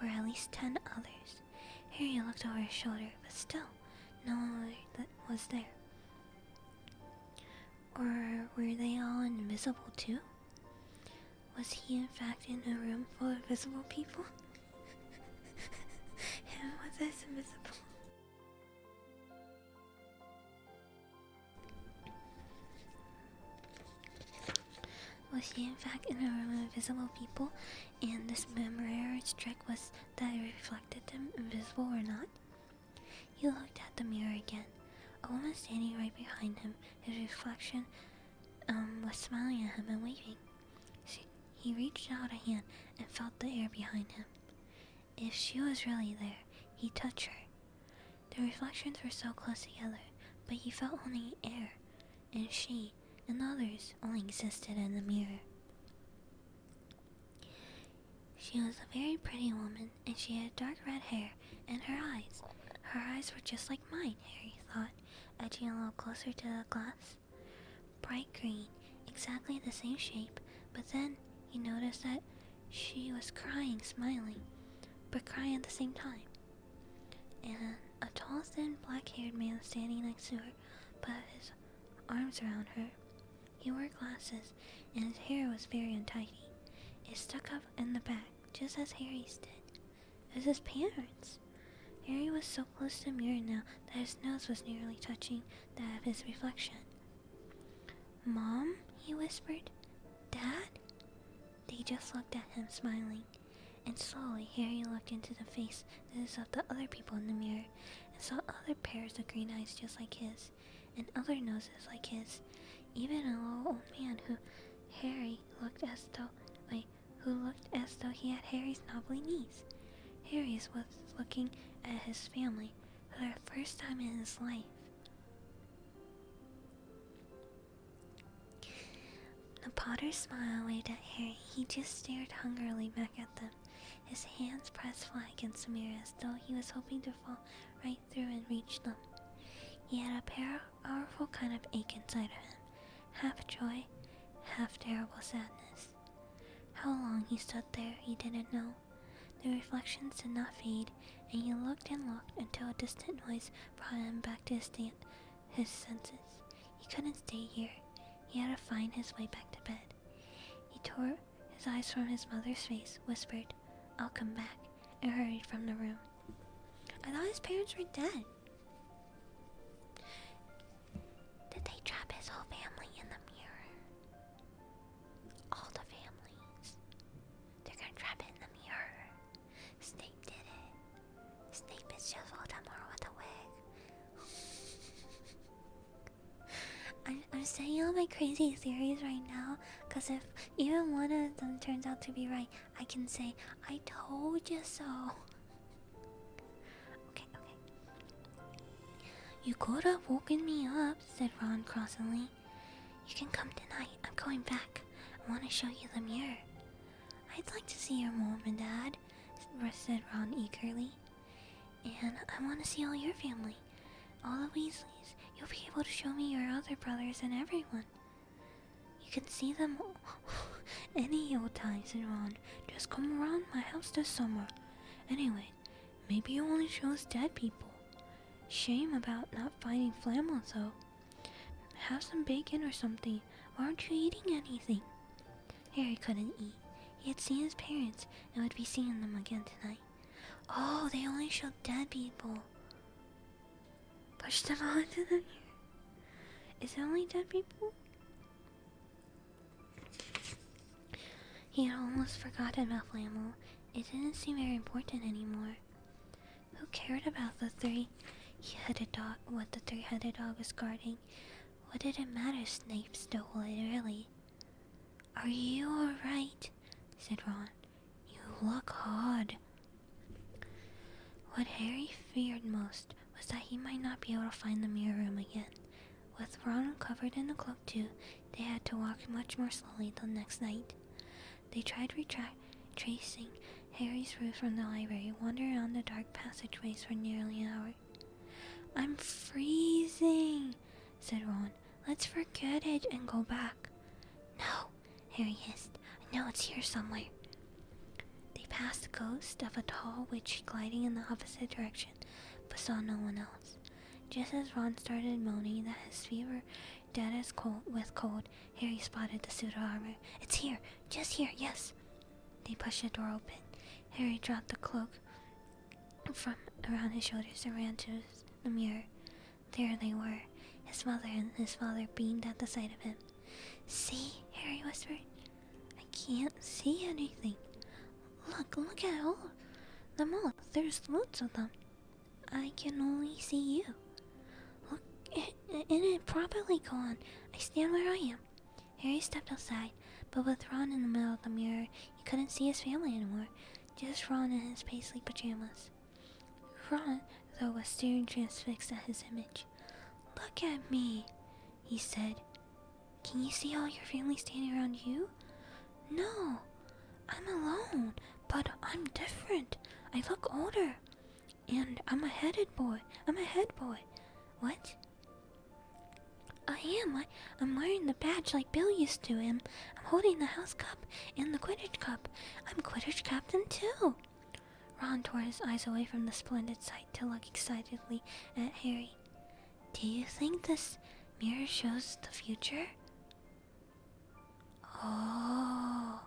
S1: were at least 10 others. Harry looked over his shoulder, but still, no one was there. Or were they invisible too? Was he in fact in a room full of visible people? And was this invisible? Was he in fact in a room of invisible people, and this memorized trick was that it reflected them, invisible or not? He looked at the mirror again. A woman standing right behind him, his reflection, was smiling at him and waving. He reached out a hand and felt the air behind him. If she was really there, he touched her. The reflections were so close together, but he felt only air, and she and the others only existed in the mirror. She was a very pretty woman, and she had dark red hair and her eyes. Her eyes were just like mine, Harry thought, edging a little closer to the glass. Bright green, exactly the same shape, but then he noticed that she was crying, smiling, but crying at the same time. And a tall, thin, black-haired man was standing next to her, put his arms around her. He wore glasses, and his hair was very untidy. It stuck up in the back, just as Harry's did. It was his parents. Harry was so close to the mirror now that his nose was nearly touching that of his reflection. "Mom?" he whispered. "Dad?" They just looked at him, smiling. And slowly, Harry looked into the faces of the other people in the mirror and saw other pairs of green eyes just like his, and other noses like his. Even a little old man who looked as though he had Harry's knobbly knees. Harry was looking at his family for the first time in his life. The Potter smiled and waved at Harry. He just stared hungrily back at them, his hands pressed flat against the mirror as though he was hoping to fall right through and reach them. He had a powerful kind of ache inside of him, half joy, half terrible sadness. How long he stood there, he didn't know. The reflections did not fade, and he looked and looked until a distant noise brought him back to his senses. He couldn't stay here. He had to find his way back to bed. He tore his eyes from his mother's face, whispered, "I'll come back," and hurried from the room. I thought his parents were dead. Did they trap his whole family in the mirror? All the families. They're gonna trap it in the mirror. Snape did it. Snape is just Voldemort with a wig. I'm saying all my crazy theories right now, because if even one of them turns out to be right, I can say, "I told you so." Okay. "You could have woken me up," said Ron crossly. "You can come tonight. I'm going back. I want to show you the mirror." "I'd like to see your mom and dad," said Ron eagerly. "And I want to see all your family. All the Weasleys. You'll be able to show me your other brothers and everyone." "You can see them any old time," said Ron. "Just come around my house this summer. Anyway, maybe you only show us dead people. Shame about not finding Flamel, though. Have some bacon or something. Why aren't you eating anything?" Harry couldn't eat. He had seen his parents and would be seeing them again tonight. "Oh, they only show dead people." "Push them onto the mirror. Is it only dead people?" He had almost forgotten about Flamel. It didn't seem very important anymore. Who cared about the three-headed dog? What the three-headed dog was guarding? What did it matter? Snape stole it, really. "Are you alright?" said Ron. "You look odd." What Harry feared most was that he might not be able to find the mirror room again. With Ron covered in a cloak too, they had to walk much more slowly the next night. They tried tracing Harry's route from the library, wandering on the dark passageways for nearly an hour. "I'm freezing," said Ron. "Let's forget it and go back." "No," Harry hissed. "I know it's here somewhere." They passed the ghost of a tall witch gliding in the opposite direction, but saw no one else. Just as Ron started moaning that his fever dead as cold with cold, Harry spotted the suit of armor. It's here, just here, yes. They pushed the door open. Harry dropped the cloak from around his shoulders and ran to the mirror. There they were. His mother and his father beamed at the sight of him. See? Harry whispered. I can't see anything. Look at all them all. There's loads of them. I can only see you. Look, it ain't properly gone. I stand where I am. Harry stepped outside, but with Ron in the middle of the mirror, he couldn't see his family anymore. Just Ron in his paisley pajamas. Ron, though, was staring transfixed at his image. Look at me, he said. Can you see all your family standing around you? No, I'm alone, but I'm different. I look older. And I'm a head boy. What? I am. I'm wearing the badge like Bill used to, and I'm holding the house cup and the Quidditch cup. I'm Quidditch captain too. Ron tore his eyes away from the splendid sight to look excitedly at Harry. Do you think this mirror shows the future? Oh.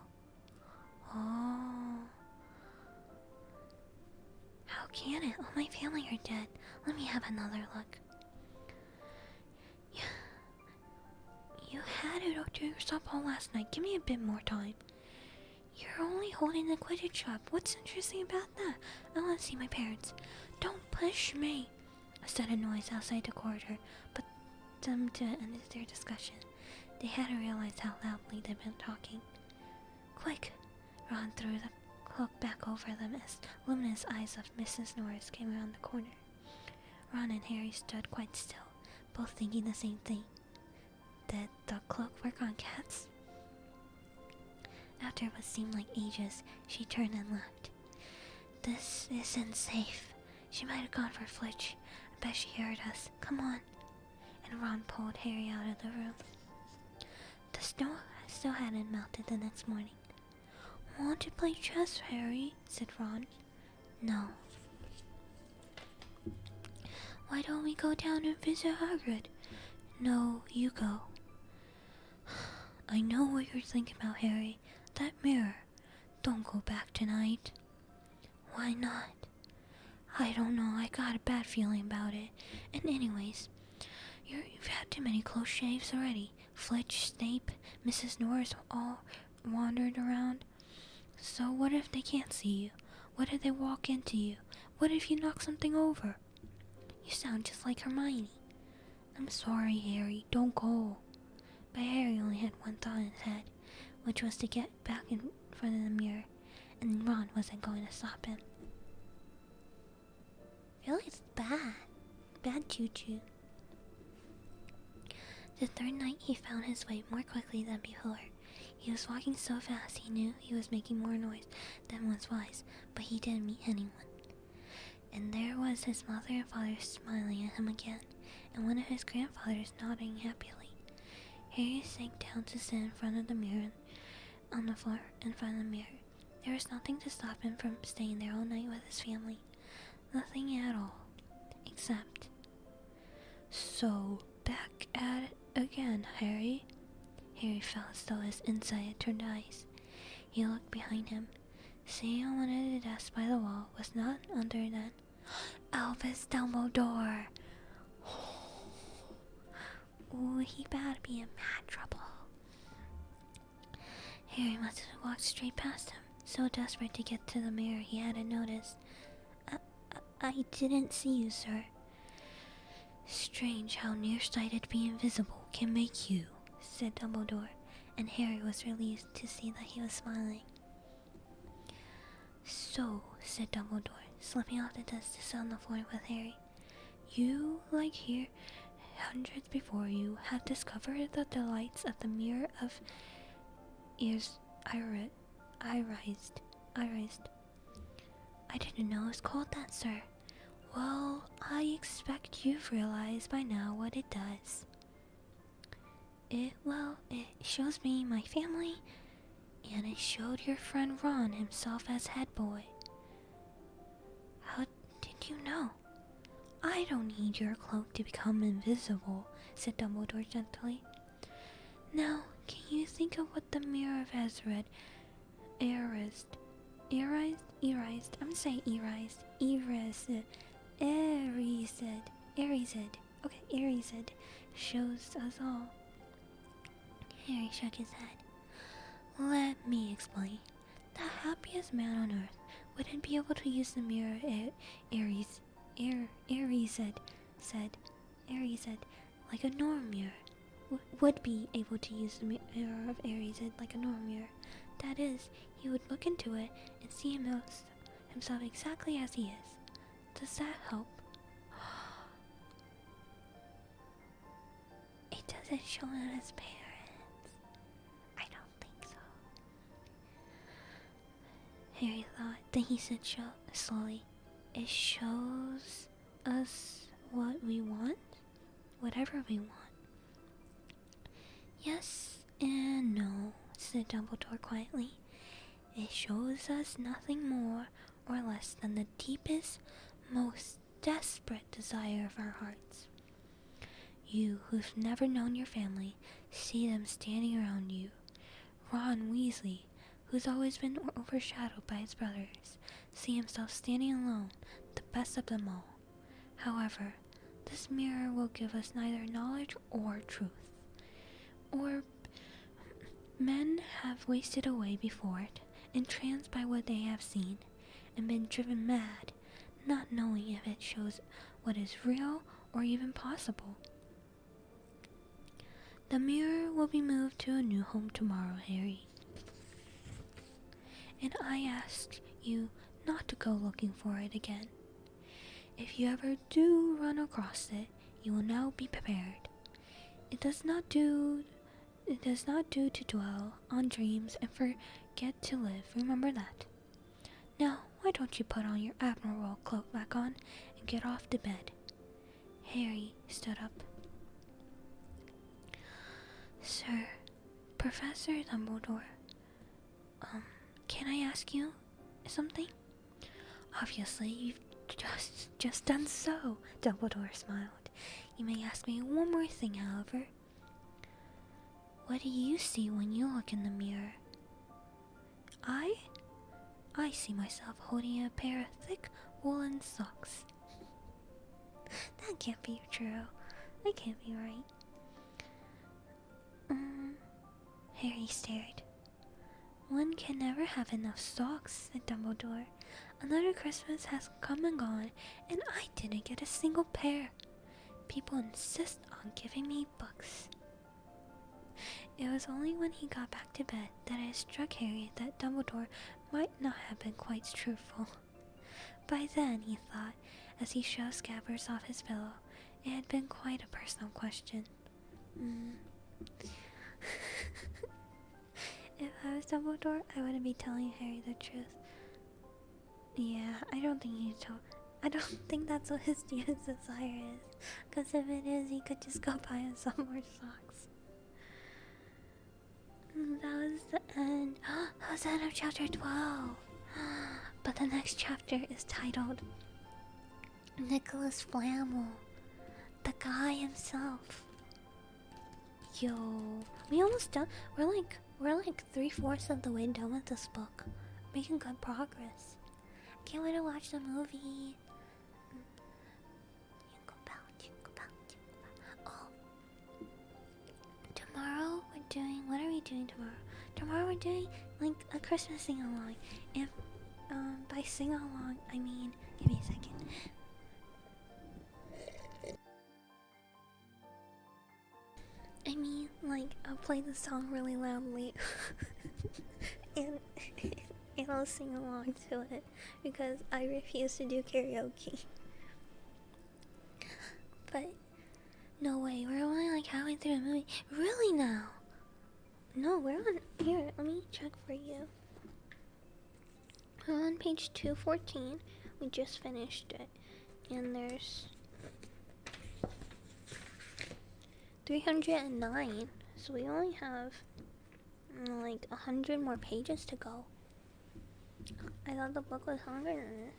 S1: How can it? All my family are dead. Let me have another look. You had it up to yourself all last night. Give me a bit more time. You're only holding the Quidditch up. What's interesting about that? I want to see my parents. Don't push me. A sudden noise outside the corridor put them to end their discussion. They hadn't realized how loudly they'd been talking. Quick! Ron threw the cloak back over them as luminous eyes of Mrs. Norris came around the corner. Ron and Harry stood quite still, both thinking the same thing. Did the cloak work on cats? After what seemed like ages, she turned and laughed. This isn't safe. She might have gone for Flitch. I bet she heard us. Come on. And Ron pulled Harry out of the room. The snow still hadn't melted the next morning. Want to play chess, Harry? Said Ron. No. Why don't we go down and visit Hagrid? No, you go. I know what you're thinking about, Harry. That mirror. Don't go back tonight. Why not? I don't know. I got a bad feeling about it. And anyways, you've had too many close shaves already. Flitch, Snape, Mrs. Norris all wandered around. So what if they can't see you? What if they walk into you? What if you knock something over? You sound just like Hermione. I'm sorry, Harry. Don't go. But Harry only had one thought in his head, which was to get back in front of the mirror, and Ron wasn't going to stop him. Really, it's bad. Bad choo-choo. The third night, he found his way more quickly than before. He was walking so fast he knew he was making more noise than was wise, but he didn't meet anyone. And there was his mother and father smiling at him again, and one of his grandfathers nodding happily. Harry sank down to sit in front of the mirror, on the floor in front of the mirror. There was nothing to stop him from staying there all night with his family. Nothing at all. Except... So, back at it again, Harry. Harry felt as though his inside had turned to ice. He looked behind him. Sitting on one of the desks by the wall was none other than Albus Dumbledore. Ooh, he better be in mad trouble. Harry must have walked straight past him, so desperate to get to the mirror he hadn't noticed. I didn't see you, sir. Strange how nearsighted being invisible can make you, said Dumbledore, and Harry was relieved to see that he was smiling. So, said Dumbledore, slipping off the desk to sit on the floor with Harry, you, like here, hundreds before you, have discovered the delights of the mirror of ears irised. I didn't know it was called that, sir. Well, I expect you've realized by now what it does. It shows me my family, and it showed your friend Ron himself as head boy. How did you know? I don't need your cloak to become invisible, said Dumbledore gently. Now, can you think of what the Mirror of Ezred erased? I'm gonna say erased shows us all. Harry shook his head. Let me explain. The happiest man on earth wouldn't be able to use the mirror erased like a normal mirror. Would be able to use the mirror of erased like a normal mirror. That is, he would look into it and see himself exactly as he is. Does that help? It doesn't show on his parents. I don't think so. Harry thought. Then he said slowly, it shows us what we want? Whatever we want. Yes and no, said Dumbledore quietly. It shows us nothing more or less than the deepest, most desperate desire of our hearts. You, who've never known your family, see them standing around you. Ron Weasley, who's always been overshadowed by his brothers, see himself standing alone, the best of them all. However, this mirror will give us neither knowledge or truth. Or men have wasted away before it, entranced by what they have seen, and been driven mad, not knowing if it shows what is real or even possible. The mirror will be moved to a new home tomorrow, Harry. And I ask you not to go looking for it again. If you ever do run across it, you will now be prepared. It does not do to dwell on dreams and forget to live. Remember that. Now, why don't you put on your admirable cloak back on and get off to bed? Harry stood up. Sir, Professor Dumbledore, can I ask you something? Obviously, you've just done so, Dumbledore smiled. You may ask me one more thing, however. What do you see when you look in the mirror? I see myself holding a pair of thick woolen socks. That can't be true. That can't be right. Harry stared. One can never have enough socks, said Dumbledore. Another Christmas has come and gone, and I didn't get a single pair. People insist on giving me books. It was only when he got back to bed that it struck Harry that Dumbledore might not have been quite truthful. By then, he thought, as he shoved Scabbers off his pillow, it had been quite a personal question. If I was Dumbledore, I wouldn't be telling Harry the truth. Yeah, I don't think that's what his deepest desire is. Because if it is, he could just go buy him some more socks. That was the end. That was the end of chapter 12. But the next chapter is titled Nicholas Flamel, the guy himself. Yo, we almost done. We're like 3/4 of the way done with this book. Making good progress. Can't wait to watch the movie. Oh, tomorrow we're doing. What are we doing tomorrow? Tomorrow we're doing like a Christmas sing-along. And by sing-along I mean, give me a second. I mean, like, I'll play the song really loudly and I'll sing along to it because I refuse to do karaoke. But no way, we're only like halfway through the movie. Really now? No, we're on here. Let me check for you. We're on page 214. We just finished it, and there's 309, so we only have like 100 more pages to go. I thought the book was longer than this.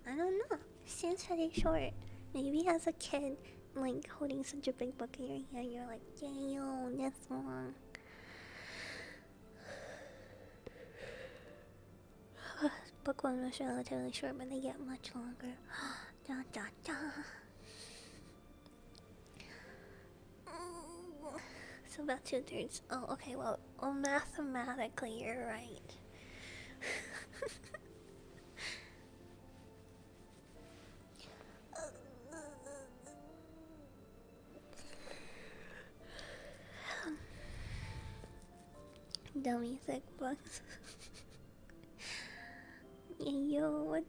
S1: I don't know. seems pretty short. Maybe as a kid, like holding such a big book in your hand, you're like, damn, that's long. Book 1 was relatively short, but they get much longer. Da da da. So about 2/3. Oh, okay, well, mathematically, you're right. Dummy sick books. Yo, what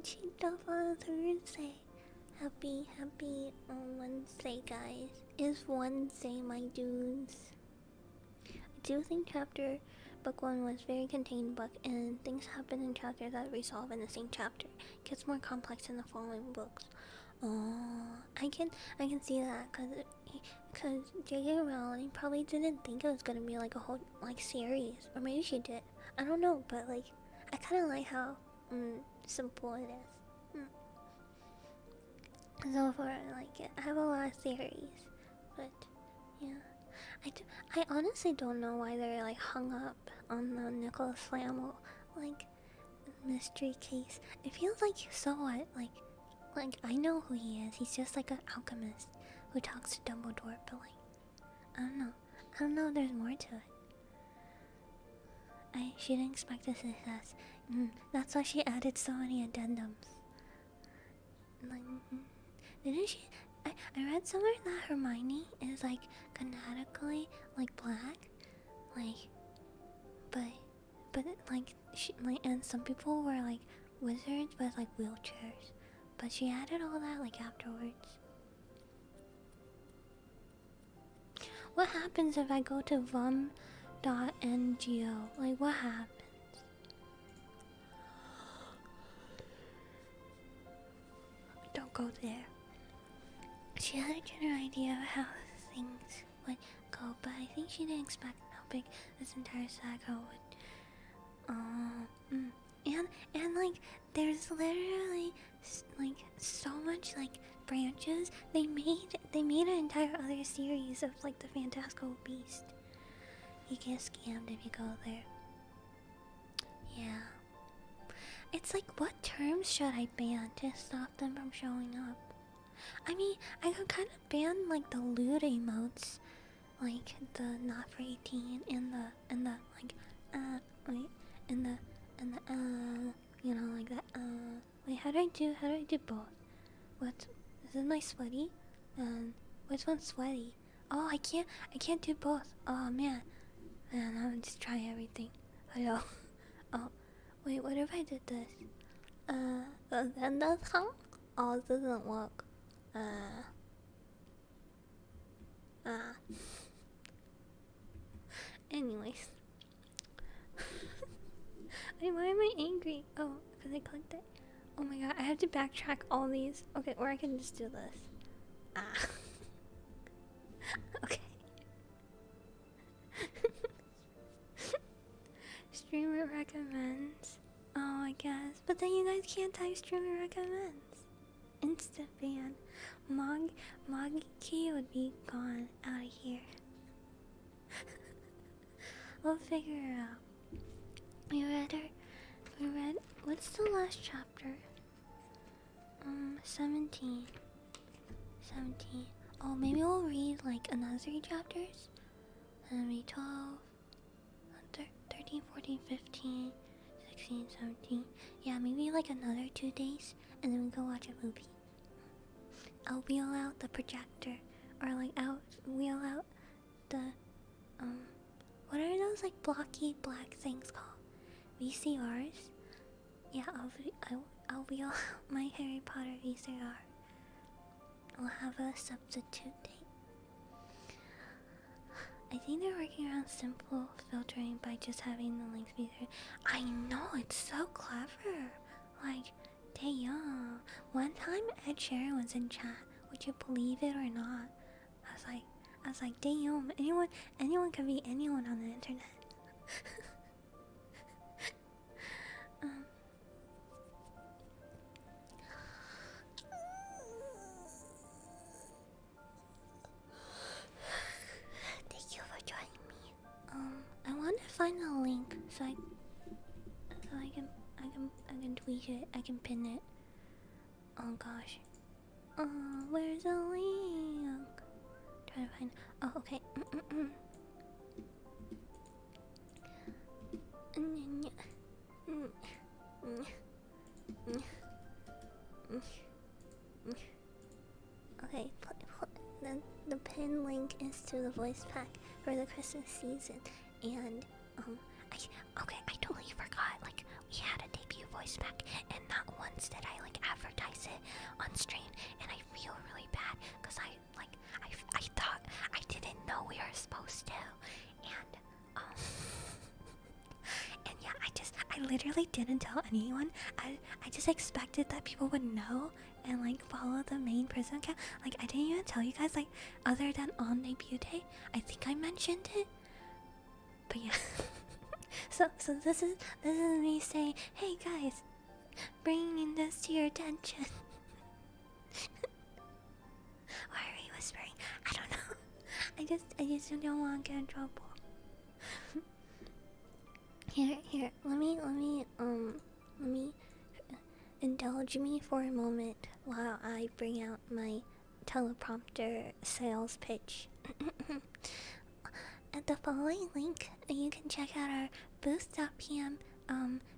S1: she Dova Thursday? Happy Wednesday, guys. It's Wednesday, my dudes. I do think book 1 was very contained book, and things happen in chapters that resolve in the same chapter. It gets more complex in the following books. Oh, I can see that, cause J.K. Rowling probably didn't think it was gonna be like a whole like series, or maybe she did. I don't know, but like I kind of like how simple it is. So far, I like it. I have a lot of theories, but yeah, I honestly don't know why they're like hung up on the Nicholas Flamel like mystery case. It feels like, so what? Like I know who he is. He's just like an alchemist who talks to Dumbledore, but like I don't know. There's more to it. She didn't expect a success. That's why she added so many addendums. Like, didn't she? I read somewhere that Hermione is like canonically like black, like, but like and some people were like wizards with like wheelchairs, but she added all that like afterwards. What happens if I go to vom.ngo? Like, what happens? Don't go there. She had a general idea of how things would go, but I think she didn't expect how big this entire saga would. And like, there's literally like so much like branches. They made an entire other series of like the Fantastical Beast. You get scammed if you go there. Yeah. It's like, what terms should I ban to stop them from showing up? I mean, I could kind of ban like the lewd emotes, like the not for 18 and the like wait, and the you know, like that wait, how do I do both? What is it, my sweaty? Which one's sweaty? Oh, I can't do both. Oh man, I'll just try everything. Hello. Oh, wait, what if I did this? Then that's how? Oh, it doesn't work. Anyways. Wait, why am I angry? Oh, because I clicked it. Oh my god, I have to backtrack all these. Okay, or I can just do this. Okay. Streamer recommends. Oh, I guess. But then you guys can't type streamer recommends. Instant ban. Moggy would be gone out of here. We'll figure it out. We read, what's the last chapter? 17. Oh, maybe we'll read like another 3 chapters. And then maybe 12, 13, 14, 15, 16, 17. Yeah, maybe like another 2 days, and then we go watch a movie. I'll wheel out the projector, or like wheel out the, what are those like blocky black things called? VCRs? Yeah, I'll wheel out my Harry Potter VCR. I'll have a substitute date. I think they're working around simple filtering by just having the links be there. I know, it's so clever. Like, damn. One time Ed Sheeran was in chat. Would you believe it or not? I was like, damn, anyone can be anyone on the internet. so I can tweet it. I can pin it. Oh gosh. Oh, where's the link? Trying to find. Oh, okay. Okay, the pin link is to the voice pack for the Christmas season, and I totally forgot. Like, we had a debut voice pack, and not once did I like advertise it on stream, and I feel really bad because I thought I didn't know we were supposed to, and and yeah, I literally didn't tell anyone. I just expected that people would know and like follow the main PRISM account. Like, I didn't even tell you guys, like, other than on debut day. I think I mentioned it, but yeah. so this is me saying, hey guys, bringing this to your attention. Why are we whispering? I don't know. I just don't want to get in trouble. Here, let me indulge me for a moment while I bring out my teleprompter sales pitch. At the following link, you can check out our booth.pm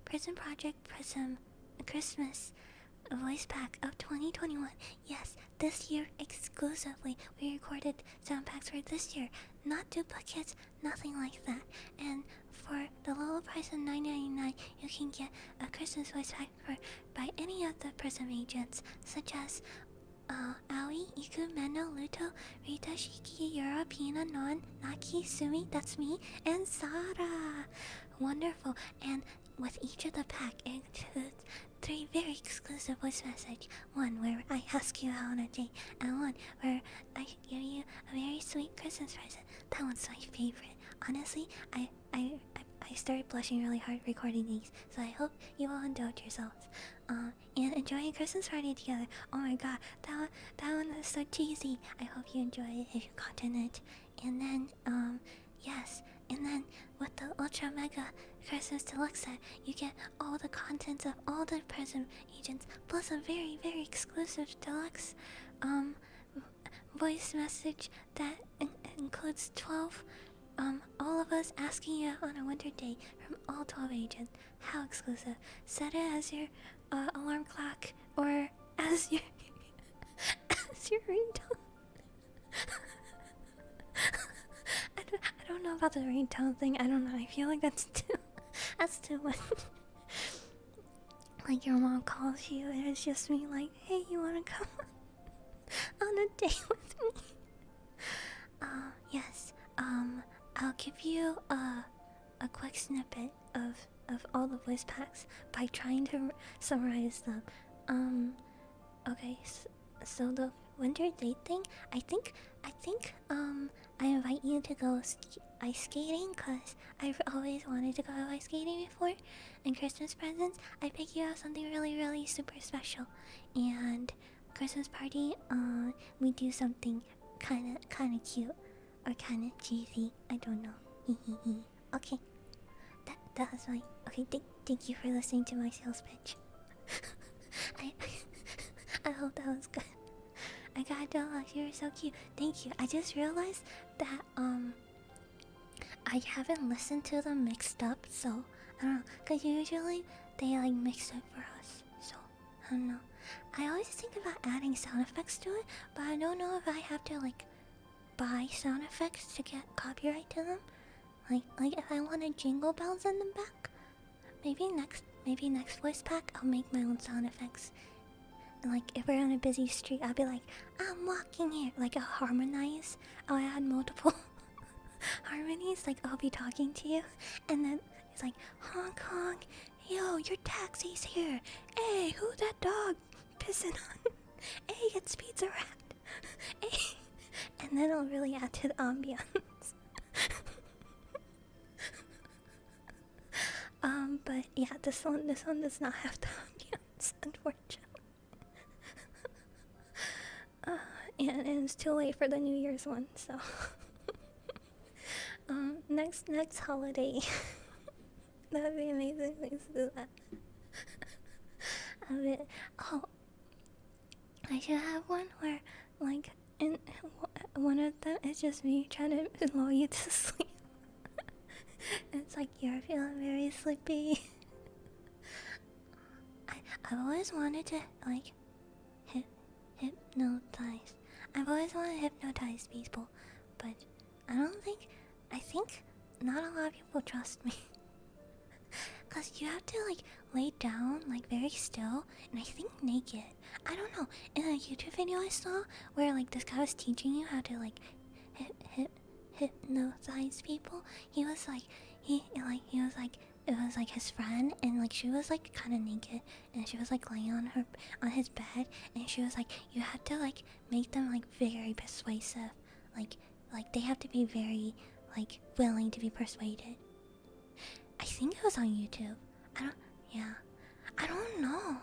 S1: Prison Project Prism Christmas voice pack of 2021. Yes, this year exclusively. We recorded sound packs for this year, not duplicates, nothing like that. And for the low price of $9.99, you can get a Christmas voice pack by any of the Prism agents, such as Aoi, Iku, Meno, Luto, Rita, Shiki, Yura, Pina, Non, Naki, Sumi, that's me, and Sara. Wonderful. And with each of the pack, it includes 3 very exclusive voice messages. One where I ask you out on a date, and one where I give you a very sweet Christmas present. That one's my favorite. Honestly, I started blushing really hard recording these, so I hope you all indulge yourselves. And enjoy a Christmas party together. Oh my god, that one is so cheesy. I hope you enjoy it if you got in it. And then, yes, and then with the Ultra Mega Christmas Deluxe set, you get all the contents of all the Prism agents, plus a very, very exclusive deluxe, voice message that includes 12, all of us asking you out on a winter day from all 12 agents. How exclusive. Set it as your, alarm clock, or as your, as your ringtone. I don't know about the ringtone thing. I don't know. I feel like that's too much. Like, your mom calls you and it's just me like, hey, you wanna come on a date with me? Yes. I'll give you a quick snippet of all the voice packs by trying to summarize them. Okay, so the winter date thing, I think I invite you to go ice skating, cause I've always wanted to go ice skating before. And Christmas presents, I pick you out something really, really super special. And Christmas party, we do something kinda cute or kinda cheesy. I don't know. Okay, that was my. Okay, thank you for listening to my sales pitch. I hope that was good. I got a dog. You're so cute. Thank you. I just realized that I haven't listened to them mixed up, so I don't know. Cause usually they like mix it for us, so I don't know. I always think about adding sound effects to it, but I don't know if I have to like buy sound effects to get copyright to them. Like if I wanted jingle bells in the back, maybe next voice pack I'll make my own sound effects. And like if we're on a busy street, I'll be like, I'm walking here. Like I'll harmonize. I'll add multiple harmonies. Like I'll be talking to you, and then it's like Hong Kong, yo, your taxi's here. Hey, who's that dog pissing on? Hey, it's Pizza Rat. Hey, and then I'll really add to the ambiance. But yeah, this one does not have the ambiance, unfortunately. And it's too late for the New Year's one, so next holiday. That'd be amazing. Please do that. Oh, I should have one where, like, in one of them is just me trying to lull you to sleep. It's like you're feeling very sleepy. I've always wanted to like hypnotize. I've always wanted to hypnotize people, but I think not a lot of people trust me. Cause you have to like lay down like very still, and I think naked. I don't know. In a YouTube video I saw where like this guy was teaching you how to like hypnotize people. He was like it was like his friend, and like she was like kind of naked, and she was like laying on his bed, and she was like, you had to like make them like very persuasive, like they have to be very like willing to be persuaded. I think it was on YouTube. I don't know,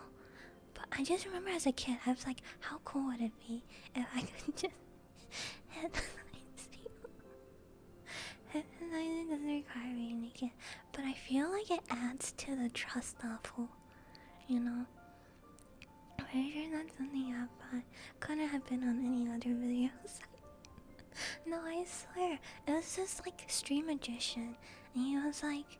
S1: but I just remember as a kid I was like, how cool would it be if I could just hypnotize people? Hypnotizing doesn't require being naked, but I feel like it adds to the trust level, you know? I'm pretty sure that's something that couldn't have been on any other videos. No, I swear, it was just like Stream Magician, and he was like,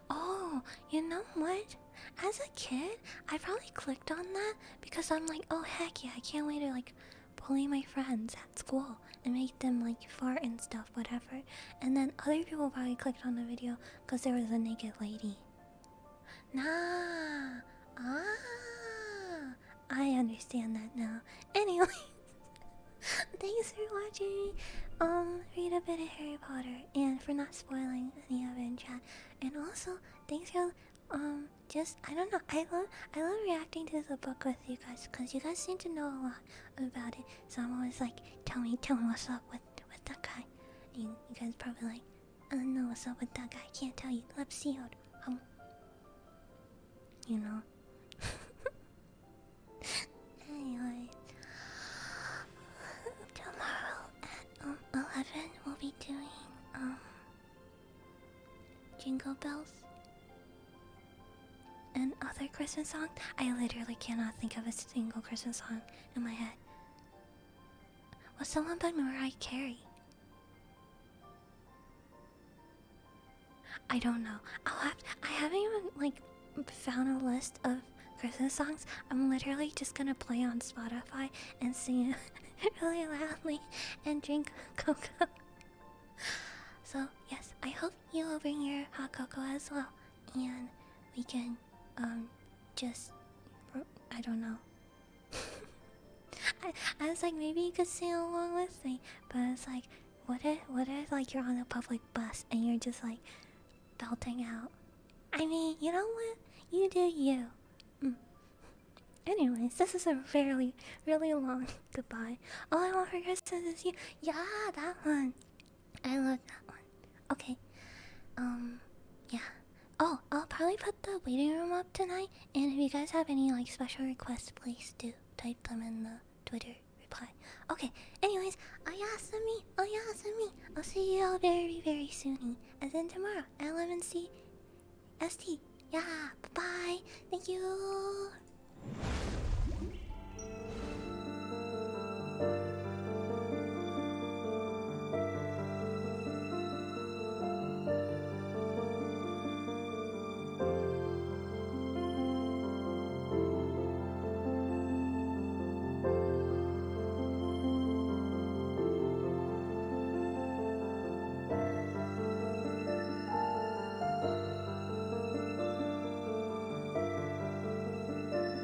S1: oh, you know what? As a kid, I probably clicked on that because I'm like, oh heck yeah, I can't wait to like bully my friends at school and make them like fart and stuff, whatever. And then other people probably clicked on the video because there was a naked lady. Nah, I understand that now. Anyway, thanks for watching. Read a bit of Harry Potter and for not spoiling any of it in chat. And also, thanks for just I don't know. I love reacting to the book with you guys because you guys seem to know a lot about it. So I'm always like, tell me what's up with that guy. And you guys probably like, I don't know what's up with that guy. I can't tell you. Lips sealed. You know. Anyway, tomorrow at 11 we'll be doing Jingle Bells and other Christmas songs. I literally cannot think of a single Christmas song in my head. Was someone by Mariah Carey? I don't know. I haven't even like found a list of Christmas songs. I'm literally just gonna play on Spotify and sing it really loudly and drink cocoa. So yes, I hope you will bring your hot cocoa as well, and we can just I don't know. I was like, maybe you could sing along with me, but it's like, what if like you're on a public bus and you're just like belting out? I mean, you know what? You do you. Anyways, this is a really long goodbye. All I want for Christmas is you. Yeah, that one. I love that one. Okay. Yeah. Oh, I'll probably put the waiting room up tonight, and if you guys have any like special requests, please do type them in the Twitter reply. Okay, anyways, Oyasumi. I'll see you all very soon, as in tomorrow at 11 CST. Yeah, bye-bye. Thank you.